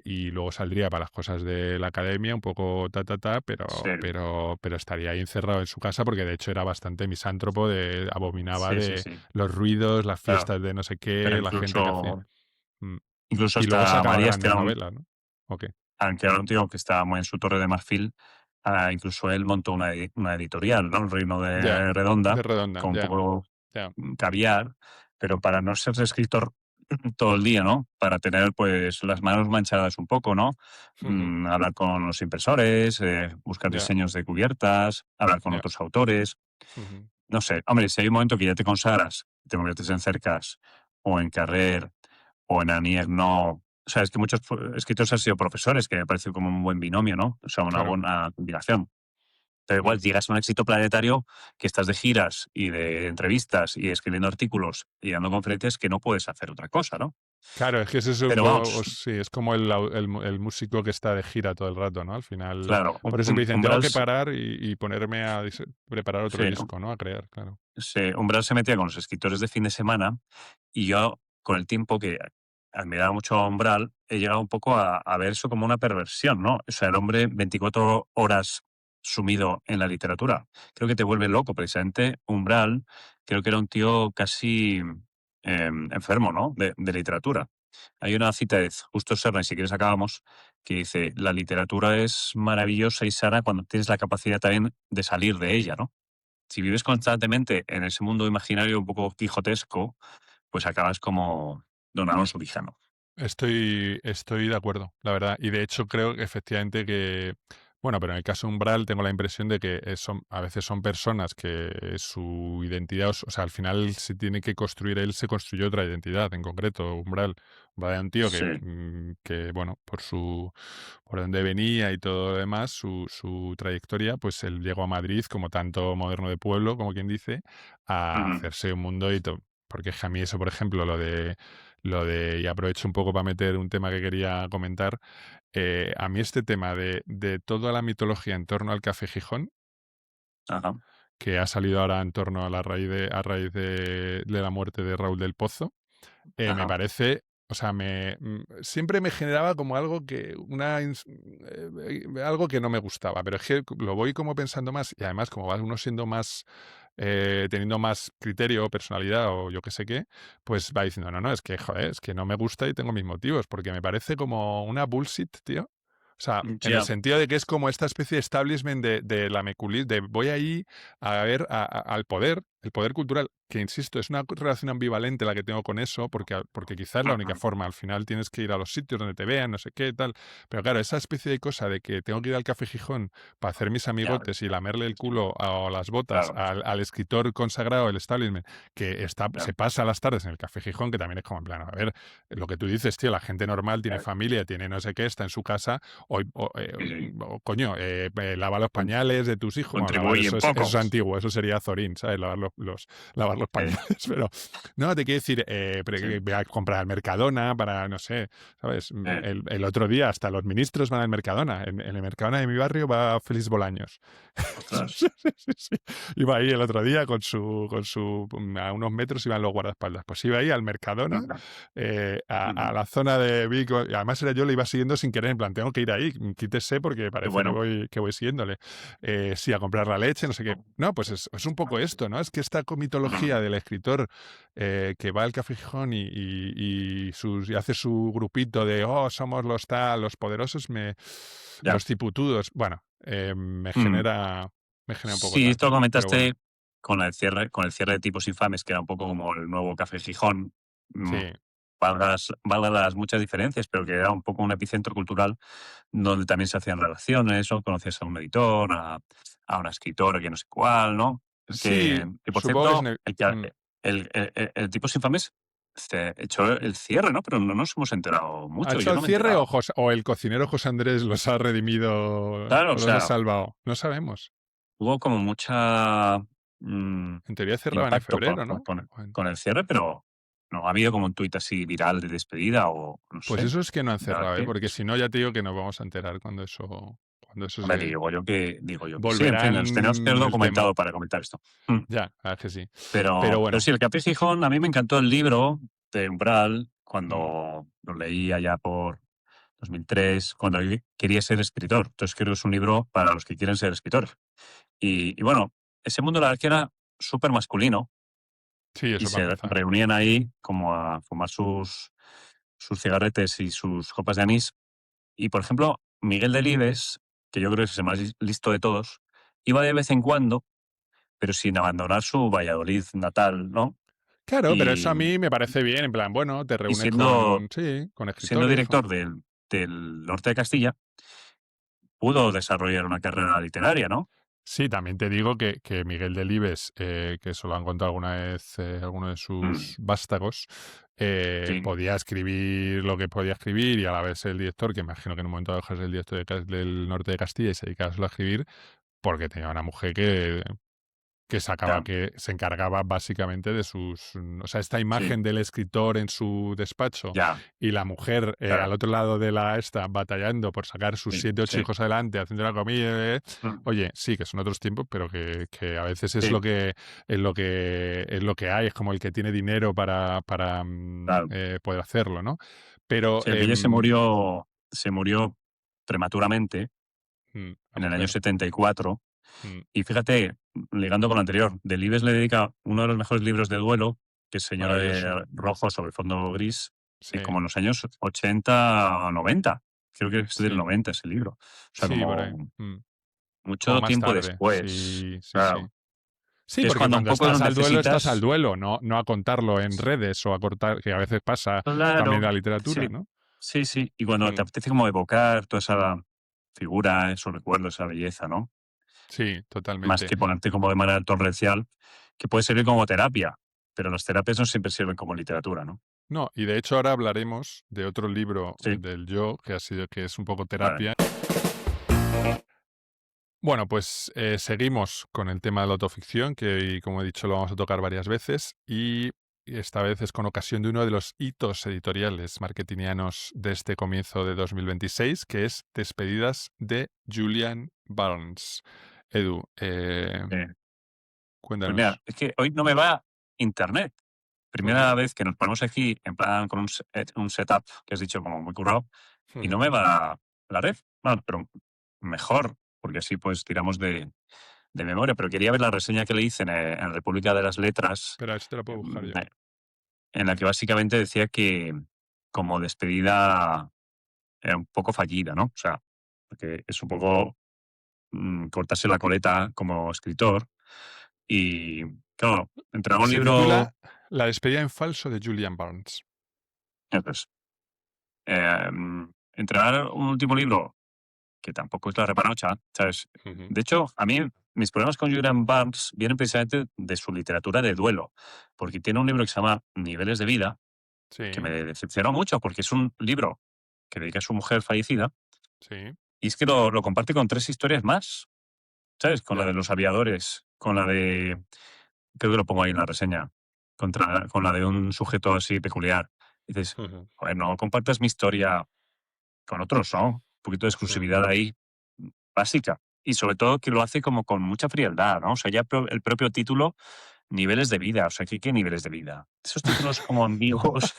A: y luego saldría para las cosas de la academia, un poco
B: sí,
A: pero estaría ahí encerrado en su casa porque de hecho era bastante misántropo, abominaba
B: sí, sí,
A: de
B: sí,
A: los ruidos, las
B: claro.
A: fiestas de no sé
B: Pero
A: qué, la gente que hacía. Mm.
B: incluso
A: Y luego
B: hasta
A: sacaba
B: Marías, que
A: grandes
B: era
A: novelas, ¿no? Ok,
B: un tío que estaba muy en su torre de marfil, incluso él montó una editorial, ¿no? El Reino
A: ya,
B: de Redonda,
A: de redonda,
B: con un
A: ya,
B: poco
A: ya.
B: caviar, pero para no ser escritor todo el día, ¿no? Para tener, pues, las manos manchadas un poco, ¿no?
A: Ujú,
B: Hablar con los impresores, buscar
A: ya,
B: diseños de cubiertas, hablar con
A: ya.
B: otros autores.
A: Ujú.
B: No sé, hombre, si hay un momento que ya te consagras, te conviertes en Cercas o en Carrer o en Anier, no. O sea, es que muchos escritores han sido profesores, que me parece como un buen binomio, ¿no? O sea, una
A: Claro.
B: buena combinación. Pero igual
A: Mm.
B: llegas a un éxito planetario que estás de giras y de entrevistas y escribiendo artículos y dando conferencias que no puedes hacer otra cosa, ¿no?
A: Claro, es que ese es un
B: Pero
A: poco,
B: vamos,
A: sí, es como el músico que está de gira todo el rato, ¿no? Al final,
B: claro,
A: por eso siempre dicen, tengo
B: Umbral,
A: que parar y ponerme a preparar otro
B: sí,
A: disco, ¿no? A crear, claro.
B: Umbral se metía con los escritores de fin de semana y yo, con el tiempo que admiraba mucho a Umbral, he llegado un poco a ver eso como una perversión, ¿no? O sea, el hombre 24 horas sumido en la literatura. Creo que te vuelve loco, precisamente. Umbral, creo que era un tío casi enfermo, ¿no? De literatura. Hay una cita de Justo Serra, y si quieres acabamos, que dice, la literatura es maravillosa y sana cuando tienes la capacidad también de salir de ella, ¿no? Si vives constantemente en ese mundo imaginario un poco quijotesco, pues acabas como don Alonso Quijano.
A: Estoy de acuerdo, la verdad. Y de hecho creo que efectivamente que, bueno, pero en el caso de Umbral tengo la impresión de que a veces son personas que su identidad, o sea, al final se tiene que construir, él se construyó otra identidad, en concreto, Umbral. Va de un tío
B: Sí.
A: que, bueno, por donde venía y todo lo demás, su trayectoria, pues él llegó a Madrid como tanto moderno de pueblo, como quien dice, a
B: Ujú.
A: hacerse un mundo y todo. Porque es que a mí eso, por ejemplo, y aprovecho un poco para meter un tema que quería comentar, a mí este tema de toda la mitología en torno al Café Gijón,
B: Ajá.
A: que ha salido ahora en torno a raíz de la muerte de Raúl del Pozo, me
B: Ajá.
A: parece, o sea, siempre me generaba como algo que no me gustaba, pero es que lo voy como pensando más y además como va uno siendo más, teniendo más criterio o personalidad o yo qué sé qué, pues va diciendo, no, no, es que, joder, es que no me gusta y tengo mis motivos, porque me parece como una bullshit, tío. O sea, en el
B: Ya.
A: sentido de que es como esta especie de establishment de la meculis, de voy ahí a ver al poder, el poder cultural, que insisto, es una relación ambivalente la que tengo con eso, porque quizás es la única
B: Ujú.
A: forma. Al final tienes que ir a los sitios donde te vean, no sé qué, tal. Pero claro, esa especie de cosa de que tengo que ir al Café Gijón para hacer mis
B: Ya.
A: amigotes y lamerle el
B: Sí.
A: culo o las botas
B: Claro.
A: al escritor consagrado del establishment, que
B: Ya.
A: se pasa las tardes en el Café Gijón, que también es como en plan, a ver, lo que tú dices, tío, la gente normal tiene
B: Ya.
A: familia, tiene no sé qué, está en su casa,
B: Sí, sí.
A: coño, lava los
B: Con-
A: pañales de tus hijos. Bueno, lavar
B: Contribuyen
A: eso es
B: poco.
A: antiguo, eso sería Zorín, ¿sabes? Lavar los pañales. Pero no, te quiero decir,
B: Sí.
A: voy a comprar al Mercadona para, no sé, ¿sabes?
B: Eh,
A: El otro día hasta los ministros van al Mercadona. En el Mercadona de mi barrio va Félix Bolaños.
B: Ostras.
A: Sí, sí, sí. Iba ahí el otro día a unos metros iban los guardaespaldas. Pues iba ahí al Mercadona,
B: Ujú.
A: a
B: Ujú.
A: la zona de Vigo, y además era yo, le iba siguiendo sin querer, en plan, tengo que ir ahí, quítese porque
B: Qué
A: parece
B: bueno.
A: que voy siguiéndole. Sí, a comprar la leche, no sé qué. No, pues es un poco esto, ¿no? Es que esta
B: Ujú.
A: comitología del escritor que va al Café Gijón y hace su grupito de, oh, somos los poderosos,
B: Ya.
A: los ciputudos. Bueno,
B: Mm.
A: me genera un poco
B: Sí,
A: tal.
B: esto lo
A: Pero bueno,
B: comentaste con el cierre de Tipos Infames, que era un poco como el nuevo Café Gijón, mm,
A: sí.
B: valga las muchas diferencias, pero que era un poco un epicentro cultural donde también se hacían relaciones, o conocías a un editor, a una escritora, que no sé cuál, ¿no?
A: Sí,
B: Que por
A: supongo que es...
B: cierto, el Tipos Infames se echó el cierre, ¿no? Pero no nos hemos enterado
A: ¿Ha
B: mucho,
A: hecho
B: yo
A: el
B: no me he
A: cierre
B: enterado.
A: o el cocinero José Andrés los ha redimido
B: Claro, o
A: o los ha
B: sea,
A: salvado? No sabemos.
B: hubo como mucha
A: En teoría cerraban en
B: impacto
A: febrero, ¿no?
B: con el cierre, pero no ha habido como un tuit así viral de despedida o no
A: Pues
B: sé.
A: eso es que no han
B: La verdad
A: cerrado, ¿eh?
B: que,
A: Porque si no, ya te digo que nos vamos a enterar cuando eso
B: hombre,
A: se...
B: digo yo que sí, en fin, nos tenemos que haber
A: Volverán el tema.
B: documentado para comentar esto. Mm.
A: Ya, la verdad es que sí. Pero
B: Pero
A: bueno,
B: sí, el Café Gijón, a mí me encantó el libro de Umbral
A: mm,
B: cuando lo leí allá por 2003, cuando yo quería ser escritor. Entonces creo que es un libro para los que quieren ser escritores. Y bueno, ese mundo la verdad que era súper masculino
A: sí,
B: y
A: eso para
B: se
A: empezar.
B: reunían ahí como a fumar sus cigarretes y sus copas de anís. Y, por ejemplo, Miguel Delibes, que yo creo que es el más listo de todos, iba de vez en cuando, pero sin abandonar su Valladolid natal, ¿no?
A: Claro, pero eso a
B: Y,
A: mí me parece bien, en plan, bueno, te
B: y
A: reúnes
B: siendo,
A: sí, con
B: siendo
A: escritores.
B: director del norte de Castilla, pudo desarrollar una carrera literaria, ¿no?
A: Sí, también te digo que Miguel Delibes, que eso lo han contado alguna vez alguno de sus
B: Mm,
A: vástagos,
B: sí,
A: podía escribir lo que podía escribir y a la vez el director, que imagino que en un momento dado es el director del norte de Castilla y se dedicaba solo a escribir, porque tenía una mujer
B: ya,
A: que se encargaba básicamente o sea, esta
B: sí,
A: imagen del escritor en su despacho
B: ya,
A: y la mujer al
B: claro,
A: otro lado de la esta batallando por sacar sus
B: sí,
A: 7, 8
B: sí,
A: hijos adelante, haciendo la comida,
B: mm,
A: oye, sí, que son otros tiempos, pero que a veces
B: sí,
A: es lo que hay, es como el que tiene dinero para
B: claro.
A: poder hacerlo, ¿no? Pero
B: Sí, aquella se murió prematuramente
A: la
B: en el año
A: mujer,
B: 74.
A: mm,
B: Y fíjate, ligando con lo anterior, Delibes le dedica uno de los mejores libros de duelo, que es Señora
A: maravilloso,
B: de Rojo sobre fondo gris,
A: sí,
B: como en los años 80 o 90. Creo que es del
A: sí,
B: 90 ese libro. O sea,
A: sí, por ahí.
B: como
A: Mm. Como
B: mucho
A: más
B: tiempo
A: tarde,
B: después.
A: sí, sí, sí.
B: Claro.
A: Sí,
B: Es
A: porque
B: cuando un
A: cuando
B: poco lo
A: estás al
B: necesitas.
A: duelo, no a contarlo en redes o a cortar, que a veces pasa también en
B: Claro,
A: la literatura,
B: sí,
A: ¿no?
B: sí, sí. Y cuando te
A: Mm,
B: apetece como evocar toda esa figura, esos recuerdos, esa belleza, ¿no?
A: sí,
B: Más
A: totalmente.
B: que ponerte como de manera torrencial, que puede servir como terapia, pero las terapias no siempre sirven como literatura, ¿no?
A: No, y de hecho ahora hablaremos de otro libro
B: Sí,
A: del yo que es un poco
B: vale.
A: terapia. Bueno, pues seguimos con el tema de la autoficción, que como he dicho lo vamos a tocar varias veces, y esta vez es con ocasión de uno de los hitos editoriales marketingianos de este comienzo de 2026, que es Despedidas de Julian Barnes. Edu,
B: Eh, pues mira,
A: cuéntanos.
B: es que hoy no me va internet.
A: Ujú,
B: Primera vez que nos ponemos aquí en plan con un setup que has dicho como muy currado y no
A: ujú.
B: me va la red. Bueno, pero mejor, porque así pues tiramos de memoria. Pero quería ver la reseña que le hice en República de las Letras,
A: Espera, esto te lo puedo buscar yo.
B: en la que básicamente decía que como despedida era un poco fallida, ¿no? O sea, porque es un poco cortarse la coleta como escritor y, claro, entregaba un
A: Se
B: libro,
A: titula La despedida en falso de Julian Barnes.
B: pues, entregar un último libro que tampoco es la repanocha, ¿sabes?
A: Ujú.
B: De hecho, a mí mis problemas con Julian Barnes vienen precisamente de su literatura de duelo, porque tiene un libro que se llama Niveles de vida, que me
A: Sí,
B: decepcionó mucho porque es un libro que dedica a su mujer fallecida,
A: sí,
B: y es que lo comparte con tres historias más, ¿sabes? Con la de
A: ya.
B: los aviadores, con la de, creo que lo pongo ahí en la reseña, con la de un sujeto así peculiar. Y dices,
A: Ujú,
B: joder, no compartas mi historia con otros, ¿no? Un poquito de
A: ujú.
B: exclusividad ahí, básica. Y sobre todo que lo hace como con mucha frialdad, ¿no? O sea, ya el propio título, niveles de vida. O sea, ¿qué niveles de vida? Esos títulos como ambiguos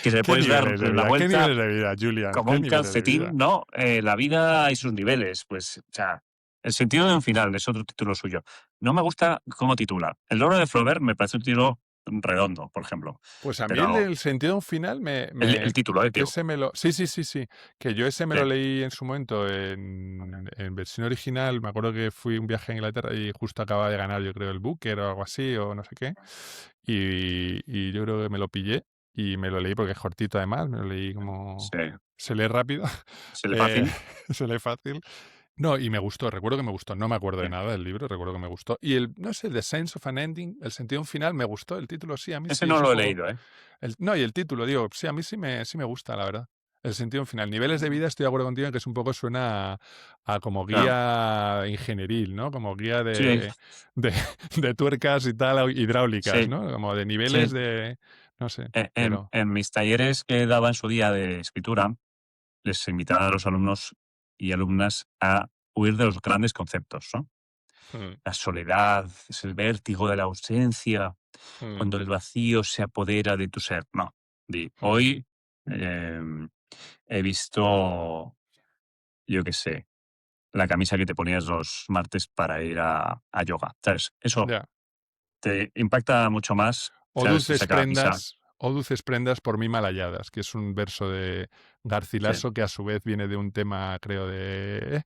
B: que se
A: ¿Qué
B: puedes dar
A: niveles de
B: la
A: vida? ¿Qué
B: vuelta
A: niveles de vida, Julian?
B: como
A: ¿Qué
B: un
A: niveles de
B: calcetín,
A: vida?
B: ¿no? La vida y sus niveles, pues, o sea, el sentido de un final es otro título suyo. No me gusta cómo titula. El loro de Flaubert me parece un título redondo, por ejemplo.
A: Pues a mí el
B: Pero
A: del sentido final
B: el título, digo.
A: ese me lo... Sí, sí, sí, sí. Que yo ese me
B: Sí,
A: lo leí en su momento en versión original. Me acuerdo que fui un viaje a Inglaterra y justo acababa de ganar, yo creo, el Booker o algo así, o no sé qué. Y yo creo que me lo pillé y me lo leí porque es cortito además. Me lo leí como...
B: sí.
A: Se lee rápido,
B: ¿Se le
A: eh,
B: fácil?
A: se lee fácil. No, y me gustó, recuerdo que me gustó. No me acuerdo de
B: Sí.
A: nada del libro, recuerdo que me gustó. Y el, no sé, The Sense of an Ending, el sentido de un final, me gustó. El título sí, a mí
B: Ese
A: sí, es
B: no
A: un
B: lo he
A: poco...
B: leído, ¿eh?
A: No, y el título, digo, sí, a mí sí me gusta, la verdad. El sentido en final. Niveles de vida, estoy de acuerdo contigo en que es un poco suena a como
B: Claro.
A: guía ingenieril, ¿no? Como guía
B: Sí,
A: de, de tuercas y tal, hidráulicas,
B: sí,
A: ¿no? Como de niveles
B: sí.
A: de... No sé,
B: En
A: pero...
B: en mis talleres que daba en su día de escritura, les invitaba a los alumnos y alumnas a huir de los grandes conceptos, ¿no?
A: mm,
B: La soledad, es el vértigo de la ausencia,
A: mm,
B: cuando el vacío se apodera de tu ser. No,
A: mm,
B: hoy he visto, yo qué sé, la camisa que te ponías los martes para ir a yoga, ¿sabes? Eso
A: ya.
B: te impacta mucho más, ¿sabes? Te saca la risa.
A: O dulces prendas por mí mal halladas, que es un verso de
B: Sí,
A: Garcilaso que a su vez viene de un tema, creo, de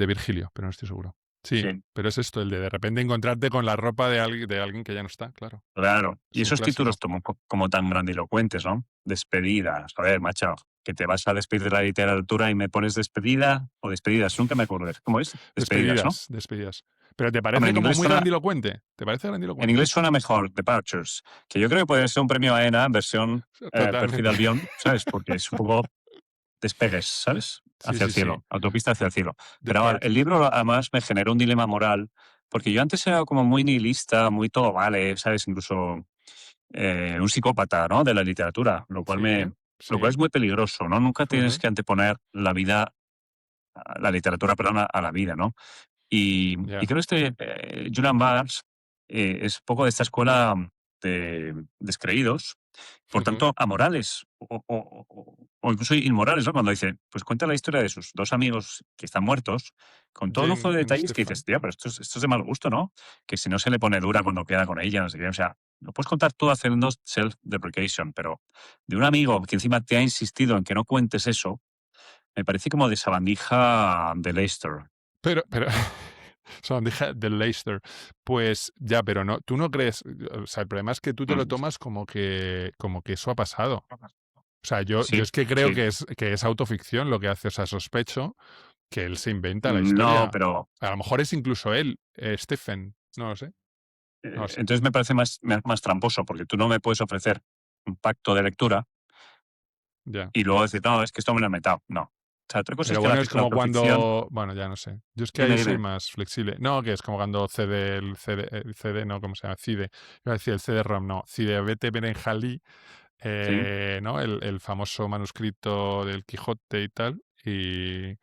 A: Virgilio, pero no estoy seguro. Sí,
B: sí.
A: pero es esto, el de repente encontrarte con la ropa de alguien que ya no está, claro.
B: Claro. Y
A: Es un
B: esos títulos
A: clásico.
B: como tan grandilocuentes, ¿no? Despedidas. A ver, macho, que te vas a despedir de la literatura y me pones despedida o despedidas. Nunca me acordaré. ¿Cómo es? Despedidas, ¿no?
A: Despedidas, despedidas. Pero ¿te
B: Hombre,
A: parece como muy grandilocuente? ¿Te parece
B: en
A: grandilocuente?
B: inglés suena mejor, Departures, que yo creo que podría ser un premio AENA versión Perfil
A: Totalmente.
B: Albión, ¿sabes? Porque es un poco despegues, ¿sabes?
A: Sí,
B: Hacia el
A: sí, sí.
B: cielo, autopista hacia el cielo. Pero ahora, el
A: Departures.
B: libro además me generó un dilema moral, porque yo antes era como muy nihilista, muy todo vale, ¿sabes? Incluso un psicópata, ¿no? De la literatura,
A: Sí,
B: lo cual
A: sí.
B: es muy peligroso, ¿no? Nunca tienes
A: Ujú,
B: que anteponer la vida, la literatura, perdón, a la vida, ¿no? Y
A: ya.
B: creo que Julian Barnes es un poco de esta escuela de descreídos, por
A: Ujú,
B: tanto, amorales o incluso inmorales, ¿no? Cuando dice, pues cuenta la historia de sus dos amigos que están muertos, con todo lujo
A: Jane
B: de
A: and
B: detalles que dices,
A: Stefan.
B: tía, pero esto es de mal gusto, ¿no? Que si no se le pone dura cuando queda con ella, no sé qué. O sea, lo puedes contar todo haciendo self-deprecation, pero de un amigo que encima te ha insistido en que no cuentes eso, me parece como de sabandija de Leicester.
A: Pero Son de Leicester. Pues ya, pero no, tú no crees, o sea, el problema es que tú te lo
B: Mm.
A: tomas como que eso ha pasado. O sea, yo
B: Sí,
A: es que creo
B: sí.
A: que es autoficción lo que hace, o sea, sospecho que él se inventa la
B: No,
A: historia.
B: pero
A: A lo mejor es incluso él, Stephen, no lo sé, no lo sé.
B: entonces me parece más tramposo, porque tú no me puedes ofrecer un pacto de lectura
A: Ya.
B: y luego decir, no, es que esto me lo he inventado. No. O sea, otra cosa es
A: Pero
B: que
A: bueno, es
B: la
A: como
B: autoficción.
A: cuando, bueno, ya no sé. Yo es que
B: Dime,
A: ahí soy
B: dime.
A: más flexible. No, que es como cuando CD, no, ¿cómo se llama? CIDE. Iba a decir el CD-ROM, no. CIDE Vete Benenjalí,
B: Sí.
A: ¿no? El famoso manuscrito del Quijote y tal. Y,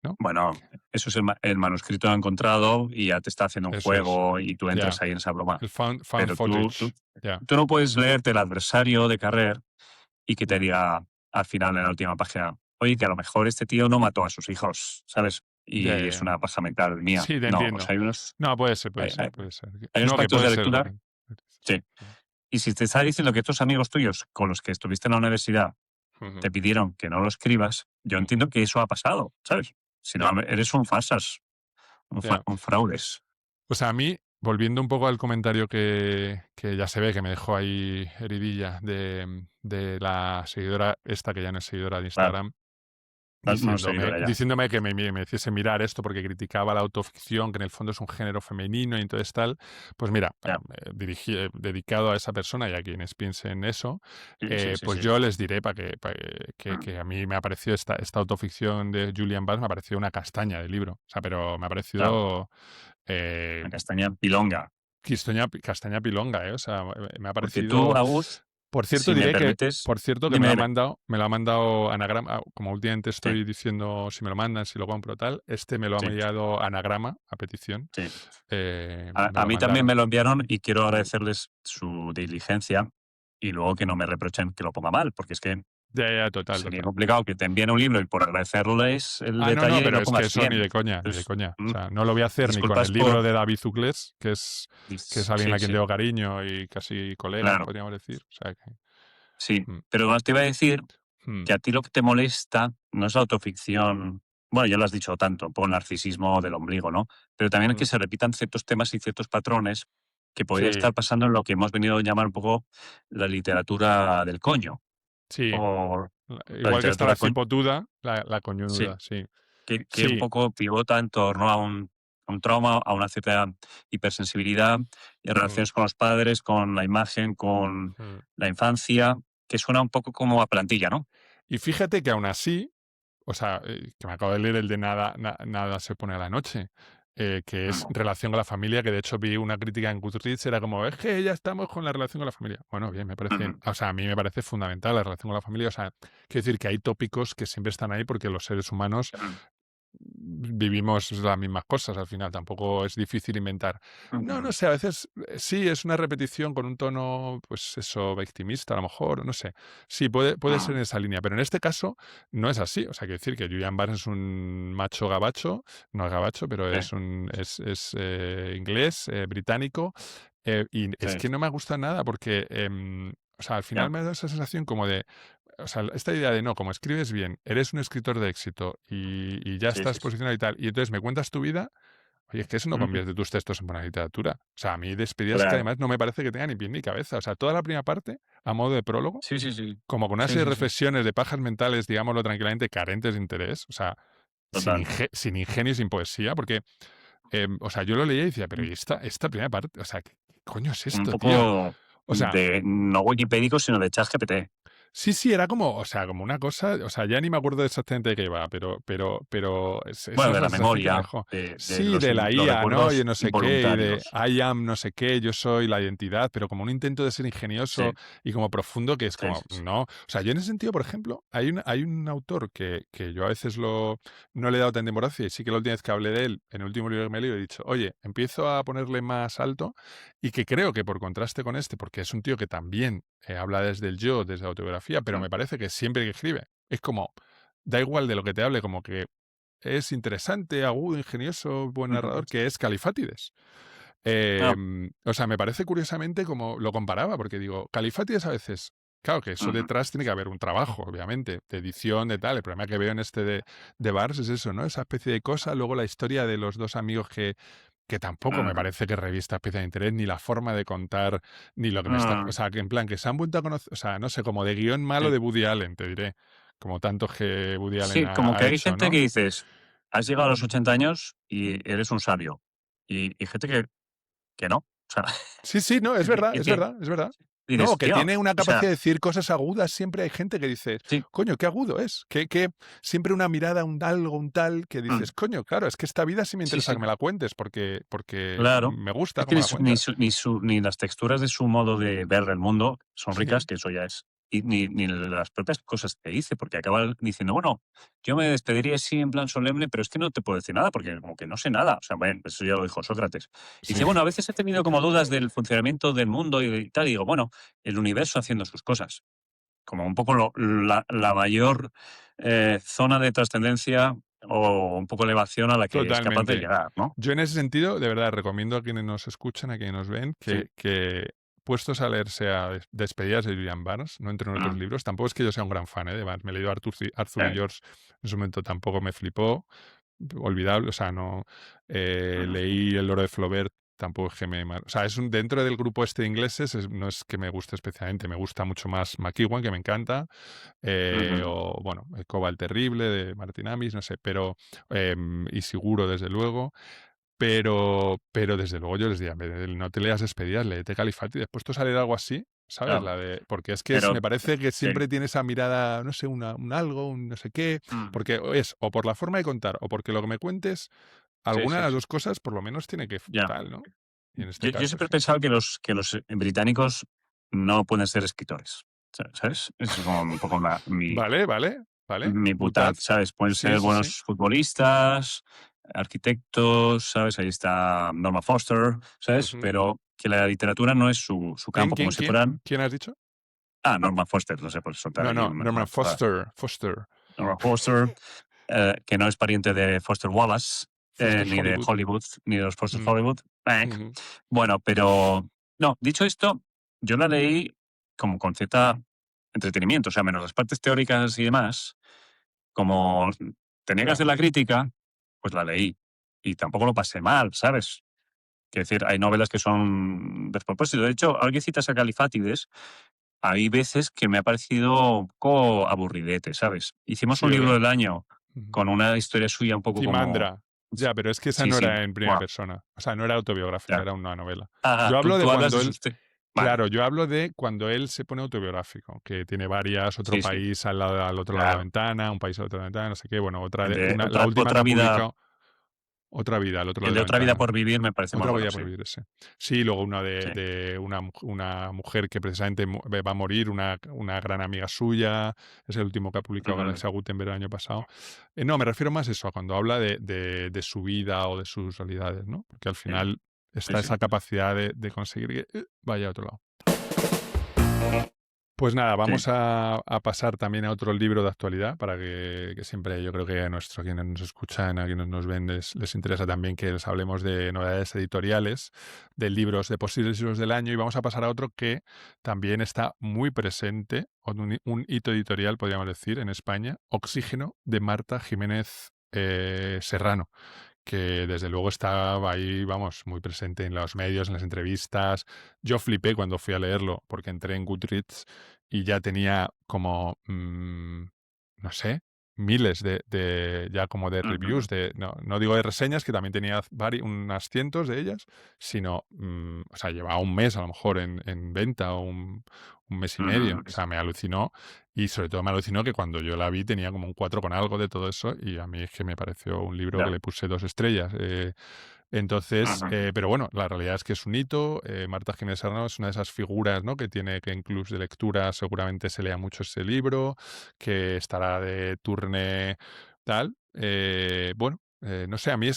A: ¿no?
B: Bueno, eso es el manuscrito encontrado y ya te está haciendo un
A: Eso es.
B: juego y tú
A: Ya.
B: entras ahí en esa broma.
A: El found
B: Pero tú,
A: footage.
B: tú,
A: Ya.
B: tú no puedes leerte el adversario de Carrer y que te
A: Ya.
B: diga al final, en la última página, oye, que a lo mejor este tío no mató a sus hijos, ¿sabes?
A: Ya,
B: Y
A: ya,
B: es
A: ya.
B: una paja mental mía.
A: Sí, te
B: No, o
A: entiendo.
B: sea, hay unos,
A: No, puede ser, puede
B: hay,
A: ser,
B: hay-
A: puede ser.
B: hay unos
A: No, que
B: pactos
A: puede
B: de
A: ser
B: lectura,
A: también.
B: sí.
A: Sí.
B: Y si te está diciendo que estos amigos tuyos con los que estuviste en la universidad
A: Ujú.
B: te pidieron que no lo escribas, yo
A: Mm.
B: entiendo que eso ha pasado, ¿sabes? Si no,
A: Ya,
B: eres un farsas,
A: ya.
B: un fraudes.
A: O sea, a mí, volviendo un poco al comentario que ya se ve que me dejó ahí heridilla de la seguidora esta, que ya no es seguidora de
B: Claro,
A: Instagram,
B: no seguidora ya.
A: diciéndome que me hiciese mirar esto porque criticaba la autoficción, que en el fondo es un género femenino y entonces tal. Pues mira,
B: Ya.
A: dedicado a esa persona y a quienes piensen eso,
B: Sí, sí, sí,
A: pues
B: sí.
A: yo les diré
B: Mm.
A: que a mí me ha parecido esta autoficción de Julian Barnes, me ha parecido una castaña de libro. O sea, pero me ha
B: Claro,
A: parecido eh,
B: la castaña pilonga.
A: castaña pilonga, ¿eh? O sea, me ha
B: Porque tú,
A: parecido.
B: Agus,
A: Por cierto,
B: si me
A: diré que,
B: permites,
A: por cierto, que
B: dime, dime.
A: me lo ha mandado Anagrama, como últimamente
B: Sí,
A: estoy diciendo si me lo mandan, si lo compro tal, me lo ha
B: sí,
A: enviado Anagrama a petición,
B: sí.
A: me
B: A
A: lo
B: mí también
A: mandaron.
B: me lo enviaron y quiero agradecerles su diligencia y luego que no me reprochen que lo ponga mal, porque es que
A: Ya, ya, total,
B: sería
A: total.
B: complicado que te envíen un libro y por agradecerles el
A: Ah, no, no,
B: detalle
A: pero
B: lo
A: es que
B: pongas
A: eso ni
B: bien.
A: de coña, ni de
B: Entonces,
A: coña. O sea, no lo voy a hacer ni con
B: disculpas
A: el libro
B: por.
A: de David Zuclés, que es alguien
B: Sí,
A: a quien
B: sí,
A: tengo cariño y casi colega,
B: claro,
A: podríamos decir. O sea que.
B: sí.
A: Mm,
B: Pero además te iba a decir
A: mm,
B: que a ti lo que te molesta no es la autoficción, bueno, ya lo has dicho tanto, por narcisismo del ombligo, ¿no? Pero también que
A: mm.
B: se repitan ciertos temas y ciertos patrones que podría
A: Sí,
B: estar pasando en lo que hemos venido a llamar un poco la literatura del coño,
A: sí.
B: o la
A: Igual que está la
B: literatura
A: cipotuda, la
B: sí,
A: coñuda, sí.
B: que un
A: Sí.
B: poco pivota en torno a un trauma, a una cierta hipersensibilidad y
A: Mm,
B: relaciones con los padres, con la imagen, con
A: mm.
B: la infancia, que suena un poco como a plantilla, ¿no?
A: Y fíjate que aún así, o sea, que me acabo de leer el de nada se pone a la noche, que es
B: Mm,
A: relación con la familia, que de hecho vi una crítica en Goodreads, era como, es que ya estamos con la relación con la familia. Bueno, bien, me parece,
B: mm,
A: o sea, a mí me parece fundamental la relación con la familia, o sea, quiero decir que hay tópicos que siempre están ahí porque los seres humanos
B: mm,
A: vivimos las mismas cosas al final, tampoco es difícil inventar. No, no
B: mm,
A: sé, a veces sí es una repetición con un tono, pues eso, victimista a lo mejor, no sé. Sí, puede ser
B: mm,
A: en esa línea, pero en este caso no es así. O sea, quiero decir que Julian Barnes es un macho gabacho, no es gabacho, pero
B: sí,
A: es inglés, británico, y es
B: sí,
A: que no me gusta nada porque, o sea, al final
B: ya,
A: me da esa sensación como de, o sea, esta idea de no, como escribes bien, eres un escritor de éxito y ya
B: sí,
A: estás
B: sí, sí.
A: posicionado y tal, y entonces me cuentas tu vida, oye, es que eso no
B: Ujú,
A: convierte tus textos en buena literatura. O sea, a mí despedidas que
B: claro.
A: además no me parece que tengan ni pie ni cabeza. O sea, toda la primera parte, a modo de prólogo,
B: Sí, sí, sí.
A: como con una
B: Sí,
A: serie de
B: sí, sí.
A: reflexiones de pajas mentales, digámoslo tranquilamente, carentes de interés, o sea,
B: Total.
A: sin ingenio y sin poesía, porque, o sea, yo lo leía y decía, pero
B: Un
A: ¿y esta primera parte? O sea, ¿qué coño es
B: un
A: esto, tío?
B: poco
A: O sea,
B: de no wikipédico, sino de ChatGPT.
A: sí, sí, era como, o sea, como una cosa, o sea, ya ni me acuerdo exactamente de qué iba, pero esa
B: Bueno,
A: es
B: de
A: la
B: la
A: sensación que me
B: memoria,
A: dejó.
B: de
A: Sí, de la
B: los
A: IA, ¿no? Y
B: recuerdos
A: no sé qué, y de
B: involuntarios.
A: I am no sé qué, yo soy la identidad, pero como un intento de ser ingenioso
B: Sí,
A: y como profundo que es
B: sí,
A: como,
B: sí, sí.
A: no. O sea, yo en ese sentido, por ejemplo, hay un autor que yo a veces no le he dado tanta importancia y sí que la última vez que hablé de él, en el último libro que me he leído, he dicho, oye, empiezo a ponerle más alto y que creo que por contraste con este, porque es un tío que también habla desde el yo, desde la autobiografía, pero
B: Mm,
A: me parece que siempre que escribe es como, da igual de lo que te hable, como que es interesante, agudo, ingenioso, buen
B: ujú.
A: narrador, que es Califátides.
B: Ah,
A: O sea, me parece curiosamente como lo comparaba, porque digo, Califátides a veces, claro que eso
B: ujú,
A: detrás tiene que haber un trabajo, obviamente, de edición, de tal. El problema que veo en este de Bars es eso, ¿no? Esa especie de cosa. Luego la historia de los dos amigos que que tampoco me
B: mm,
A: parece que revista especial de interés, ni la forma de contar, ni lo que me está... O
B: mm,
A: sea, que en plan, que se han vuelto a conocer... O sea, no sé, como de guión malo
B: sí.
A: de Woody Allen, te diré. Como tantos que Woody Allen
B: Sí, como
A: ha
B: que hay
A: hecho,
B: gente que
A: ¿no?
B: dices, has llegado a los 80 años y eres un sabio. Y gente que no. O sea,
A: Sí, sí, no, es verdad,
B: que
A: es
B: tiene
A: verdad, es verdad. No,
B: dices,
A: que
B: tío,
A: tiene una
B: o sea,
A: capacidad de decir cosas agudas, siempre hay gente que dices,
B: sí,
A: coño, qué agudo es, que siempre una mirada, un algo, un tal, que
B: mm,
A: dices, coño, claro, es que esta vida sí me
B: sí,
A: interesa
B: sí,
A: que me la cuentes, porque
B: claro.
A: me gusta
B: Es que
A: cómo la cuentas.
B: ni las texturas de su modo de ver el mundo son ricas,
A: Sí,
B: que eso ya es. Y ni las propias cosas que dice, porque acaba diciendo, bueno, yo me despediría así en plan solemne, pero es que no te puedo decir nada, porque como que no sé nada. O sea, bueno, eso ya lo dijo Sócrates.
A: sí,
B: Dice, bueno, a veces he tenido como dudas del funcionamiento del mundo y tal, y digo, bueno, el universo haciendo sus cosas. Como un poco la mayor zona de trascendencia o un poco elevación a la que es capaz de
A: totalmente.
B: llegar, ¿no?
A: Yo en ese sentido, de verdad, recomiendo a quienes nos escuchan, a quienes nos ven,
B: Sí.
A: que puestos a leerse a Despedidas de Julian Barnes, no entre otros
B: Mm,
A: libros, tampoco es que yo sea un gran fan de Barnes, me he leído Arthur y
B: eh,
A: George, en su momento tampoco me flipó, olvidable, o sea, no
B: mm,
A: leí El oro de Flaubert, tampoco es que o sea, dentro del grupo este de ingleses, no es que me guste especialmente, me gusta mucho más McEwan, que me encanta,
B: ujú,
A: o bueno, El Cobal Terrible de Martin Amis, no sé, pero, y Seguro, desde luego, pero desde luego yo les diría, en vez de no te leas Despedidas, léete Califat y después tú salir algo así, ¿sabes?
B: claro,
A: Porque es que me
B: pero
A: parece que
B: sí,
A: siempre tiene esa mirada, no sé, un algo, un no sé qué,
B: mm,
A: porque es o por la forma de contar o porque lo que me cuentes,
B: sí,
A: alguna de
B: sí,
A: las
B: sí,
A: dos cosas por lo menos tiene que
B: ya.
A: tal, ¿no? Y en este
B: Yo
A: caso
B: siempre he
A: sí.
B: pensado que los británicos no pueden ser escritores, ¿sabes? Eso es como un poco
A: Vale, vale, vale.
B: mi
A: Butad.
B: putad, ¿sabes? Pueden
A: Sí,
B: ser
A: sí, sí.
B: buenos futbolistas, arquitectos, ¿sabes? Ahí está Norman Foster, ¿sabes?
A: Ujú.
B: Pero que la literatura no es su
A: ¿Quién,
B: campo, como
A: quién,
B: si
A: quién?
B: fueran...
A: ¿Quién has dicho?
B: Norman Foster, no sé, por soltar
A: No,
B: ahí
A: no,
B: una
A: Norman
B: chorrada.
A: Foster. Foster.
B: Norman Foster, que no es pariente de Foster Wallace,
A: Foster
B: ni de
A: Hollywood.
B: Hollywood, ni de los Foster
A: Mm,
B: Hollywood.
A: ujú.
B: Bueno, pero no, dicho esto, yo la leí como con cierta entretenimiento, o sea, menos las partes teóricas y demás, como tenía que hacer
A: Ya.
B: la crítica, pues la leí. Y tampoco lo pasé mal, ¿sabes? Quiero decir, hay novelas que son despropósitos. De hecho, ahora que citas a Califátides, hay veces que me ha parecido un poco aburridete, ¿sabes? Hicimos
A: Sí,
B: un libro
A: ¿verdad?
B: del año
A: Ujú.
B: con una historia suya un poco como...
A: Timandra. Ya, pero es que esa
B: Sí,
A: no
B: sí,
A: era en primera
B: buah,
A: persona. O sea, no era autobiográfica,
B: ya.
A: era una novela.
B: Ah,
A: Yo
B: tú,
A: hablo de
B: tú hablas de
A: cuando él.
B: sus... Vale,
A: Claro, yo hablo de cuando él se pone autobiográfico, que tiene varias, otro
B: sí, sí,
A: país al otro lado de la
B: claro.
A: ventana, un país al otro lado de la ventana, no sé qué. Bueno,
B: El de
A: la última que
B: otra
A: ha
B: vida,
A: publicado, Otra vida, al otro lado
B: el
A: de
B: de
A: la
B: otra vida
A: ventana.
B: por vivir me parece muy
A: Otra
B: bueno,
A: vida
B: sí,
A: por vivir, ese. Sí, luego una
B: sí.
A: de una mujer que precisamente va a morir, una gran amiga suya, es el último que ha publicado
B: Ujú,
A: Galaxia Gutenberg el año pasado. No, me refiero más a eso, a cuando habla de su vida o de sus realidades, ¿no? Porque al
B: sí,
A: final
B: sí,
A: está
B: sí.
A: esa capacidad de conseguir que vaya a otro lado. Pues nada,
B: Sí,
A: vamos a pasar también a otro libro de actualidad para que siempre yo creo que a quienes nos escuchan, a quienes nos ven, les interesa también que les hablemos de novedades editoriales, de libros, de posibles libros del año y vamos a pasar a otro que también está muy presente, un hito editorial, podríamos decir, en España, Oxígeno, de Marta Jiménez Serrano, que desde luego estaba ahí, vamos, muy presente en los medios, en las entrevistas. Yo flipé cuando fui a leerlo, porque entré en Goodreads y ya tenía como, no sé, miles ya como de
B: ujú,
A: reviews, no digo de reseñas, que también tenía unas cientos de ellas, sino, o sea, llevaba un mes a lo mejor en venta o un mes y medio.
B: ujú,
A: O sea, me alucinó y sobre todo me alucinó que cuando yo la vi tenía como un 4 con algo de todo eso y a mí es que me pareció un libro que
B: ya,
A: le puse 2 estrellas. Entonces,
B: ujú,
A: pero bueno, la realidad es que es un hito. Marta Jiménez Serrano es una de esas figuras, ¿no? Que en clubs de lectura seguramente se lea mucho ese libro, que estará de turné tal. Bueno, no sé, a mí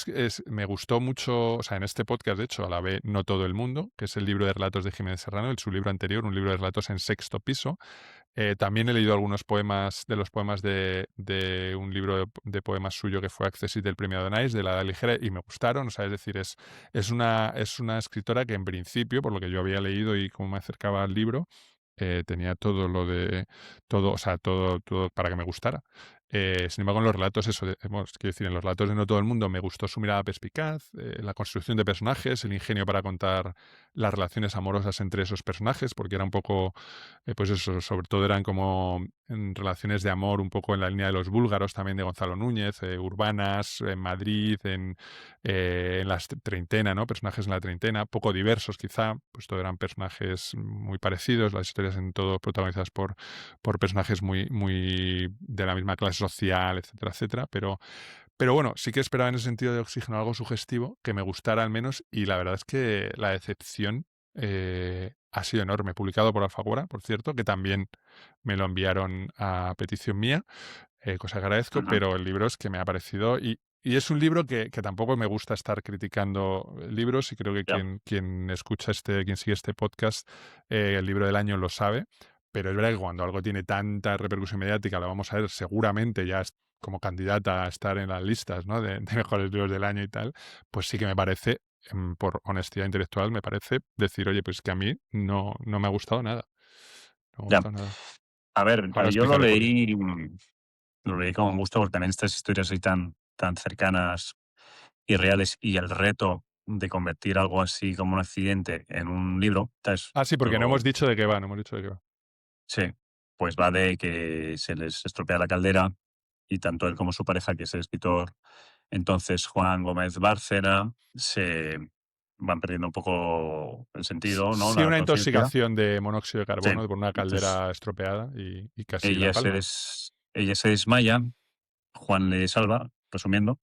A: me gustó mucho, o sea, en este podcast, de hecho, a la vez No todo el mundo, que es el libro de relatos de Jiménez Serrano, su libro anterior, un libro de relatos en sexto piso. También he leído algunos poemas, de los poemas de un libro de poemas suyo que fue Accessit del Premio Adonais, de la Edad Ligera, y me gustaron. O sea, es decir, es una escritora que en principio, por lo que yo había leído y cómo me acercaba al libro, tenía todo lo de todo, o sea, todo para que me gustara. Sin embargo, en los relatos, eso, quiero decir, en los relatos de No todo el mundo me gustó su mirada perspicaz, la construcción de personajes, el ingenio para contar las relaciones amorosas entre esos personajes, porque era un poco, pues eso, sobre todo eran como en relaciones de amor un poco en la línea de los búlgaros, también de Gonzalo Núñez, urbanas, en Madrid, en la treintena, ¿no? Personajes en la treintena, poco diversos quizá, pues todo eran personajes muy parecidos, las historias en todo protagonizadas por personajes muy de la misma clase social, etcétera, etcétera, pero bueno, sí que esperaba en ese sentido de Oxígeno algo sugestivo, que me gustara al menos, y la verdad es que la decepción ha sido enorme. Publicado por Alfaguara, por cierto, que también me lo enviaron a petición mía, cosa que agradezco,
B: Ujú.
A: pero el libro es que me ha parecido, y es un libro que tampoco me gusta estar criticando libros, y creo que
B: Ya.
A: quien escucha quien sigue este podcast, el libro del año lo sabe, pero es verdad que cuando algo tiene tanta repercusión mediática, lo vamos a ver seguramente ya como candidata a estar en las listas, ¿no? de mejores libros del año y tal, pues sí que me parece, por honestidad intelectual, me parece decir, oye, pues que a mí no me ha gustado nada. No me ha
B: Ya.
A: gustado nada.
B: A ver,
A: Ahora
B: yo lo
A: explicaré por qué.
B: leí, lo leí con gusto porque también estas historias así tan cercanas y reales y el reto de convertir algo así como un accidente en un libro, ¿sabes?
A: Ah, sí, porque no hemos
B: Algo,
A: dicho de qué va, no hemos dicho de qué va.
B: sí, pues va de que se les estropea la caldera y tanto él como su pareja, que es el escritor, entonces Juan Gómez Bárcena, se van perdiendo un poco el sentido, ¿no?
A: Sí,
B: La
A: una
B: conciencia.
A: intoxicación de monóxido de
B: Sí,
A: carbono por una
B: entonces
A: caldera estropeada y casi la palma.
B: ella se desmaya, Juan le salva, resumiendo.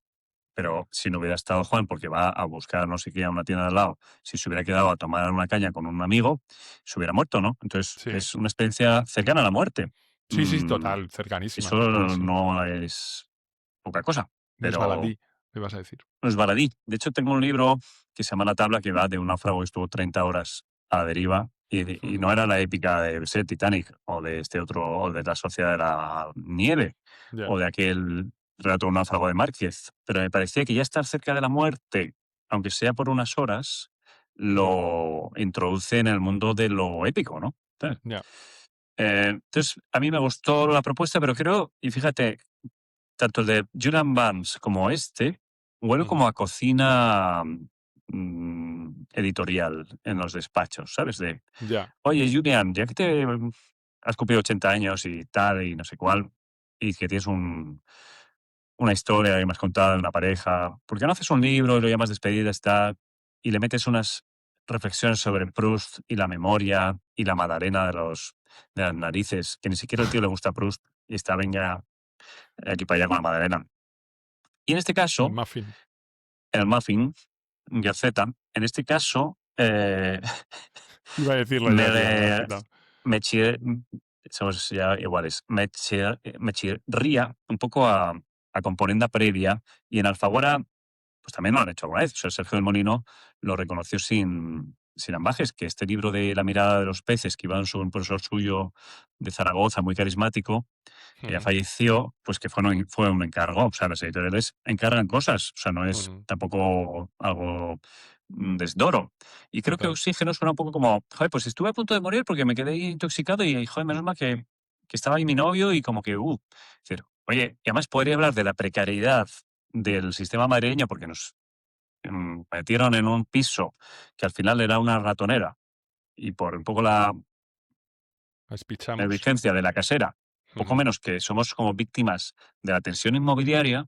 B: Pero si no hubiera estado Juan, porque va a buscar no sé qué a una tienda de al lado, si se hubiera quedado a tomar una caña con un amigo, se hubiera muerto, ¿no? Entonces,
A: Sí,
B: es una experiencia cercana a la muerte.
A: sí, sí,
B: Mm,
A: total, cercanísima,
B: eso
A: cercanísima.
B: no es poca cosa,
A: No es
B: pero
A: baladí, me vas a decir.
B: no es baladí. De hecho, tengo un libro que se llama La tabla, que va de un náufrago que estuvo 30 horas a la deriva y
A: Ujú.
B: no era la épica de ser Titanic o de este otro, o de la Sociedad de la Nieve
A: Ya.
B: o de aquel relato de un náufrago de Márquez, pero me parecía que ya estar cerca de la muerte, aunque sea por unas horas,
A: Mm,
B: lo introduce en el mundo de lo épico, ¿no?
A: ya.
B: Entonces, a mí me gustó la propuesta, pero creo, y fíjate, tanto el de Julian Barnes como este, huele
A: Ujú.
B: como a cocina editorial en los despachos, ¿sabes? De,
A: Ya.
B: oye, Julian, ya que te has cumplido 80 años y tal, y no sé cuál, y que tienes una historia que me has contado de una pareja, ¿por qué no haces un libro y lo llamas Despedidas, tal, y le metes unas reflexiones sobre Proust y la memoria y la Madarena de las narices, que ni siquiera al tío le gusta Proust y está, venga, aquí para allá con la Madarena? Y en este
A: El
B: caso,
A: muffin.
B: el muffin, Gaceta, en este caso,
A: Iba a decirlo yo, tío, me lo has
B: me,
A: quitado.
B: me chir- somos ya iguales, me chirría un poco a Componenda Previa y en Alfaguara pues también lo han hecho alguna vez. O sea, Sergio del Molino lo reconoció sin ambajes, que este libro de La mirada de los peces, que iba en un profesor suyo de Zaragoza, muy carismático, que ya
A: Ujú,
B: falleció, pues que fue un encargo. O sea, las editoriales encargan cosas. O sea, no es
A: ujú.
B: tampoco algo desdoro. Y creo que
A: Total.
B: Oxígeno suena un poco como, joder, pues estuve a punto de morir porque me quedé intoxicado y, joder, menos mal que estaba ahí mi novio y como que, es decir, oye, y además podría hablar de la precariedad del sistema madrileño porque nos metieron en un piso que al final era una ratonera y por un poco la
A: Espichamos.
B: negligencia de la casera, poco
A: Ujú,
B: menos que somos como víctimas de la tensión inmobiliaria.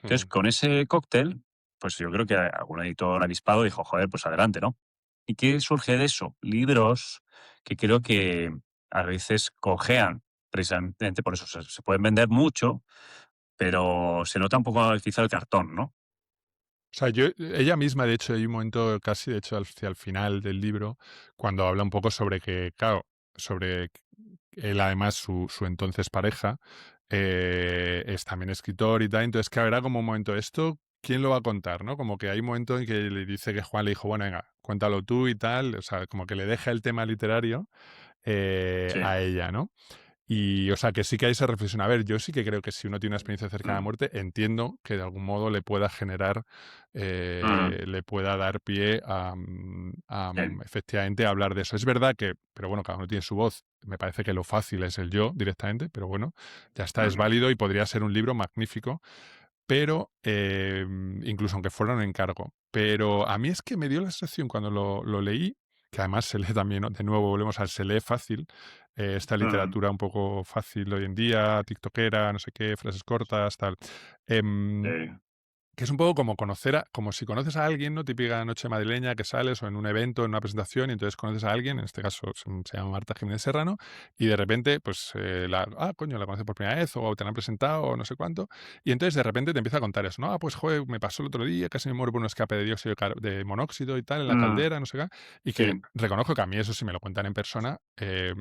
B: Entonces,
A: ujú.
B: con ese cóctel, pues yo creo que algún editor avispado dijo, joder, pues adelante, ¿no? ¿Y qué surge de eso? Libros que creo que a veces cojean precisamente por eso. Se pueden vender mucho, pero se nota un poco quizá el cartón, ¿no?
A: O sea, ella misma, de hecho, hay un momento casi, de hecho, hacia el final del libro, cuando habla un poco sobre que, claro, sobre él, además, su entonces pareja, es también escritor y tal. Entonces, claro, era como un momento, esto, ¿quién lo va a contar? ¿No? Como que hay un momento en que le dice que Juan le dijo, bueno, venga, cuéntalo tú y tal. O sea, como que le deja el tema literario
B: Sí.
A: a ella, ¿no? o sea, que sí que hay esa reflexión. A ver, yo sí que creo que si uno tiene una experiencia cercana a la
B: Mm,
A: muerte, entiendo que de algún modo le pueda generar,
B: mm,
A: le pueda dar pie
B: sí,
A: efectivamente a hablar de eso. Es verdad que, pero bueno, cada uno tiene su voz. Me parece que lo fácil es el yo directamente, pero bueno, ya está, es
B: ujú,
A: válido y podría ser un libro magnífico, pero incluso aunque fuera un encargo. Pero a mí es que me dio la sensación cuando lo leí, que además se lee también, ¿no? De nuevo volvemos al se lee fácil, esta
B: mm,
A: literatura un poco fácil hoy en día, tiktokera, no sé qué, frases cortas, tal.
B: sí,
A: Em, que es un poco como como si conoces a alguien, ¿no? Típica noche madrileña que sales o en un evento, en una presentación, y entonces conoces a alguien, en este caso se llama Marta Jiménez Serrano, y de repente, pues, coño, la conoces por primera vez, o te la han presentado, o no sé cuánto, y entonces de repente te empieza a contar eso, ¿no? Pues, joder, me pasó el otro día, casi me muero por un escape de dióxido de monóxido y tal, en la
B: mm,
A: caldera, no sé qué, y
B: sí,
A: que reconozco que a mí eso si me lo cuentan en persona,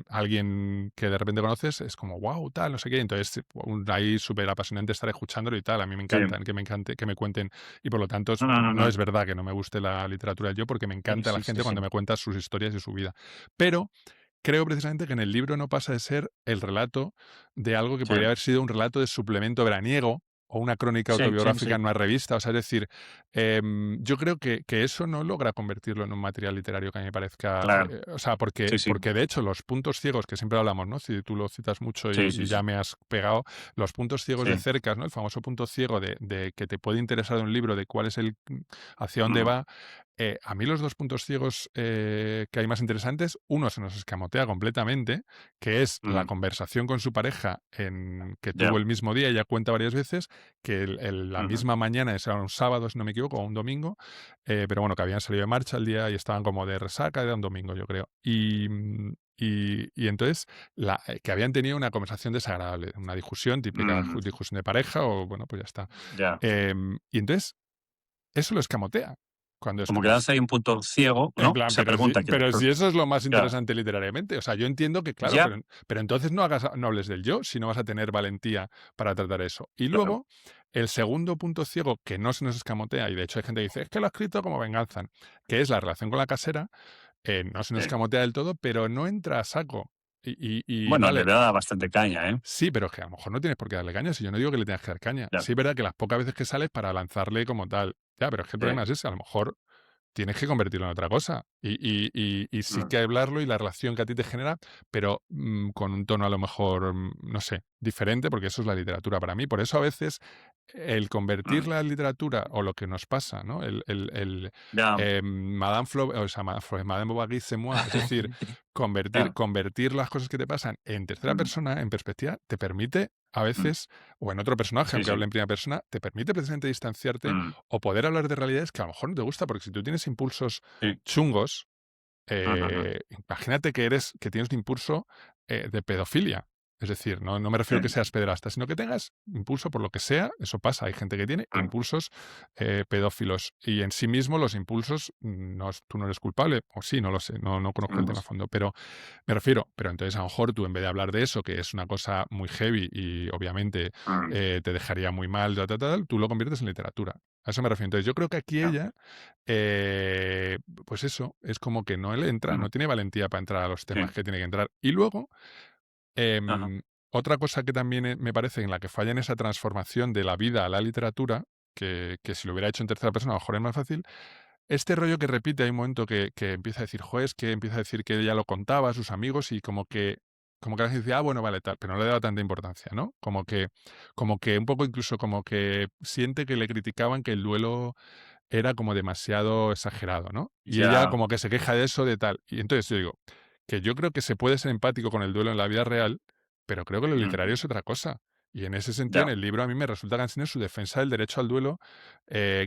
A: alguien que de repente conoces, es como, wow, tal, no sé qué, entonces ahí súper apasionante estar escuchándolo y tal, a mí me
B: sí,
A: encantan, que me encante, que me cuenten y por lo tanto no es
B: mm,
A: verdad que no me guste la literatura del yo, porque me
B: sí,
A: encanta la
B: sí, sí,
A: gente
B: sí,
A: cuando me cuenta sus historias y su vida. Pero creo precisamente que en el libro no pasa de ser el relato de algo que
B: sí,
A: podría haber sido un relato de suplemento veraniego o una crónica
B: sí, sí,
A: autobiográfica
B: sí,
A: en una revista. O sea, es decir, yo creo que eso no logra convertirlo en un material literario que a mí me parezca.
B: claro,
A: O sea,
B: sí, sí,
A: porque de hecho los puntos ciegos que siempre hablamos, ¿no? Si tú lo citas mucho
B: sí,
A: y
B: sí,
A: ya
B: sí,
A: me has pegado, los puntos ciegos de
B: sí,
A: cercas, ¿no? El famoso punto ciego de que te puede interesar de un libro, de cuál es hacia dónde
B: mm,
A: va. A mí los dos puntos ciegos que hay más interesantes, uno se nos escamotea completamente, que es la
B: mm,
A: conversación con su pareja que tuvo
B: ya,
A: el mismo día, ella cuenta varias veces, que la
B: ujú,
A: misma mañana, ese era un sábado, si no me equivoco, o un domingo, pero bueno, que habían salido de marcha el día y estaban como de resaca, era un domingo, yo creo. Y entonces, que habían tenido una conversación desagradable, una discusión, típica
B: mm,
A: discusión de pareja, o bueno, pues ya está.
B: ya.
A: Y entonces, eso lo escamotea. Cuando es
B: Como que
A: como,
B: das ahí un punto ciego,
A: en
B: ¿no?
A: plan,
B: Esa pregunta que
A: pero si eso es lo más
B: claro,
A: interesante literariamente. O sea, yo entiendo que, claro,
B: ya,
A: pero entonces no hables del yo, si no vas a tener valentía para tratar eso. Y
B: claro,
A: luego, el segundo punto ciego que no se nos escamotea, y de hecho hay gente que dice, es que lo ha escrito como venganza, que es la relación con la casera, no se nos
B: sí.
A: escamotea del todo, pero no entra a saco.
B: Bueno, le
A: Vale,
B: da bastante caña, ¿eh?
A: sí, pero es que a lo mejor no tienes por qué darle caña, si yo no digo que le tengas que dar caña.
B: Ya,
A: Sí es verdad que las pocas veces que sales para lanzarle como tal, ya, pero es que el
B: sí,
A: problema es ese, a lo mejor tienes que convertirlo en otra cosa. Y sí
B: mm,
A: que hablarlo y la relación que a ti te genera, pero con un tono a lo mejor, no sé, diferente, porque eso es la literatura para mí. Por eso a veces el convertir
B: mm,
A: la literatura o lo que nos pasa, ¿no?
B: ya.
A: O sea, Madame Bovary c'est moi, es decir,
B: Claro,
A: convertir las cosas que te pasan en tercera
B: mm,
A: persona, en perspectiva, te permite a
B: mm,
A: veces, o en otro personaje,
B: sí,
A: aunque hable
B: sí,
A: en primera persona, te permite precisamente distanciarte
B: mm,
A: o poder hablar de realidades que a lo mejor no te gusta, porque si tú tienes impulsos
B: sí,
A: chungos,
B: ujujú,
A: imagínate que tienes un impulso de pedofilia. Es decir, no me refiero
B: sí,
A: que seas pederasta, sino que tengas impulso por lo que sea, eso pasa, hay gente que tiene
B: mm,
A: impulsos pedófilos y en sí mismo los impulsos, tú no eres culpable, o sí, no lo sé, no conozco el
B: mm,
A: tema a fondo, pero me refiero, pero entonces a lo mejor tú en vez de hablar de eso, que es una cosa muy heavy y obviamente
B: mm,
A: te dejaría muy mal, tú lo conviertes en literatura. A eso me refiero. Entonces yo creo que aquí
B: ya,
A: ella, pues eso, es como que no le entra,
B: mm,
A: no tiene valentía para entrar a los
B: sí,
A: temas que tiene que entrar. Y luego,
B: ajá,
A: em, otra cosa que también me parece en la que falla en esa transformación de la vida a la literatura, que si lo hubiera hecho en tercera persona a lo mejor es más fácil, este rollo que repite, hay un momento que empieza a decir, es que empieza a decir que ella lo contaba a sus amigos y como que la gente dice, bueno, vale, tal, pero no le daba tanta importancia, ¿no? Como que un poco incluso como que siente que le criticaban que el duelo era como demasiado exagerado, ¿no? Y ella
B: ya,
A: como que se queja de eso, de tal. Y entonces yo digo, que yo creo que se puede ser empático con el duelo en la vida real, pero creo que lo literario
B: ujú,
A: es otra cosa. Y en ese sentido, en
B: ya,
A: el libro a mí me resulta cansino su defensa del derecho al duelo,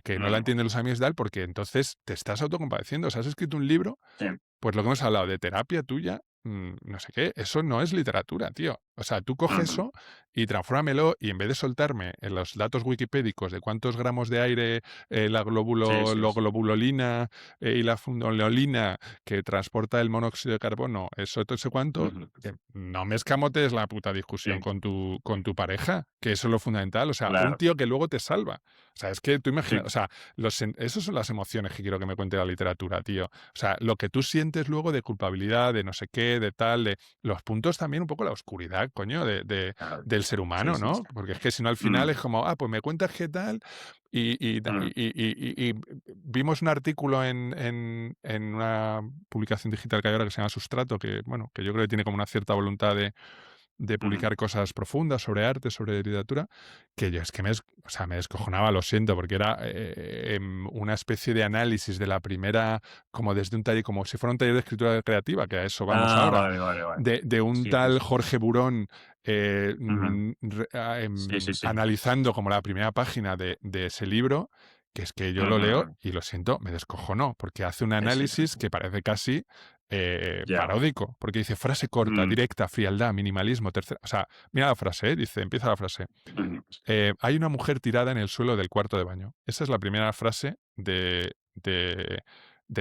A: que no la
B: mm,
A: entienden los amigos de tal, porque entonces te estás autocompadeciendo. O sea, has escrito un libro
B: sí,
A: pues lo que hemos hablado de terapia tuya, no sé qué, eso no es literatura, tío. O sea, tú coges
B: ujú,
A: eso y transfórmamelo y en vez de soltarme en los datos wikipédicos de cuántos gramos de aire,
B: sí, sí,
A: la
B: sí,
A: globulolina y la fundolina que transporta el monóxido de carbono, eso, todo ese cuánto,
B: ujú,
A: no me escamotes la puta
B: sí,
A: discusión con tu pareja, que eso es lo fundamental. O sea, un
B: claro,
A: tío que luego te salva. O sea, es que tú imaginas,
B: sí,
A: o sea, esas son las emociones que quiero que me cuente la literatura, tío. O sea, lo que tú sientes luego de culpabilidad, de no sé qué, de tal, de los puntos también un poco la oscuridad coño,
B: Claro.
A: del ser
B: Sí,
A: humano,
B: sí, sí.
A: ¿no? Porque es que si no al final
B: Mm,
A: es como, pues me cuentas qué tal
B: mm,
A: y vimos un artículo en una publicación digital que hay ahora que se llama Sustrato, que, bueno, que yo creo que tiene como una cierta voluntad de
B: mm.
A: publicar cosas profundas sobre arte, sobre literatura, que yo es que o sea, me descojonaba, lo siento, porque era una especie de análisis de la primera, como desde un taller, como si fuera un taller de escritura creativa, que a eso vamos
B: Ah,
A: ahora,
B: vale, vale, vale.
A: de un
B: Sí, sí,
A: tal
B: sí.
A: Jorge Burón
B: Ujú. Sí, sí, sí.
A: analizando como la primera página de ese libro, que es que yo lo leo
B: Ujú.
A: y lo siento, me descojonó, porque hace un
B: Sí, sí,
A: análisis
B: sí.
A: que parece casi
B: Ya.
A: paródico, porque dice frase corta,
B: Mm,
A: directa, frialdad, minimalismo, tercera. O sea, mira la frase, dice, empieza la frase.
B: ujú.
A: Hay una mujer tirada en el suelo del cuarto de baño. Esa es la primera frase del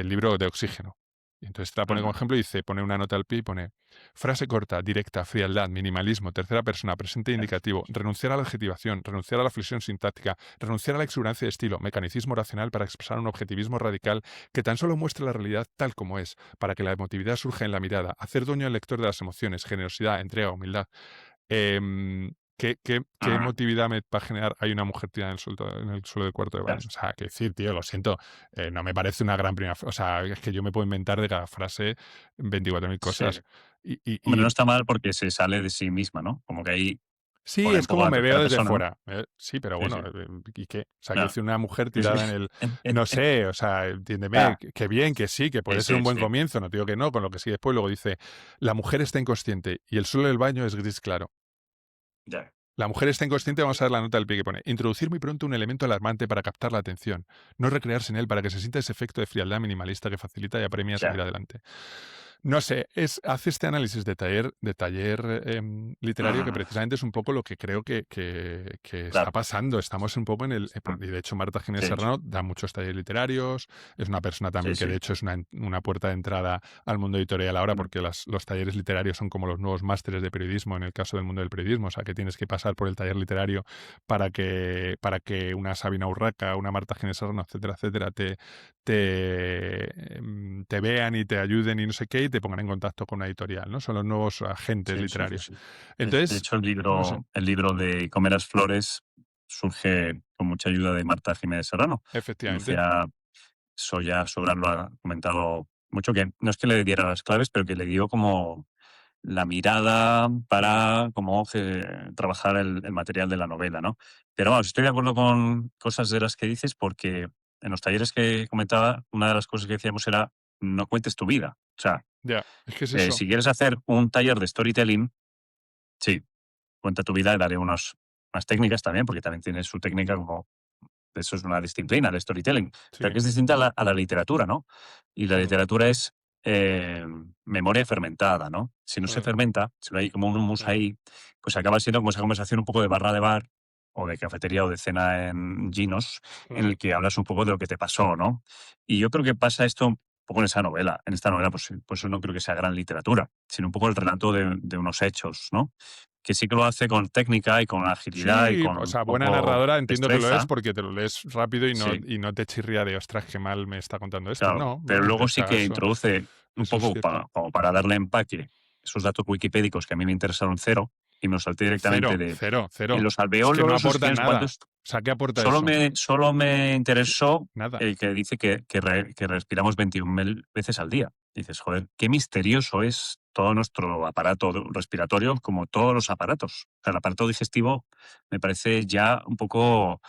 A: libro de Oxígeno. Y entonces te la pone como
B: Ujú.
A: ejemplo y dice, pone una nota al pie y pone frase corta, directa, frialdad, minimalismo, tercera persona, presente indicativo, renunciar a la adjetivación, renunciar a la flexión sintáctica, renunciar a la exuberancia de estilo, mecanismo racional para expresar un objetivismo radical que tan solo muestre la realidad tal como es, para que la emotividad surja en la mirada, hacer dueño al lector de las emociones, generosidad, entrega, humildad. ¿Qué
B: Ujú.
A: emotividad me va a generar? Hay una mujer tirada en el suelo del cuarto de
B: Claro.
A: baño. O sea, que decir, tío, lo siento, no me parece una gran primera. O sea, es que yo me puedo inventar de cada frase 24.000
B: Sí.
A: cosas. Y, y-
B: Hombre, no
A: y-
B: está mal porque se sale de sí misma, ¿no? Como que ahí
A: sí,
B: pone un
A: es
B: poco
A: como
B: la
A: me veo
B: tercera
A: desde
B: persona, ¿no?
A: fuera. Sí, pero
B: Sí, sí.
A: bueno, ¿y qué? O sea, que
B: Claro.
A: decir una mujer
B: Sí, sí.
A: tirada en el. No sé, o sea, entiéndeme,
B: Ah,
A: que bien, que sí, que
B: sí,
A: puede ser
B: sí,
A: un buen
B: sí.
A: comienzo, no te digo que no, con lo que sí después luego dice, la mujer está inconsciente y el suelo del baño es gris claro.
B: Ya.
A: La mujer está inconsciente, vamos a ver la nota del pie que pone. Introducir muy pronto un elemento alarmante para captar la atención. No recrearse en él para que se sienta ese efecto de frialdad minimalista que facilita y apremia a seguir
B: Ya.
A: adelante. No sé, hace este análisis de taller literario que
B: Ujú.
A: precisamente es un poco lo que creo que está
B: Claro.
A: pasando. Estamos un poco en el.
B: Mm.
A: Y de hecho, Marta Jiménez
B: Sí,
A: Serrano da muchos talleres literarios. Es una persona
B: sí,
A: también que,
B: sí.
A: de hecho, es una puerta de entrada al mundo editorial ahora,
B: Mm.
A: porque los talleres literarios son como los nuevos másteres de periodismo en el caso del mundo del periodismo. O sea, que tienes que pasar por el taller literario para que una Sabina Urraca, una Marta Jiménez Serrano, etcétera, etcétera, te vean y te ayuden y no sé qué, y te pongan en contacto con una editorial, ¿no? Son los nuevos agentes
B: Sí, sí, sí,
A: literarios.
B: sí. De
A: Entonces,
B: hecho,
A: no sé,
B: el libro de Comerás Flores surge con mucha ayuda de Marta Jiménez Serrano.
A: efectivamente.
B: Lucía Soya Sobral lo ha comentado mucho, que no es que le diera las claves, pero que le dio como la mirada para cómo trabajar el material de la novela, ¿no? Pero vamos, estoy de acuerdo con cosas de las que dices, porque en los talleres que comentaba, una de las cosas que decíamos era no cuentes tu vida. O sea,
A: Ya, es que es eso.
B: si quieres hacer un taller de storytelling, sí, cuenta tu vida y daré unas técnicas también, porque también tiene su técnica como eso es una disciplina, el storytelling, pero
A: Sí.
B: que es distinta a la literatura, ¿no? Y la
A: Mm,
B: literatura es memoria fermentada, ¿no? Si no se
A: mm,
B: fermenta, si no hay como un humus
A: mm,
B: ahí, pues acaba siendo como esa conversación un poco de barra de bar o de cafetería o de cena en Ginos, en
A: mm.
B: el que hablas un poco de lo que te pasó, ¿no? Y yo creo que pasa esto un poco en esa novela. En esta novela, pues eso no creo que sea gran literatura, sino un poco el relato de unos hechos, ¿no? Que sí que lo hace con técnica y con agilidad y
A: Sí,
B: con
A: o
B: un
A: sea, buena
B: poco
A: narradora, entiendo que lo es
B: destreza.
A: porque te lo lees rápido
B: Sí,
A: y no te chirría de, ostras, qué mal me está contando esto.
B: claro.
A: No,
B: Pero
A: bueno, de
B: luego
A: hecho,
B: sí que introduce un
A: eso es
B: poco
A: cierto.
B: como para darle empaque esos datos wikipédicos que a mí me interesaron cero y me los salté directamente
A: Cero,
B: de
A: cero,
B: en
A: cero.
B: los
A: Es que no
B: alveolos, no sé qué,
A: aporta
B: no sé
A: nada.
B: cuántos.
A: O sea, ¿qué aporta eso?
B: Solo me interesó
A: Nada.
B: el que dice que respiramos 21.000 veces al día. Dices, joder, qué misterioso es todo nuestro aparato respiratorio, como todos los aparatos. O sea, el aparato digestivo me parece ya un poco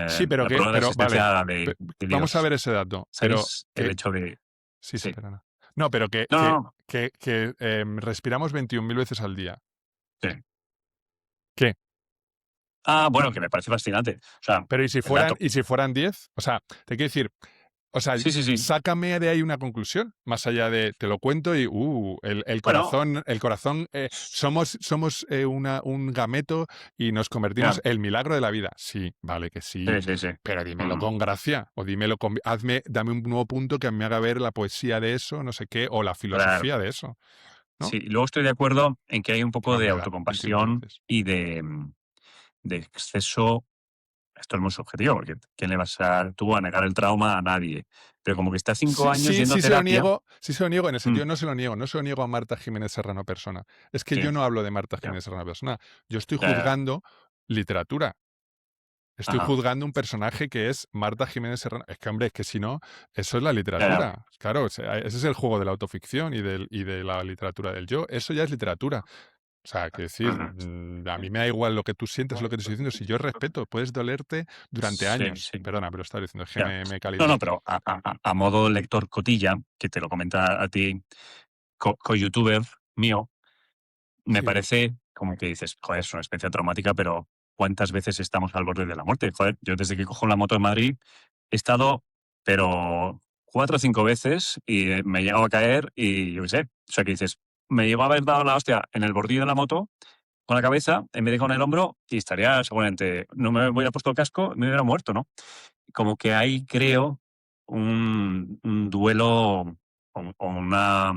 A: Sí, pero
B: la
A: que,
B: prueba de
A: pero vale,
B: existencia
A: pe-
B: de
A: vamos a
B: Dios.
A: ver ese dato, pero
B: ¿Sabes? El
A: que,
B: hecho de...
A: sí, sí,
B: Sí.
A: perdona. No, pero
B: No, no, no.
A: respiramos 21.000 veces al día.
B: Sí.
A: ¿Qué?
B: Ah, bueno, que me parece fascinante. O sea,
A: Pero
B: el dato.
A: ¿y si fueran 10? O sea, te quiero decir, o sea,
B: Sí, sí, sí.
A: sácame de ahí una conclusión, más allá de te lo cuento y
B: Bueno,
A: el corazón, somos un gameto y nos convertimos
B: ya.
A: el milagro de la vida. Sí, vale que sí,
B: Sí, sí, sí.
A: pero dímelo
B: Mm,
A: con gracia o dame un nuevo punto que me haga ver la poesía de eso, no sé qué, o la
B: claro.
A: filosofía de eso, ¿no?
B: Sí, luego estoy de acuerdo en que hay un
A: ¿Qué
B: poco
A: más
B: de
A: me da? 21.000
B: autocompasión
A: veces.
B: y de exceso esto es muy subjetivo, porque ¿quién le vas a tú a negar el trauma a nadie? Pero como que está 5
A: Sí,
B: años
A: sí,
B: yendo a terapia.
A: sí se lo niego, en el
B: Mm,
A: sentido, no se lo niego a Marta Jiménez Serrano persona. Es que yo
B: sí,
A: no hablo de Marta
B: ya,
A: Jiménez Serrano persona. Yo estoy
B: ya, ya,
A: juzgando literatura. Estoy
B: ajá,
A: juzgando un personaje que es Marta Jiménez Serrano. Es que, hombre, es que si no, eso es la
B: ya, ya,
A: literatura. Claro, o sea, ese es el juego de la autoficción y de la literatura del yo. Eso ya es literatura. O sea, que decir,
B: ujú,
A: a mí me da igual lo que tú sientes, lo que te estoy diciendo. Si yo respeto, puedes dolerte durante
B: sí,
A: años.
B: sí,
A: Perdona, pero estaba diciendo, es que
B: ya.
A: me he
B: No,
A: calibrado.
B: no, pero a modo lector cotilla, que te lo comenta a ti co-youtuber mío, me
A: Sí,
B: parece como que dices: "Joder, es una experiencia traumática", pero ¿cuántas veces estamos al borde de la muerte? Joder, yo desde que cojo la moto en Madrid he estado, pero 4 o 5 veces y, me he llegado a caer y yo qué sé. O sea, que dices, me llegó a haber dado la hostia en el bordillo de la moto con la cabeza en vez de con el hombro y estaría seguramente no me hubiera puesto el casco, me hubiera muerto, ¿no? Como que ahí creo un duelo o una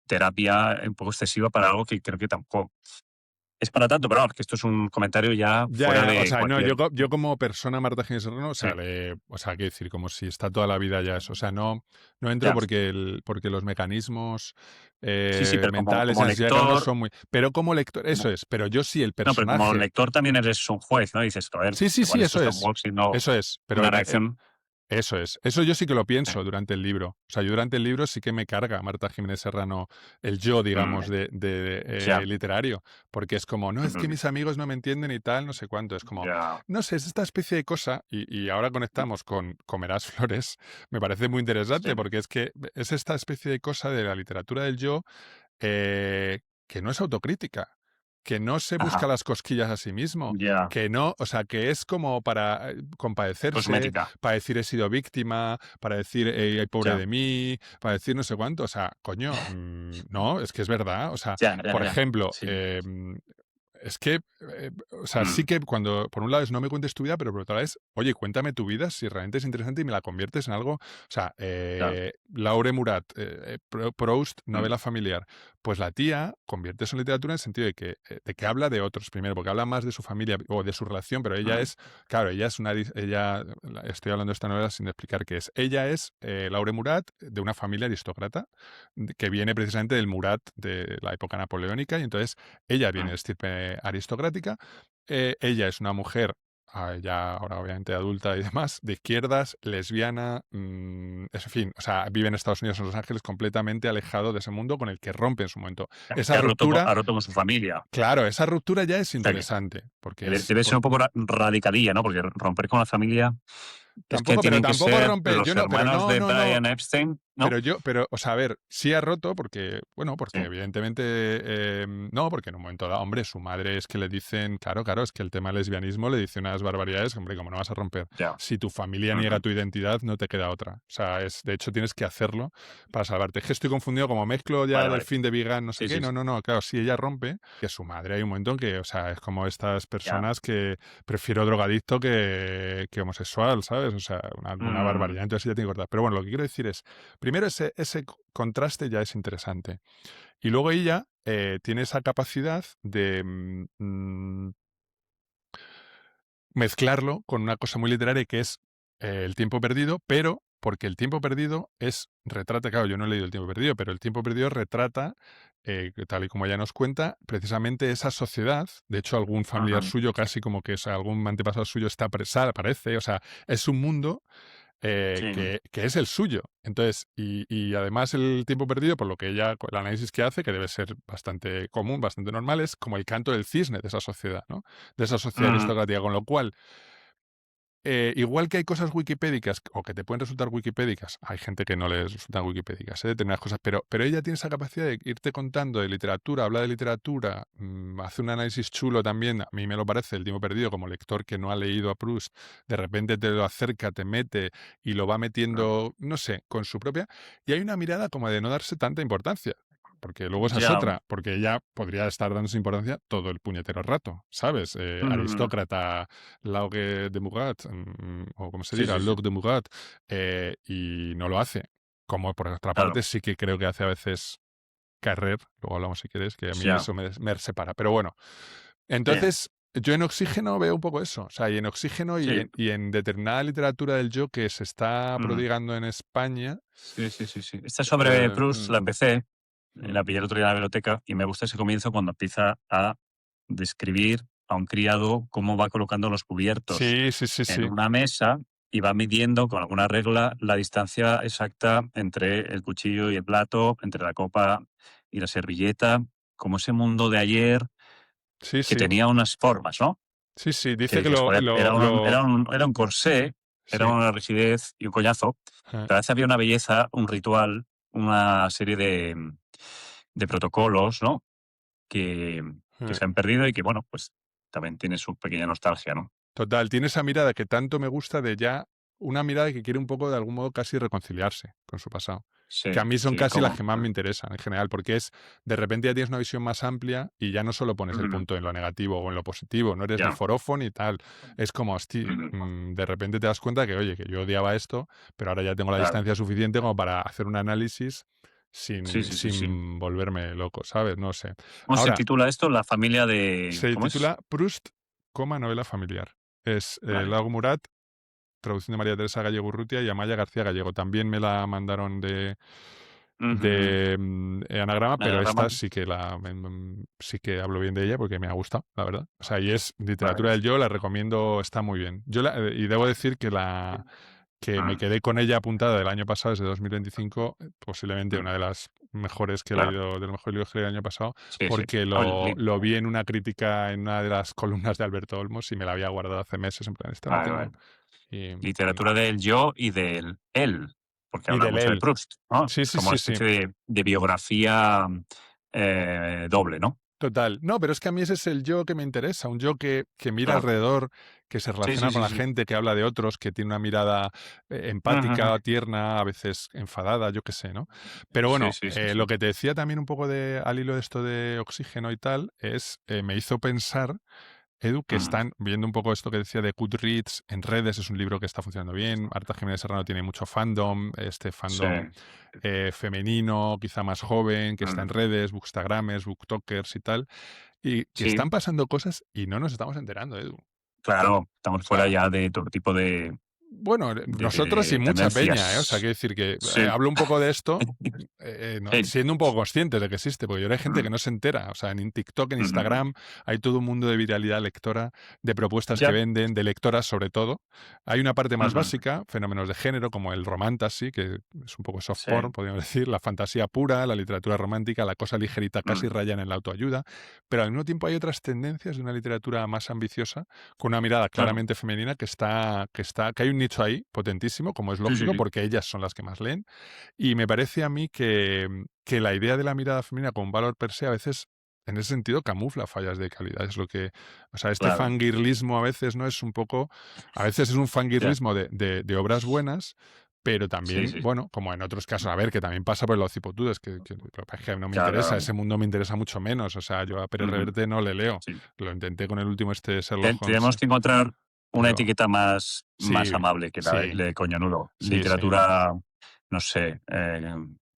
B: terapia un poco excesiva para algo que creo que tampoco es para tanto, pero vamos, que esto es un comentario ya
A: ya,
B: fuera
A: ya, o
B: de
A: sea, no,
B: cualquier.
A: yo como persona, Marta Jiménez Serrano, o
B: Sí,
A: sea, o sea, quiero decir, como si está toda la vida ya eso. O sea, no entro
B: ya.
A: porque, porque los mecanismos
B: Sí, sí, pero como,
A: mentales
B: como
A: en la silla de Carlos
B: lector,
A: son muy. Pero como lector, eso
B: como-
A: es, pero yo sí, el
B: no, pero como
A: personaje.
B: lector también eres un juez, ¿no? Dices, a ver,
A: Sí, sí,
B: igual
A: sí,
B: esto
A: eso
B: está un
A: es.
B: poco siendo
A: Eso es. Pero
B: una reacción.
A: eso es. Eso yo sí que lo
B: Sí.
A: pienso durante el libro. O sea, yo durante el libro sí que me carga Marta Jiménez Serrano el yo, digamos,
B: Mm,
A: de
B: ya,
A: literario. Porque es como, no, es que
B: ujú,
A: mis amigos no me entienden y tal, no sé cuánto. Es como,
B: ya,
A: no sé, es esta especie de cosa. Y ahora conectamos con Comerás Flores. Me parece muy
B: sí,
A: interesante porque es que es esta especie de cosa de la literatura del yo que no es autocrítica, que no se busca
B: ajá,
A: las cosquillas a sí mismo,
B: ya,
A: que no, o sea, que es como para compadecerse,
B: cosmética,
A: para decir he sido víctima, para decir ay, pobre
B: ya,
A: de mí, para decir no sé cuánto, o sea, coño, no, es que es verdad, o sea,
B: ya, ya,
A: por
B: ya,
A: ejemplo,
B: sí,
A: es que, o sea, sí
B: mm,
A: que cuando, por un lado es no me cuentes tu vida, pero por otro lado es, oye, cuéntame tu vida si realmente es interesante y me la conviertes en algo. O sea,
B: claro,
A: Laure Murat, Proust,
B: mm,
A: novela familiar. Pues la tía convierte eso en literatura en el sentido de que habla de otros, primero, porque habla más de su familia o de su relación, pero ella
B: mm,
A: es, claro, ella es una, estoy hablando de esta novela sin explicar qué es. Ella es Laure Murat, de una familia aristócrata, que viene precisamente del Murat de la época napoleónica, y entonces ella viene
B: mm,
A: de estirpe aristocrática. Ella es una mujer, ya ahora obviamente adulta y demás, de izquierdas, lesbiana, en fin, o sea, vive en Estados Unidos, en Los Ángeles, completamente alejado de ese mundo con el que rompe en su momento.
B: que
A: Esa ruptura,
B: ha roto con su familia.
A: claro, esa ruptura ya es
B: O sea, que
A: interesante, porque es.
B: debe ser un poco radicalilla, ¿no? Porque romper con la familia es que
A: Tampoco, pero
B: tienen que
A: tampoco
B: ser
A: rompe. Yo
B: los
A: no, pero
B: hermanos
A: no,
B: de
A: no, no.
B: Brian Epstein, ¿no?
A: O sea, a ver, sí ha roto porque, bueno, porque
B: Sí,
A: evidentemente, no, porque en un momento dado, hombre, su madre es que le dicen, claro, claro, es que el tema del lesbianismo le dice unas barbaridades, hombre, como no vas a romper.
B: ya.
A: Si tu familia niega
B: Ujú,
A: tu identidad, no te queda otra. O sea, de hecho, tienes que hacerlo para salvarte. Es que estoy confundido, como mezclo ya
B: vale,
A: del
B: vale.
A: fin de Vigan, no sé
B: Sí,
A: qué.
B: sí,
A: No,
B: sí.
A: no, no, claro, si ella rompe, que su madre hay un momento en que, o sea, es como estas
B: Ya.
A: personas que prefiero drogadicto que homosexual, ¿sabes? O sea, una
B: Mm,
A: barbaridad. Entonces ya tiene que cortar. Pero bueno, lo que quiero decir es, primero ese contraste ya es interesante. Y luego ella tiene esa capacidad de mezclarlo con una cosa muy literaria que es el tiempo perdido, pero porque el tiempo perdido retrata, claro, yo no he leído el tiempo perdido, pero el tiempo perdido retrata, tal y como ella nos cuenta, precisamente esa sociedad. De hecho, algún familiar
B: ujú,
A: suyo,
B: sí,
A: casi como que algún antepasado suyo está presal, aparece, o sea, es un mundo
B: sí,
A: que es el suyo. Entonces, y además el tiempo perdido, por lo que ella, el análisis que hace, que debe ser bastante común, bastante normal, es como el canto del cisne de esa sociedad, ¿no? De esa sociedad
B: ujú,
A: aristocrática, con lo cual igual que hay cosas wikipédicas o que te pueden resultar wikipédicas, hay gente que no les resultan wikipédicas, determinadas cosas, pero ella tiene esa capacidad de irte contando de literatura, habla de literatura, hace un análisis chulo también, a mí me lo parece, El tiempo perdido, como lector que no ha leído a Proust, de repente te lo acerca, te mete y lo va
B: ujú.
A: metiendo, no sé, con su propia. Y hay una mirada como de no darse tanta importancia. Porque luego esa es
B: Ya.
A: otra, porque ella podría estar dándose importancia todo el puñetero rato, ¿sabes?
B: Ujú.
A: Aristócrata, Laugue de Murat, o como se
B: Sí,
A: diga,
B: sí, sí.
A: Log de Murat, y no lo hace. Como por otra
B: Claro.
A: parte sí que creo que hace a veces Carrer, luego hablamos si quieres, que a mí
B: Ya.
A: eso me separa. Pero bueno,
B: Sí.
A: entonces yo en Oxígeno veo un poco eso. O sea, y en Oxígeno
B: Sí.
A: y en determinada literatura del yo que se está
B: Ujú.
A: prodigando en España.
B: Sí, sí, sí, sí. Esta sobre Proust
A: Mm,
B: la empecé,
A: mm.
B: la pillé el otro día en la biblioteca y me gusta ese comienzo cuando empieza a describir a un criado cómo va colocando los cubiertos
A: Sí, sí, sí,
B: en
A: sí.
B: una mesa y va midiendo con alguna regla la distancia exacta entre el cuchillo y el plato, entre la copa y la servilleta, como ese mundo de ayer
A: Sí,
B: que
A: sí.
B: tenía unas formas, ¿no?
A: Sí, sí.
B: Que
A: Dice que
B: dices, joder, era un corsé, era
A: sí.
B: una rigidez y un coñazo, pero a veces había una belleza, un ritual, una serie de protocolos, ¿no? Que, que se han perdido y que, bueno, pues también tiene su pequeña nostalgia, ¿no?
A: Total, tiene esa mirada que tanto me gusta de ya, una mirada que quiere un poco de algún modo casi reconciliarse con su pasado. Que a
B: Sí,
A: mí son
B: sí,
A: casi las
B: como.
A: que más me interesan en general, porque es, de repente ya tienes una visión más amplia y ya no solo pones el
B: Ujú,
A: punto en lo negativo o en lo positivo, no eres ni
B: ya.
A: forofo ni tal. Es como, hosti,
B: Ujú,
A: de repente te das cuenta que, oye, que yo odiaba esto, pero ahora ya tengo la
B: claro.
A: distancia suficiente como para hacer un análisis
B: Sí,
A: sin,
B: sí, sí, sí.
A: sin volverme loco, ¿sabes? No sé.
B: ¿Cómo se
A: Ahora,
B: titula esto? La familia de.
A: se
B: ¿Cómo es?
A: titula Proust, novela familiar. Es
B: Vale.
A: Lago Murat, traducción de María Teresa Gallego Urrutia y Amaya García Gallego. También me la mandaron
B: Ujú,
A: Anagrama, pero
B: Anagrama.
A: esta sí que hablo bien de ella porque me ha gustado, la verdad. O sea, y es
B: Vale.
A: literatura del yo, la recomiendo, está muy bien. Y debo decir que me
B: Mm,
A: quedé con ella apuntada del año pasado, desde 2025, posiblemente
B: mm,
A: una de las mejores que he
B: claro.
A: leído, de los mejores libros que leí el año pasado,
B: Sí, sí.
A: porque
B: A ver,
A: lo vi en una crítica en una de las columnas de Alberto Olmos y me la había guardado hace meses, en plan, esta la
B: vale,
A: tengo.
B: vale.
A: Y
B: Literatura
A: nada.
B: del yo y del él, porque
A: Y
B: habla
A: del
B: mucho de
A: él.
B: Proust, ¿no?
A: Sí,
B: Es
A: sí,
B: como una
A: sí, sí.
B: especie de biografía doble, ¿no?
A: Total. No, pero es que a mí ese es el yo que me interesa, un yo que mira
B: Claro.
A: alrededor, que se
B: Sí,
A: relaciona
B: sí,
A: con
B: sí,
A: la
B: sí.
A: gente, que habla de otros, que tiene una mirada
B: Ujú.
A: empática, tierna, a veces enfadada, yo qué sé, ¿no? Pero
B: Sí,
A: bueno,
B: sí, sí, sí.
A: lo que te decía también un poco al hilo de esto de oxígeno y tal, me hizo pensar, Edu, que
B: Mm,
A: están viendo un poco esto que decía de Goodreads en redes, es un libro que está funcionando bien. Marta Jiménez Serrano tiene mucho fandom, este
B: sí.
A: fandom femenino, quizá más joven, que está en
B: Mm,
A: redes, bookstagramers, booktokers y tal, y que
B: sí,
A: están pasando cosas y no nos estamos enterando, Edu.
B: claro, estamos
A: O
B: fuera
A: sea,
B: ya de todo tipo de,
A: bueno, nosotros y
B: de
A: mucha peña, ¿eh? O sea,
B: tendencias.
A: quiero decir que
B: Sí.
A: hablo un poco de esto
B: Sí.
A: siendo un poco consciente de que existe, porque hay gente que
B: Mm,
A: no se entera. O sea, en TikTok, en
B: ujú.
A: Instagram, hay todo un mundo de viralidad lectora, de propuestas que
B: Ya.
A: venden, de lectoras sobre todo. Hay una parte más
B: Ujú.
A: básica, fenómenos de género, como el romantasy, que es un poco soft
B: Sí.
A: porn, podríamos decir, la fantasía pura, la literatura romántica, la cosa ligerita, casi
B: Mm,
A: rayan en la autoayuda. Pero al mismo tiempo hay otras tendencias de una literatura más ambiciosa, con una mirada
B: claro.
A: claramente femenina que hay un nicho ahí potentísimo, como es
B: Sí, sí,
A: lógico,
B: sí.
A: porque ellas son las que más leen. Y me parece a mí que la idea de la mirada femenina como un valor per se a veces, en ese sentido, camufla fallas de calidad. Es lo que, o sea, este
B: Claro.
A: fangirlismo a veces no es un poco, a veces es un
B: Ya.
A: fangirlismo de obras buenas, pero
B: Sí,
A: también,
B: sí, sí.
A: bueno, como en otros casos, a ver, que también pasa por los cipotudes, que lo que pasa es que no me
B: Claro,
A: interesa,
B: claro.
A: ese mundo me interesa mucho menos. O sea, yo a Pérez
B: Ujú.
A: Reverte no le leo.
B: Sí.
A: Lo intenté con el último Sherlock Holmes,
B: Tenemos que encontrar una
A: pero
B: etiqueta más
A: sí,
B: amable que la
A: sí,
B: de coñanudo.
A: sí, sí.
B: Literatura, no sé,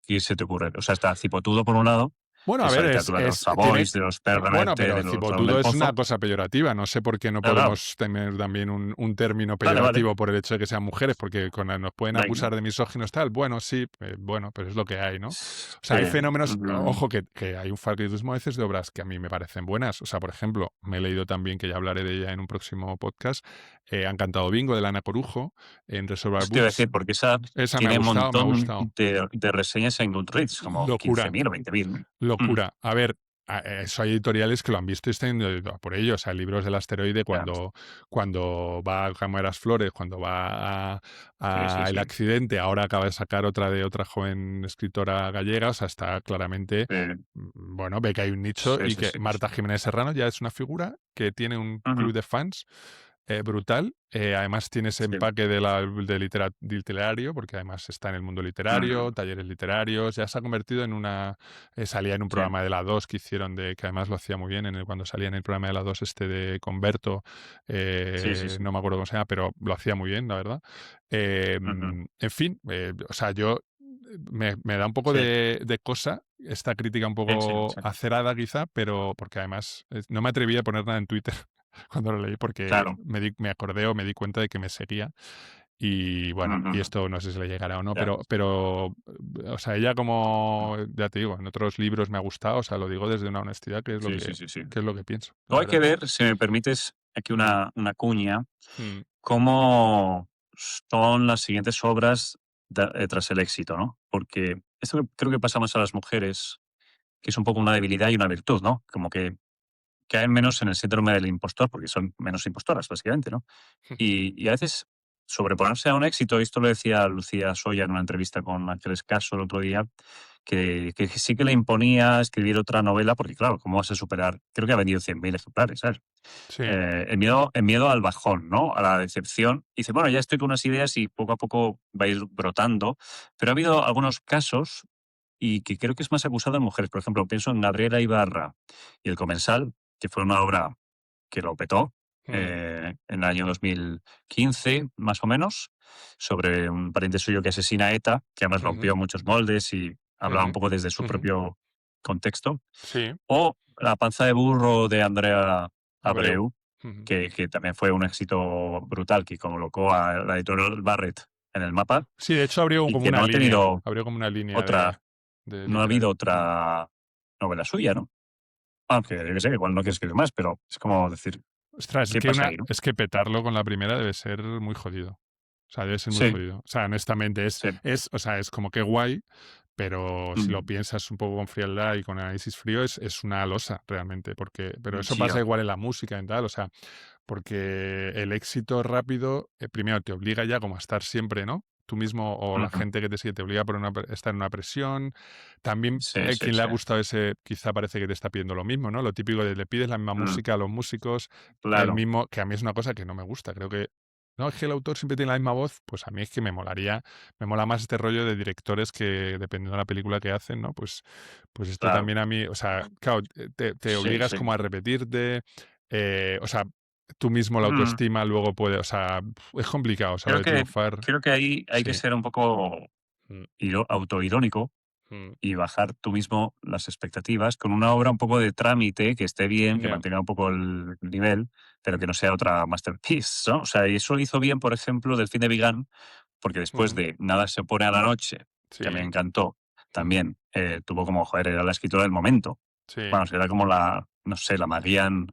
B: ¿qué se te ocurre? O sea, está Cipotudo por un lado,
A: Bueno,
B: que
A: a
B: es la
A: ver,
B: literatura de los
A: tiene.
B: Savoys, de los Pérez
A: Bueno,
B: Reverte,
A: pero
B: de los Raúl
A: cipotudo
B: del
A: es una
B: Pozo.
A: cosa peyorativa. No sé por qué no
B: Claro, claro.
A: podemos tener también un término
B: Vale, vale.
A: peyorativo por el hecho de que sean mujeres, porque nos pueden
B: Venga.
A: acusar de misóginos tal. Bueno, sí, bueno, pero es lo que hay, ¿no? O sea,
B: Sí.
A: hay fenómenos,
B: Ujú.
A: ojo, que hay un favoritismo a veces de obras que a mí me parecen buenas. O sea, por ejemplo, me he leído también, que ya hablaré de ella en un próximo podcast, Han cantado bingo, de Lana Corujo, en Reservoir
B: Eso te iba a
A: Books.
B: decir, porque esa
A: Esa me ha
B: tiene un
A: gustado, me ha
B: montón
A: gustado.
B: de reseñas en Goodreads, como
A: Locura.
B: 15.000 o 20.000. Mm,
A: Locura. A ver, eso hay editoriales que lo han visto y están yendo a por ello. O sea, libros del asteroide,
B: ya.
A: cuando va a Cámaras Flores, cuando va
B: Sí, sí,
A: a El
B: sí.
A: Accidente, ahora acaba de sacar otra de otra joven escritora gallega. O sea, está claramente,
B: Sí,
A: bueno, ve que hay un nicho
B: sí,
A: y
B: sí,
A: que
B: sí, sí.
A: Marta Jiménez Serrano ya es una figura que tiene un
B: Ujú.
A: club de fans brutal. Además tiene ese
B: Sí.
A: empaque de literario, porque además está en el mundo literario,
B: Ujú.
A: talleres literarios, ya se ha convertido en salía en un
B: Sí,
A: programa de la 2 que hicieron, que además lo hacía muy bien, cuando salía en el programa de la 2 de Converto,
B: sí, sí, sí.
A: no me acuerdo cómo se llama, pero lo hacía muy bien, la verdad.
B: Ujú.
A: En fin, o sea, me da un poco
B: Sí,
A: de cosa esta crítica un
B: sí, sí,
A: poco
B: sí.
A: acerada quizá, pero porque además no me atreví a poner nada en Twitter cuando lo leí porque
B: Claro.
A: me acordé o me di cuenta de que me seguía. Y bueno, y
B: Ujú.
A: esto no sé si le llegará o no,
B: Ya.
A: pero, o sea, ella como, ya te digo, en otros libros me ha gustado, o sea, lo digo desde una honestidad,
B: Sí, sí, sí, sí.
A: que es lo que pienso, la
B: Luego hay que
A: verdad.
B: ver, si me permites, aquí una cuña,
A: Mm,
B: cómo son las siguientes obras tras el éxito, ¿no? Porque esto creo que pasa más a las mujeres, que es un poco una debilidad y una virtud, ¿no? Como que caen menos en el síndrome del impostor, porque son menos impostoras, básicamente, ¿no? Y a veces sobreponerse a un éxito, y esto lo decía Lucía Soya en una entrevista con Ángeles Caso el otro día, que sí que le imponía escribir otra novela, porque claro, ¿cómo vas a superar? Creo que ha vendido 100.000 ejemplares, ¿sabes?
A: sí,
B: El miedo al bajón, ¿no? A la decepción. Y dice, bueno, ya estoy con unas ideas y poco a poco va a ir brotando. Pero ha habido algunos casos y que creo que es más acusado en mujeres. Por ejemplo, pienso en Gabriela Ibarra y El Comensal, que fue una obra que lo petó
A: mm,
B: en el año 2015, más o menos, sobre un pariente suyo que asesina a ETA, que además
A: ujú,
B: rompió muchos moldes y hablaba un
A: ujú,
B: poco desde su
A: ujú,
B: propio contexto.
A: sí,
B: O La panza de burro de Andrea
A: Abreu.
B: Abreu,
A: Ujú.
B: que también fue un éxito brutal, que colocó a la editorial Barrett en el mapa
A: Sí, de hecho abrió
B: y
A: como
B: que
A: una
B: no ha
A: línea,
B: tenido
A: abrió como una línea
B: otra,
A: de
B: no ha habido
A: literaria. Mm.
B: otra novela suya, ¿no? Aunque yo que sé, igual no quiere escribir más, pero es como decir,
A: Ostras,
B: ¿qué pasa ahí, no?
A: es que petarlo con la primera debe ser muy jodido. O sea, debe ser muy
B: Sí,
A: jodido. O sea, honestamente,
B: sí.
A: o sea, es como que guay, pero si lo
B: Mm,
A: piensas un poco con frialdad y con análisis frío, es una losa realmente. Pero eso
B: sí,
A: pasa igual en la música y tal. O sea, porque el éxito rápido, primero te obliga ya como a estar siempre, ¿no? Tú mismo o la
B: ujú.
A: gente que te sigue te obliga a estar en una presión. También
B: Sí, sí,
A: quien le ha
B: sí.
A: gustado ese, quizá parece que te está pidiendo lo mismo, ¿no? Lo típico de le pides la misma
B: Mm,
A: música a los músicos, el
B: claro,
A: mismo, que a mí es una cosa que no me gusta. Creo que, no, es que el autor siempre tiene la misma voz, pues a mí es que me mola más este rollo de directores que, dependiendo de la película que hacen, ¿no? Pues esto
B: claro.
A: también a mí, o sea, claro, te
B: Sí,
A: obligas
B: sí.
A: como a repetirte, o sea, tú mismo la
B: Mm,
A: autoestima luego puede, o sea, es complicado,
B: creo
A: ¿sabes?
B: que
A: Triunfar.
B: creo que ahí hay que
A: Sí.
B: ser un poco
A: Mm,
B: autoirónico
A: mm,
B: y bajar tú mismo las expectativas con una obra un poco de trámite, que esté bien, que
A: ya,
B: mantenga un poco el nivel, pero que no sea otra masterpiece, ¿no? O sea, y eso hizo bien, por ejemplo, Delfín de Vigán, porque después
A: ujú,
B: de Nada se pone a la noche, que me
A: sí,
B: encantó,
A: ujú,
B: también tuvo como, joder, era la escritora del momento.
A: sí,
B: Vamos, era como la, no sé, la Marianne,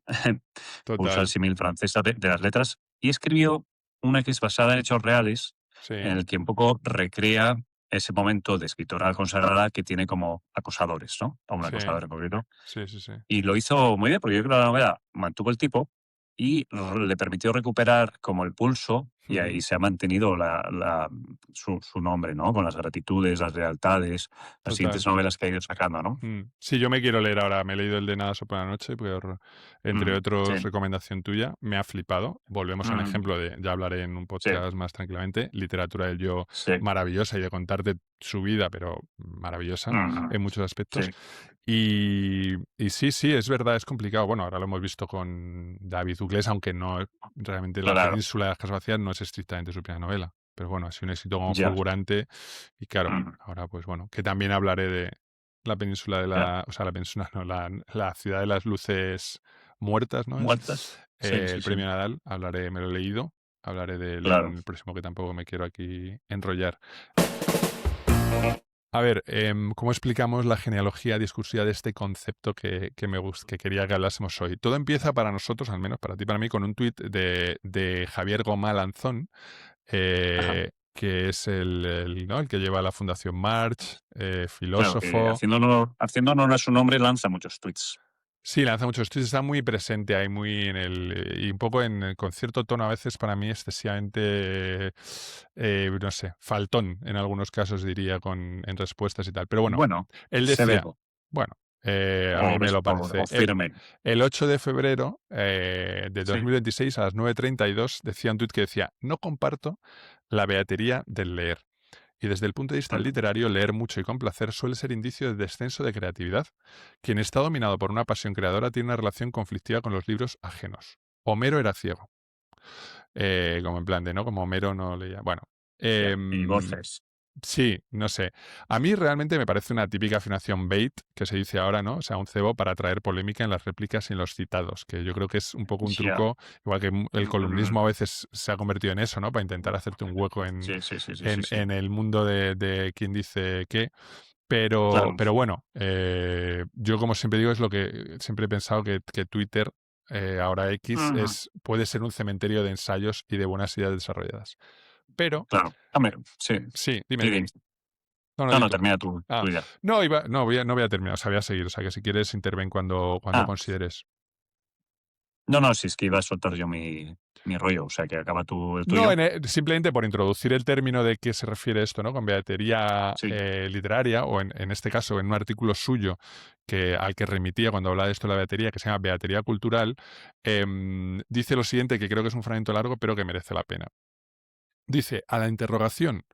B: por usar el
A: total,
B: símil francesa, de las letras, y escribió una que es basada en hechos reales, en
A: sí,
B: el que un poco recrea ese momento de escritora consagrada que tiene como acosadores, ¿no? A un
A: sí,
B: acosador en concreto.
A: sí, sí, sí,
B: Y lo hizo muy bien, porque yo creo que la novela mantuvo el tipo y le permitió recuperar como el pulso y ahí
A: ujú.
B: se ha mantenido su nombre, ¿no? Con las gratitudes, las lealtades, las siguientes
A: Total.
B: novelas que ha ido sacando, ¿no?
A: Sí, yo me quiero leer ahora, me he leído el de Nada sobre la noche, entre
B: Sí.
A: otros, recomendación tuya, me ha flipado. Volvemos a un
B: Mm,
A: ejemplo de, ya hablaré en un
B: sí,
A: podcast más tranquilamente, literatura del yo
B: sí.
A: maravillosa y de contarte su vida, pero maravillosa
B: Ujú,
A: en muchos
B: sí,
A: aspectos. Y sí, sí, es verdad, es complicado. Bueno, ahora lo hemos visto con David Uglés, aunque no, realmente La
B: claro,
A: península de las casas vacías no es estrictamente su primera novela. Pero bueno, ha sido un éxito como
B: ya.
A: fulgurante y claro,
B: Ujú,
A: ahora pues bueno, que también hablaré de la península
B: ya.
A: o sea, la península, no, la ciudad de las luces muertas, ¿no? Es
B: ¿Muertas? Sí, sí,
A: el
B: sí,
A: premio Nadal, hablaré, me lo he leído, hablaré de él
B: claro.
A: en el próximo, que tampoco me quiero aquí enrollar. A ver, ¿cómo explicamos la genealogía discursiva de este concepto que quería que hablásemos hoy? Todo empieza para nosotros, al menos para ti, para mí, con un tuit de Javier Gomá Lanzón,
B: Ajá.
A: que es ¿no? El que lleva la Fundación March,
B: Claro, que
A: filósofo.
B: haciendo honor a su nombre lanza muchos tweets.
A: Sí, lanza muchos tweets, está muy presente ahí, muy en y un poco con cierto tono, a veces para mí excesivamente, no sé, faltón en algunos casos diría, en respuestas y tal. Pero bueno,
B: Bueno,
A: él decía,
B: severo
A: bueno, a mí me lo parece.
B: o firme.
A: El 8 de febrero de
B: Sí.
A: 2026 a las 9:32 decía un tuit que decía: no comparto la beatería del leer. Y desde el punto de vista
B: Ujú.
A: literario, leer mucho y con placer suele ser indicio de descenso de creatividad. Quien está dominado por una pasión creadora tiene una relación conflictiva con los libros ajenos. Homero era ciego. Como en plan de, ¿no? Como Homero no leía. Bueno,
B: Ya, y
A: em,
B: voces.
A: Sí, no sé. A mí realmente me parece una típica afirmación bait, que se dice ahora, ¿no? O sea, un cebo para traer polémica en las réplicas y en los citados, que yo creo que es un poco un
B: Ya.
A: truco, igual que el
B: Ujú.
A: columnismo a veces se ha convertido en eso, ¿no? Para intentar hacerte un hueco en,
B: Sí, sí, sí, sí, sí,
A: en,
B: sí.
A: en el mundo de quién dice qué.
B: Claro.
A: Pero bueno, yo como siempre digo, es lo que siempre he pensado que Twitter, ahora X,
B: Ujú.
A: puede ser un cementerio de ensayos y de buenas ideas desarrolladas. Pero,
B: Claro. Hombre, sí.
A: sí, dime,
B: Di,
A: dime.
B: di.
A: No, no,
B: No,
A: di
B: no,
A: tú.
B: termina tu
A: Ah,
B: idea.
A: no, no voy a terminar, o sea, voy a seguir. O sea, que si quieres, interven cuando
B: Ah,
A: consideres.
B: no, no, si es que iba a soltar yo mi rollo, o sea, que acaba tú el
A: No,
B: tuyo.
A: simplemente por introducir el término de qué se refiere esto, ¿no? Con beatería
B: Sí.
A: literaria, o en este caso, en un artículo suyo al que remitía cuando hablaba de esto de la beatería, que se llama Beatería Cultural, dice lo siguiente, que creo que es un fragmento largo, pero que merece la pena. Dice, a la interrogación,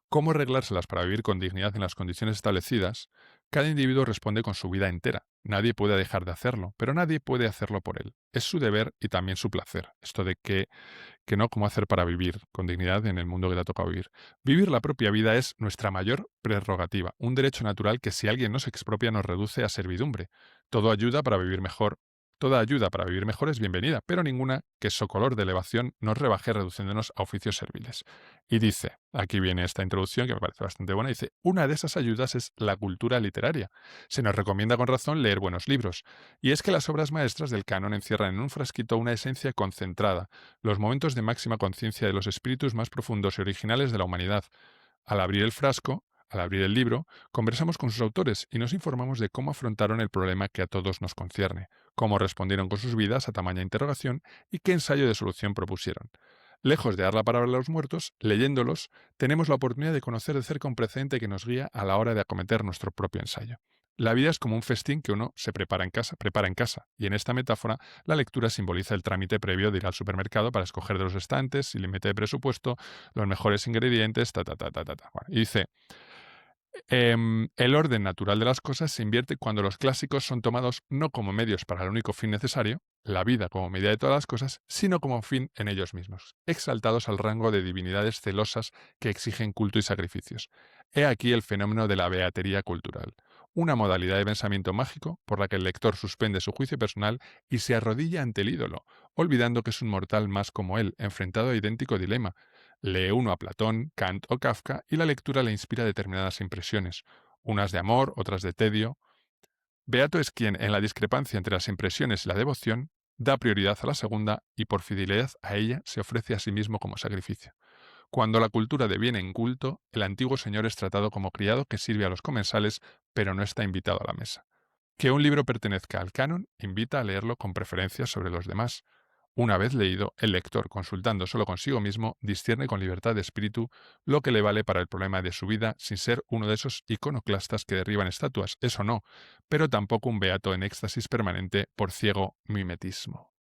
A: ¿cómo arreglárselas para vivir con dignidad en las condiciones establecidas? Cada individuo responde con su vida entera. Nadie puede dejar de hacerlo, pero nadie puede hacerlo por él. Es su deber y también su placer. Esto de que no, cómo hacer para vivir con dignidad en el mundo que te ha tocado vivir. Vivir la propia vida es nuestra mayor prerrogativa, un derecho natural que si alguien nos expropia nos reduce a servidumbre. Todo ayuda para vivir mejor. Toda ayuda para vivir mejor es bienvenida, pero ninguna que socolor de elevación nos rebaje reduciéndonos a oficios serviles. Y dice, aquí viene esta introducción que me parece bastante buena, dice, una de esas ayudas es la cultura literaria. Se nos recomienda con razón leer buenos libros. Y es que las obras maestras del canon encierran en un frasquito una esencia concentrada, los momentos de máxima conciencia de los espíritus más profundos y originales de la humanidad. Al abrir el frasco, al abrir el libro, conversamos con sus autores y nos informamos de cómo afrontaron el problema que a todos nos concierne, cómo respondieron con sus vidas a tamaña interrogación y qué ensayo de solución propusieron. Lejos de dar la palabra a los muertos, leyéndolos, tenemos la oportunidad de conocer de cerca un precedente que nos guía a la hora de acometer nuestro propio ensayo. La vida es como un festín que uno se prepara en casa, y en esta metáfora la lectura simboliza el trámite previo de ir al supermercado para escoger de los estantes, si límite de presupuesto, los mejores ingredientes, ta, ta, ta, ta, ta, ta. Bueno, y dice, el orden natural de las cosas se invierte cuando los clásicos son tomados no como medios para el único fin necesario, la vida como medida de todas las cosas, sino como fin en ellos mismos, exaltados al rango de divinidades celosas que exigen culto y sacrificios. He aquí el fenómeno de la beatería cultural, una modalidad de pensamiento mágico por la que el lector suspende su juicio personal y se arrodilla ante el ídolo, olvidando que es un mortal más como él, enfrentado a idéntico dilema. Lee uno a Platón, Kant o Kafka y la lectura le inspira determinadas impresiones, unas de amor, otras de tedio. Beato es quien, en la discrepancia entre las impresiones y la devoción, da prioridad a la segunda y por fidelidad a ella se ofrece a sí mismo como sacrificio. Cuando la cultura deviene en culto, el antiguo señor es tratado como criado que sirve a los comensales, pero no está invitado a la mesa. Que un libro pertenezca al canon invita a leerlo con preferencia sobre los demás. Una vez leído, el lector, consultando solo consigo mismo, discierne con libertad de espíritu lo que le vale para el problema de su vida sin ser uno de esos iconoclastas que derriban estatuas, eso no, pero tampoco un beato en éxtasis permanente por ciego mimetismo.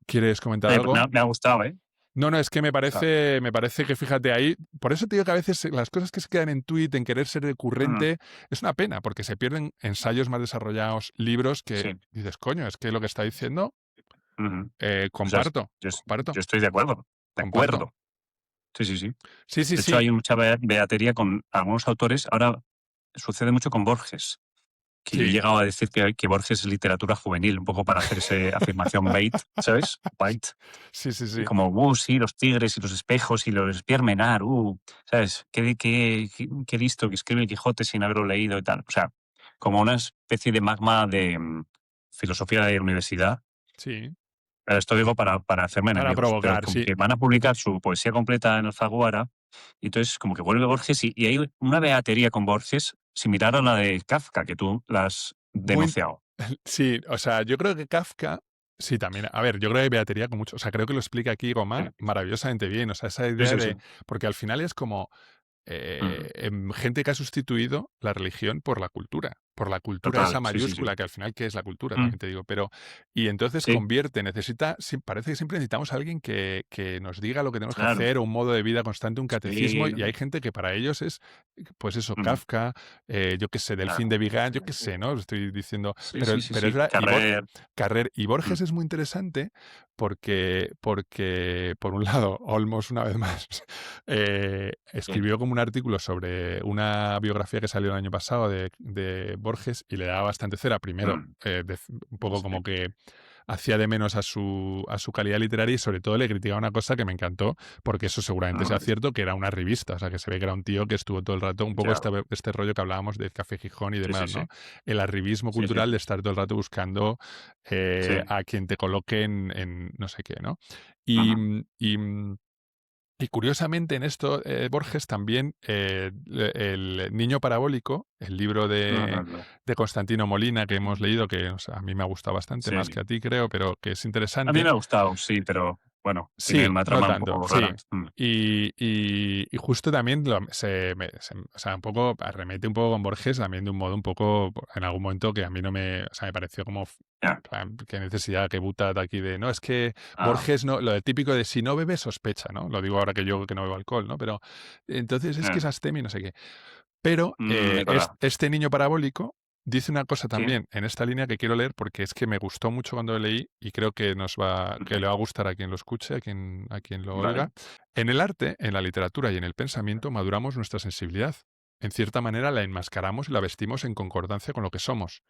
A: ¿Quieres comentar
B: Oye, pues
A: algo?
B: me ha gustado, ¿eh?
A: No, no, es que
B: O sea,
A: me parece que fíjate ahí, por eso te digo que a veces las cosas que se quedan en tweet, en querer ser
B: mm,
A: recurrente, es una pena, porque se pierden ensayos más desarrollados, libros que
B: sí.
A: dices, coño, es que lo que está diciendo,
B: Ujú. O sea,
A: comparto,
B: yo
A: comparto,
B: estoy de acuerdo. De
A: comparto.
B: acuerdo. Sí, sí, sí.
A: Sí, sí,
B: De hecho,
A: sí,
B: hay mucha beatería con algunos autores. Ahora sucede mucho con Borges, que yo he
A: sí,
B: llegado a decir que Borges es literatura juvenil, un poco para hacer esa afirmación bait, ¿sabes? Bait.
A: sí, sí,
B: Y
A: sí.
B: como, sí, los tigres y los espejos y los Pierre Menard, ¿sabes? Qué listo que escribe el Quijote sin haberlo leído y tal. O sea, como una especie de magma de filosofía de universidad.
A: Sí,
B: Esto digo para hacerme
A: para
B: enemigos, pero
A: provocar,
B: como
A: sí.
B: que van a publicar su poesía completa en Alfaguara y entonces como que vuelve Borges y hay una beatería con Borges similar a la de Kafka, que tú la has
A: Muy,
B: denunciado.
A: sí, o sea, yo creo que Kafka, sí, también, a ver, yo creo que Beatería con mucho, o sea, creo que lo explica aquí
B: Sí,
A: Gomá maravillosamente bien, o sea, esa
B: sí,
A: idea
B: sí. Sí.
A: de, porque al final es como
B: Ujú.
A: gente que ha sustituido la religión por la cultura. por la cultura
B: Total,
A: esa
B: sí, sí, sí.
A: mayúscula, que al final, ¿qué es la cultura?
B: Mm,
A: También te digo, pero, y entonces
B: sí,
A: parece que siempre necesitamos a alguien que nos diga lo que tenemos que
B: claro.
A: hacer, o un modo de vida constante, un catecismo,
B: Sí,
A: y hay gente que para ellos es, pues eso,
B: mm,
A: Kafka, yo qué sé, Delfín
B: claro.
A: de Vigan, yo qué sé, ¿no? Estoy diciendo,
B: Sí, sí, sí,
A: pero es
B: sí.
A: verdad,
B: Carrer.
A: Carrer y
B: Mm,
A: Borges es muy interesante porque, por un lado, Olmos, una vez más,
B: sí,
A: escribió como un artículo sobre una biografía que salió el año pasado de Borges y le daba bastante cera. Primero,
B: mm,
A: un poco
B: sí,
A: como que hacía de menos a su calidad literaria y sobre todo le criticaba una cosa que me encantó, porque eso seguramente sea
B: mm,
A: cierto, que era una revista. O sea, que se ve que era un tío que estuvo todo el rato, un poco
B: ya.
A: este rollo que hablábamos de Café Gijón y
B: Sí, sí,
A: demás,
B: sí.
A: ¿no? El arribismo
B: Sí, sí.
A: cultural de estar todo el rato buscando
B: Sí.
A: a quien te coloque en no sé qué, ¿no? Y,
B: Ujú,
A: y, y curiosamente en esto, Borges también, el Niño Parabólico, el libro
B: ujú,
A: de Constantino Molina que hemos leído, que o sea, a mí me ha gustado bastante, más que
B: sí.
A: a ti creo, pero que es
B: A mí
A: interesante.
B: me ha gustado, sí, pero bueno, tiene
A: Sí,
B: una
A: no
B: trama un
A: tanto,
B: poco
A: sí.
B: rara.
A: Y justo también o sea, un poco arremete un poco con Borges, también de un modo un poco, en algún momento que a mí no me, o sea, me pareció como, en
B: Ya.
A: plan, qué necesidad, qué buta de aquí de, no, es que
B: Ah,
A: Borges no, lo de típico de si no bebe sospecha, ¿no? Lo digo ahora que yo que no bebo alcohol, ¿no? Pero entonces es que es
B: eh,
A: astemio y no sé qué. Pero
B: es verdad.
A: este niño parabólico dice una cosa
B: Sí.
A: también en esta línea que quiero leer porque es que me gustó mucho cuando lo leí y creo que que
B: Ujú,
A: le va a gustar a quien lo escuche, a quien lo
B: vale.
A: oiga. En el arte, en la literatura y en el pensamiento maduramos nuestra sensibilidad. En cierta manera la enmascaramos y la vestimos en concordancia con lo que somos.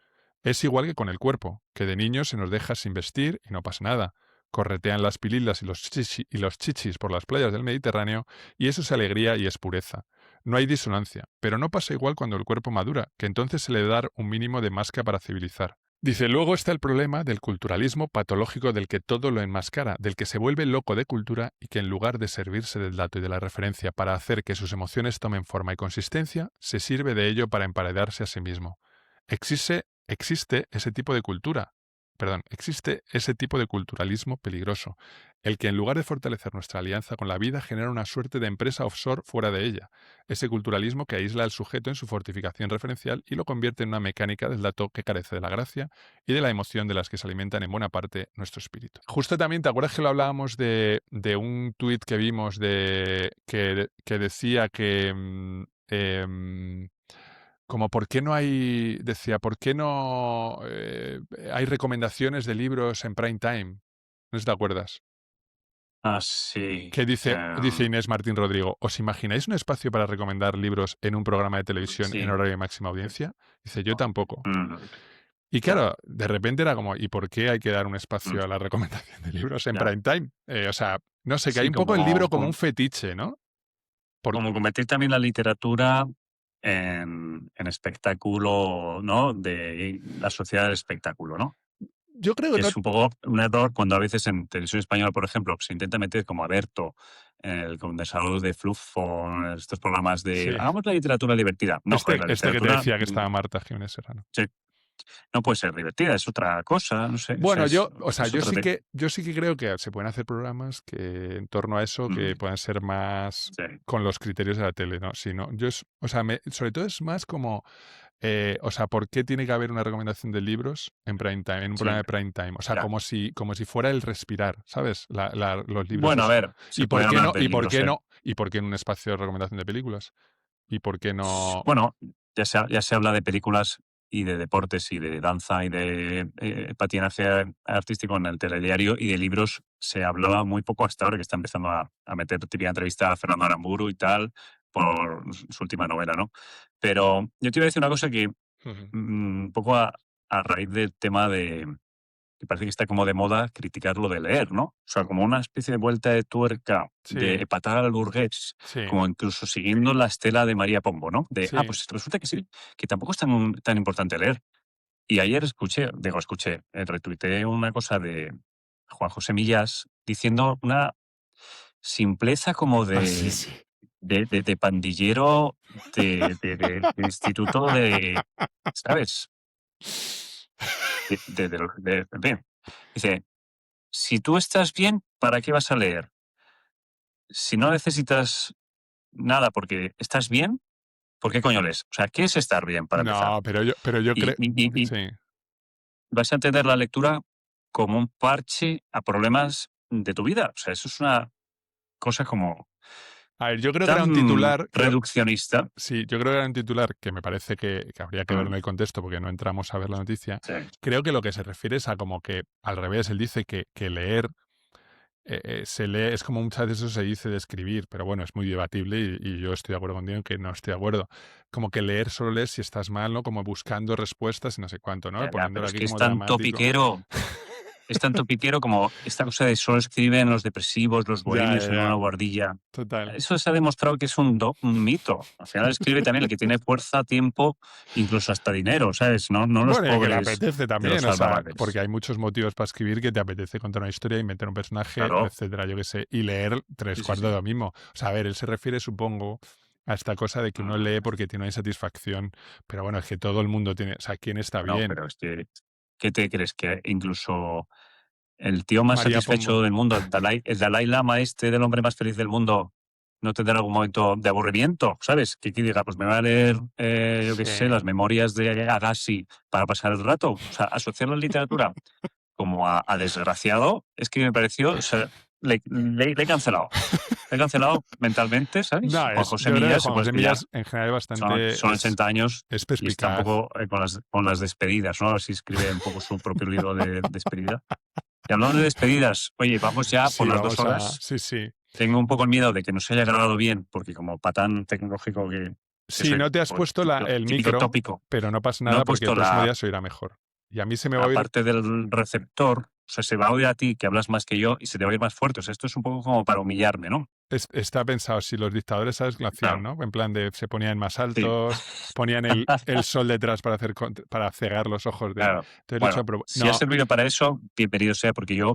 A: Es igual que con el cuerpo, que de niños se nos deja sin vestir y no pasa nada. Corretean las pililas y los chichis por las playas del Mediterráneo y eso es alegría y es pureza. No hay disonancia, pero no pasa igual cuando el cuerpo madura, que entonces se le da un mínimo de máscara para civilizar. Dice, luego está el problema del culturalismo patológico del que todo lo enmascara, del que se vuelve loco de cultura y que en lugar de servirse del dato y de la referencia para hacer que sus emociones tomen forma y consistencia, se sirve de ello para emparedarse a sí mismo. Existe ese tipo de cultura, existe ese tipo de culturalismo peligroso, el que en lugar de fortalecer nuestra alianza con la vida genera una suerte de empresa offshore fuera de ella, ese culturalismo que aísla al sujeto en su fortificación referencial y lo convierte en una mecánica del dato que carece de la gracia y de la emoción de las que se alimentan en buena parte nuestro espíritu. Justo también, ¿te acuerdas que lo hablábamos de un tuit que vimos que decía que como por qué no hay, decía, ¿por qué no hay recomendaciones de libros en prime time? No sé si te acuerdas.
B: Ah, sí.
A: Que dice Inés Martín Rodrigo, ¿os imagináis un espacio para recomendar libros en un programa de televisión en
B: Sí.
A: horario de máxima audiencia? Dice, yo tampoco.
B: Mm,
A: Y
B: ya.
A: claro, de repente era como, ¿y por qué hay que dar un
B: Mm,
A: espacio a la recomendación de libros en
B: ya.
A: prime time? O sea, no sé, que hay
B: Sí,
A: un poco el libro como un fetiche, ¿no? Por-
B: como convertir también la literatura en espectáculo, ¿no? De la sociedad del espectáculo, ¿no?
A: yo creo que
B: Que
A: no.
B: es un poco un error cuando a veces en televisión española, por ejemplo, se intenta meter como Aberto, el condensador de fluff o en estos programas de
A: Sí.
B: hagamos la literatura divertida. No, joder, la
A: Este que te
B: literatura
A: decía que estaba Marta Jiménez Serrano.
B: sí, no puede ser divertida, es otra cosa, no sé, o sea,
A: Bueno, o sea,
B: es otro tipo.
A: yo sí que creo que se pueden hacer programas que en torno a eso que puedan ser más
B: Sí,
A: con los criterios de la tele, ¿no? Si no, o sea, sobre todo es más como, o sea, ¿por qué tiene que haber una recomendación de libros en prime time, en un programa
B: sí,
A: de prime time? O sea,
B: ya.
A: como si fuera el respirar, ¿sabes? Los libros.
B: Bueno, a ver,
A: ¿Y
B: se
A: por
B: puede
A: qué
B: hablar
A: no?
B: de
A: ¿Y por
B: libros,
A: qué no? ¿Y por qué en un espacio de recomendación de películas? ¿Y por qué no?
B: bueno, ya se habla de películas y de deportes y de danza y de patinaje artístico en el telediario y de libros se hablaba muy poco hasta ahora que está empezando a meter típica entrevista a Fernando Aramburu y tal por su última novela, ¿no? Pero yo te iba a decir una cosa que
A: Ujú.
B: un poco a raíz del tema de que parece que está como de moda criticar lo de leer, ¿no? O sea, como una especie de vuelta de tuerca de
A: Sí,
B: epatar al burgués,
A: sí,
B: como incluso siguiendo la estela de María Pombo, ¿no? De,
A: sí.
B: pues resulta que sí, que tampoco es tan importante leer. Y ayer retuiteé una cosa de Juan José Millás diciendo una simpleza como
A: Ah, sí,
B: de,
A: sí.
B: de pandillero de instituto de, ¿sabes? En fin. Dice, si tú estás bien, ¿para qué vas a leer? Si no necesitas nada porque estás bien, ¿Por qué coño lees? O sea, ¿qué es estar bien para empezar?
A: No, pero yo
B: Y,
A: creo.
B: y
A: Sí.
B: vas a entender la lectura como un parche a problemas de tu vida. O sea, eso es una cosa como
A: A ver, yo creo que era un
B: tan
A: titular.
B: reduccionista.
A: Sí, yo creo que era un titular que me parece que habría que ver en
B: Mm,
A: el contexto porque no entramos a ver la noticia.
B: sí.
A: Creo que lo que se refiere es a como que, al revés, él dice que leer se lee, es como muchas veces eso se dice de escribir, pero bueno, es muy debatible y yo estoy de acuerdo contigo en que no estoy de acuerdo. Como que leer solo lees si estás mal, ¿no? Como buscando respuestas y no sé cuánto, ¿no?
B: Ya,
A: Poniéndolo
B: pero es
A: aquí
B: que es
A: como
B: tan
A: dramático.
B: topiquero. Es tan topiquero como esta cosa de solo escriben los depresivos, los
A: Ya, ya,
B: bohemios en una
A: ya.
B: guardilla.
A: Total.
B: Eso se ha demostrado que es un mito. Al final escribe también el que tiene fuerza, tiempo, incluso hasta dinero, ¿sabes? No los
A: Bueno, y que le
B: pobres
A: apetece
B: de los
A: también, o sea, porque
B: salvavidas.
A: hay muchos motivos para escribir que te apetece contar una historia, inventar un personaje,
B: Claro.
A: etcétera, yo qué sé, y leer tres
B: Sí, sí,
A: cuartos
B: sí.
A: de lo mismo. O sea, a ver, él se refiere, supongo, a esta cosa de que uno
B: Mm,
A: lee porque tiene una insatisfacción, pero bueno, es que todo el mundo tiene, o sea, ¿quién está
B: Bueno,
A: bien?
B: pero es que, ¿qué te crees? Que incluso el tío más
A: María Pombo.
B: satisfecho del mundo, el Dalai Lama este del hombre más feliz del mundo, no tendrá algún momento de aburrimiento, ¿sabes? Que diga, pues me voy a leer, yo qué
A: Sí.
B: sé, las memorias de Agassi para pasar el rato. O sea, asociar la literatura como a desgraciado es que me pareció, o sea, le he cancelado. Le he cancelado mentalmente, ¿sabes?
A: No,
B: Juan
A: es,
B: José
A: yo creo que
B: Millas se
A: Juan
B: puede
A: José
B: pillar.
A: Millas en general es
B: Son
A: bastante,
B: 80 años
A: es
B: y está un
A: perspicaz.
B: poco con las despedidas, ¿no? A ver si escribe un poco su propio libro de despedida. Y hablando de despedidas, oye, vamos ya por
A: Sí,
B: las 2
A: vamos a,
B: horas.
A: sí, sí.
B: Tengo un poco el miedo de que no se haya grabado bien, porque como patán tecnológico que
A: Sí,
B: soy,
A: no te has
B: pues
A: puesto
B: típico,
A: el
B: típico
A: micro,
B: tópico,
A: pero no pasa
B: no he
A: nada porque el
B: puesto
A: próximo
B: la,
A: día se oirá mejor. Y a mí se me va a
B: la
A: oír.
B: parte del receptor, o sea, se va a oír a ti que hablas más que yo y se te va a oír más fuerte. O sea, esto es un poco como para humillarme, ¿no?
A: Está pensado, si los dictadores, ¿sabes? Lo hacían,
B: Claro,
A: ¿no? En plan de se ponían más
B: sí,
A: altos, ponían el sol detrás para hacer para cegar los ojos de.
B: claro.
A: Entonces lo he hecho
B: Bueno, si ha
A: No,
B: servido para eso, bienvenido sea, porque yo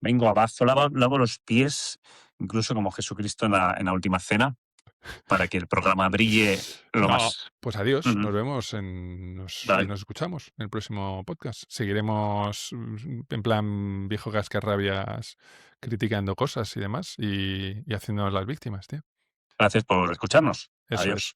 B: vengo abajo, lavo los pies, incluso como Jesucristo en la última cena, para que el programa brille lo
A: no,
B: más.
A: pues adiós.
B: Ujú.
A: Nos vemos y
B: Vale.
A: nos escuchamos en el próximo podcast. Seguiremos en plan viejo cascarrabias criticando cosas y demás y haciéndonos las víctimas, tío.
B: Gracias por escucharnos.
A: Eso es.
B: Adiós.